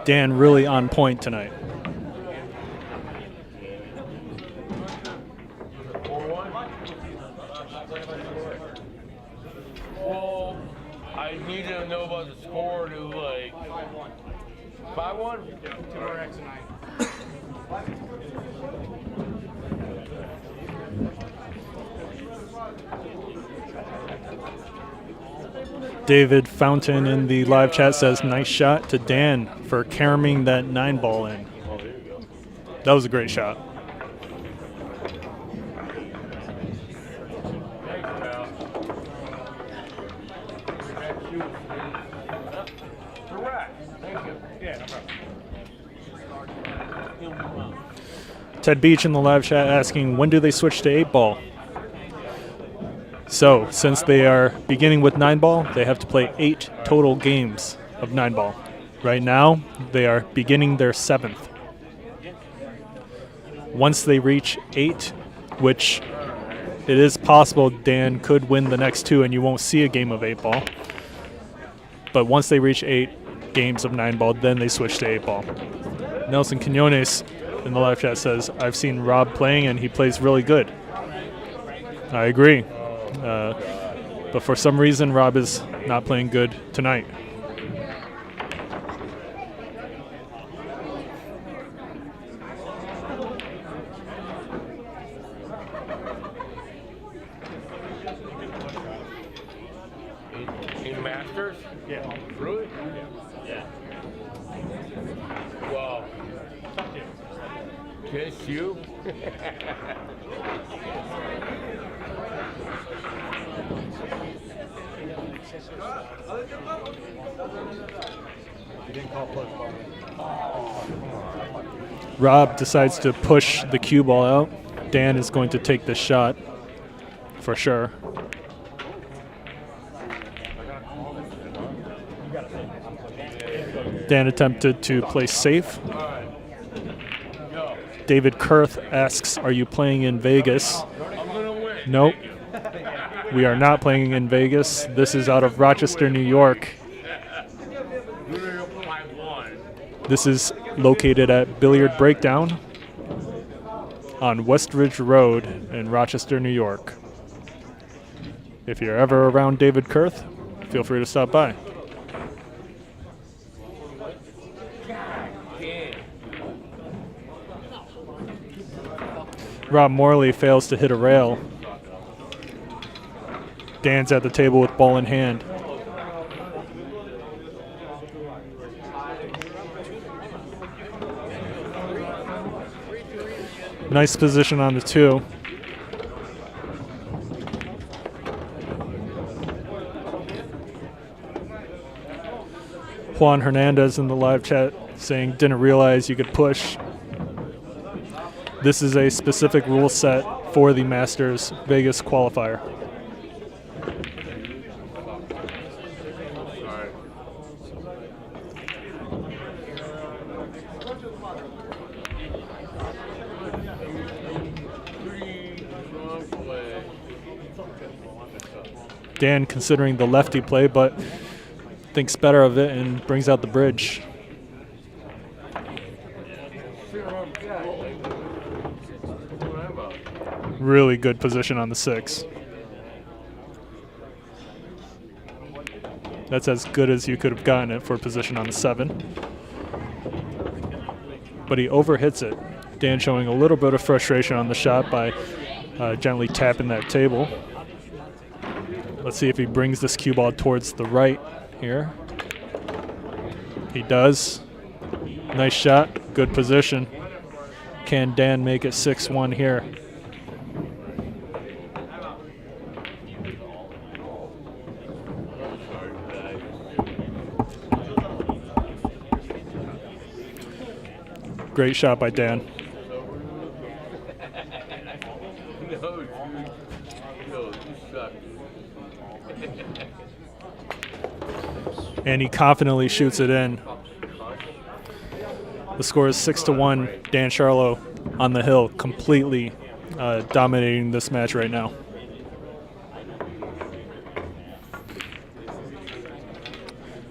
Dan really on point tonight. Well, I need to know about the score to like 5-1? 2RX and 9. David Fountain in the live chat says, nice shot to Dan for carrying that 9 ball in. Oh, there you go. That was a great shot. Ted Beach in the live chat asking, when do they switch to 8 ball? So, since they are beginning with 9 ball, they have to play 8 total games of 9 ball. Right now, they are beginning their 7th. Once they reach 8, which it is possible Dan could win the next 2 and you won't see a game of 8 ball. But once they reach 8 games of 9 ball, then they switch to 8 ball. Nelson Quinones in the live chat says, I've seen Rob playing and he plays really good. I agree. But for some reason, Rob is not playing good tonight. In Masters? Yeah. Really? Yeah. Wow. Kiss you? Rob decides to push the cue ball out. Dan is going to take this shot for sure. Dan attempted to play safe. David Kurth asks, are you playing in Vegas? Nope. We are not playing in Vegas. This is out of Rochester, New York. This is located at Billiard Breakdown on West Ridge Road in Rochester, New York. If you're ever around David Kurth, feel free to stop by. Rob Morley fails to hit a rail. Dan's at the table with ball in hand. Nice position on the 2. Juan Hernandez in the live chat saying, didn't realize you could push. This is a specific rule set for the Masters Vegas qualifier. Dan considering the lefty play, but thinks better of it and brings out the bridge. Really good position on the 6. That's as good as you could have gotten it for position on the 7. But he overhits it. Dan showing a little bit of frustration on the shot by gently tapping that table. Let's see if he brings this cue ball towards the right here. He does. Nice shot. Good position. Can Dan make it 6-1 here? Great shot by Dan. And he confidently shoots it in. The score is 6-1. Dan Charlo on the hill, completely dominating this match right now.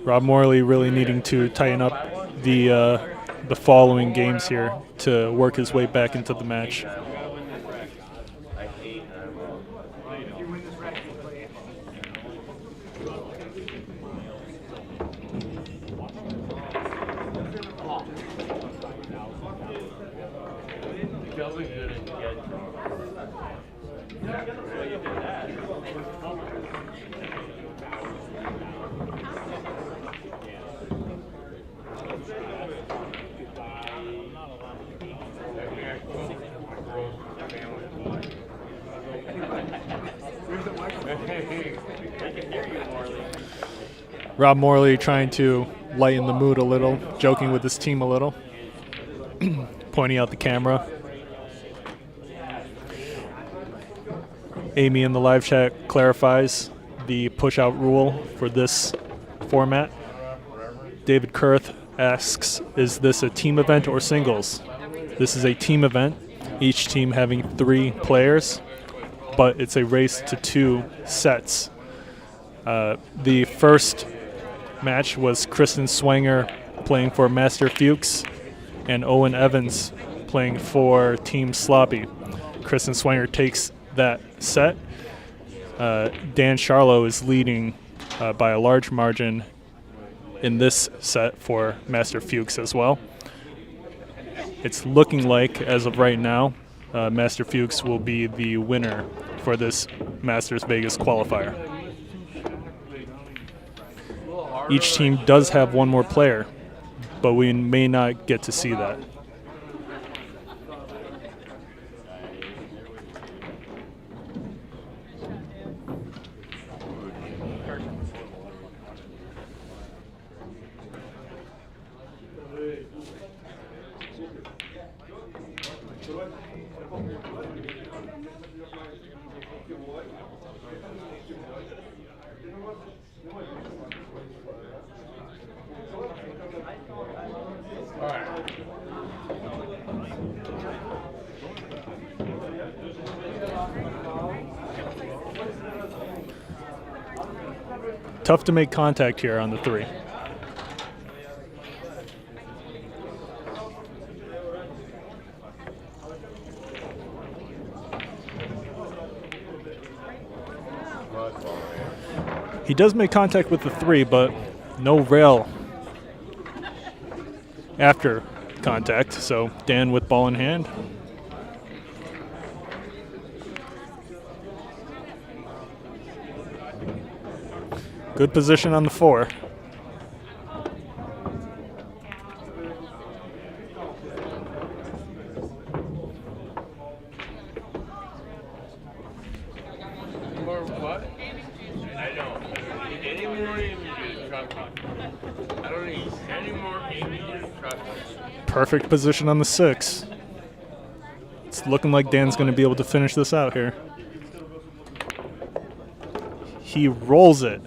Rob Morley really needing to tighten up the following games here to work his way back into the match. Rob Morley trying to lighten the mood a little, joking with his team a little, pointing out the camera. Amy in the live chat clarifies the push-out rule for this format. David Kurth asks, is this a team event or singles? This is a team event, each team having 3 players, but it's a race to 2 sets. The first match was Kristen Swanger playing for Master Fuchs and Owen Evans playing for Team Sloppy. Kristen Swanger takes that set. Dan Charlo is leading by a large margin in this set for Master Fuchs as well. It's looking like, as of right now, Master Fuchs will be the winner for this Masters Vegas qualifier. Each team does have 1 more player, but we may not get to see that. Tough to make contact here on the 3. He does make contact with the 3, but no rail after contact, so Dan with ball in hand. Good position on the 4. Perfect position on the 6. It's looking like Dan's going to be able to finish this out here. He rolls it.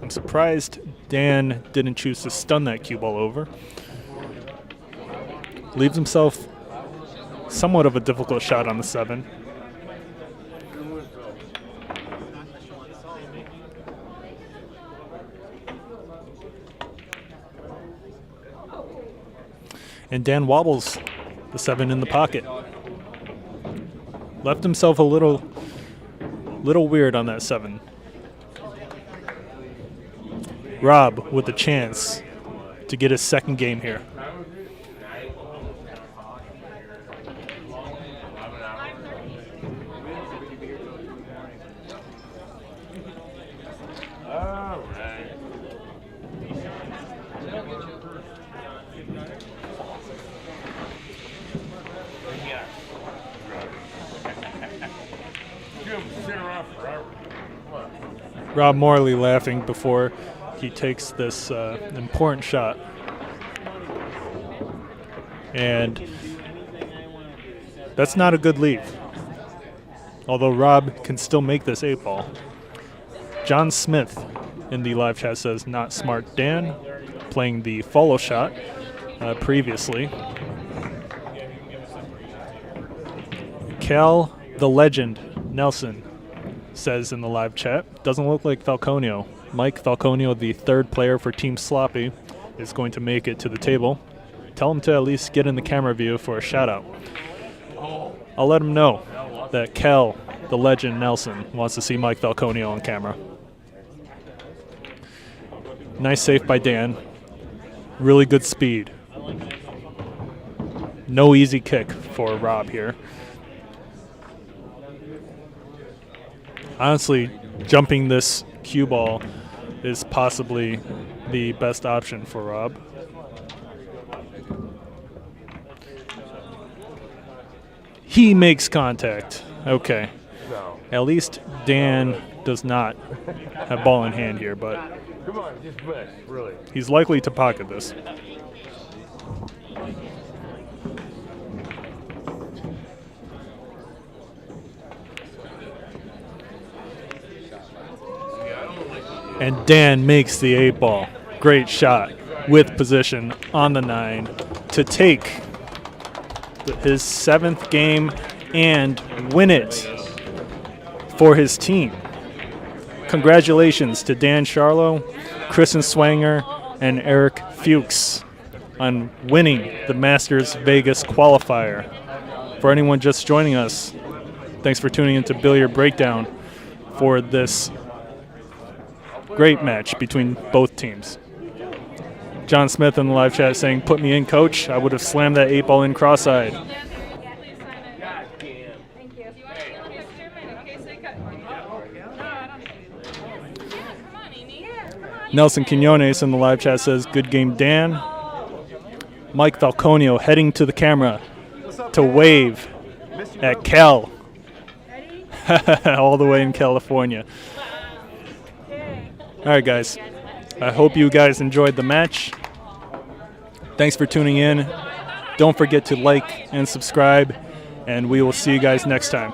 I'm surprised Dan didn't choose to stun that cue ball over. Leaves himself somewhat of a difficult shot on the 7. And Dan wobbles the 7 in the pocket. Left himself a little weird on that 7. Rob with a chance to get his second game here. Rob Morley laughing before he takes this important shot. And that's not a good leave. Although Rob can still make this 8-ball. John Smith in the live chat says, not smart Dan, playing the follow shot previously. Cal, the legend, Nilsson, says in the live chat, doesn't look like Falconio. Mike Falconio, the third player for Team Sloppy, is going to make it to the table. Tell him to at least get in the camera view for a shout-out. I'll let him know that Cal, the legend, Nilsson, wants to see Mike Falconio on camera. Nice save by Dan. Really good speed. No easy kick for Rob here. Honestly, jumping this cue ball is possibly the best option for Rob. He makes contact. Okay. At least Dan does not have ball in hand here, but Come on, just miss, really. he's likely to pocket this. And Dan makes the 8-ball. Great shot with position on the 9 to take his 7th game and win it for his team. Congratulations to Dan Charlo, Kristen Swanger, and Eric Fuchs on winning the Masters Vegas qualifier. For anyone just joining us, thanks for tuning into Billiard Breakdown for this great match between both teams. John Smith in the live chat saying, put me in, coach. I would have slammed that 8-ball in cross-eyed. Please sign it. Thank you. Do you want to be in the picture? In case they cut. No, I don't. Yeah, come on, Amy. Yeah, come on. Nelson Quinones in the live chat says, good game, Dan. Mike Falconio heading to the camera to wave at Cal. All the way in California. All right, guys. I hope you guys enjoyed the match. Thanks for tuning in. Don't forget to like and subscribe, and we will see you guys next time.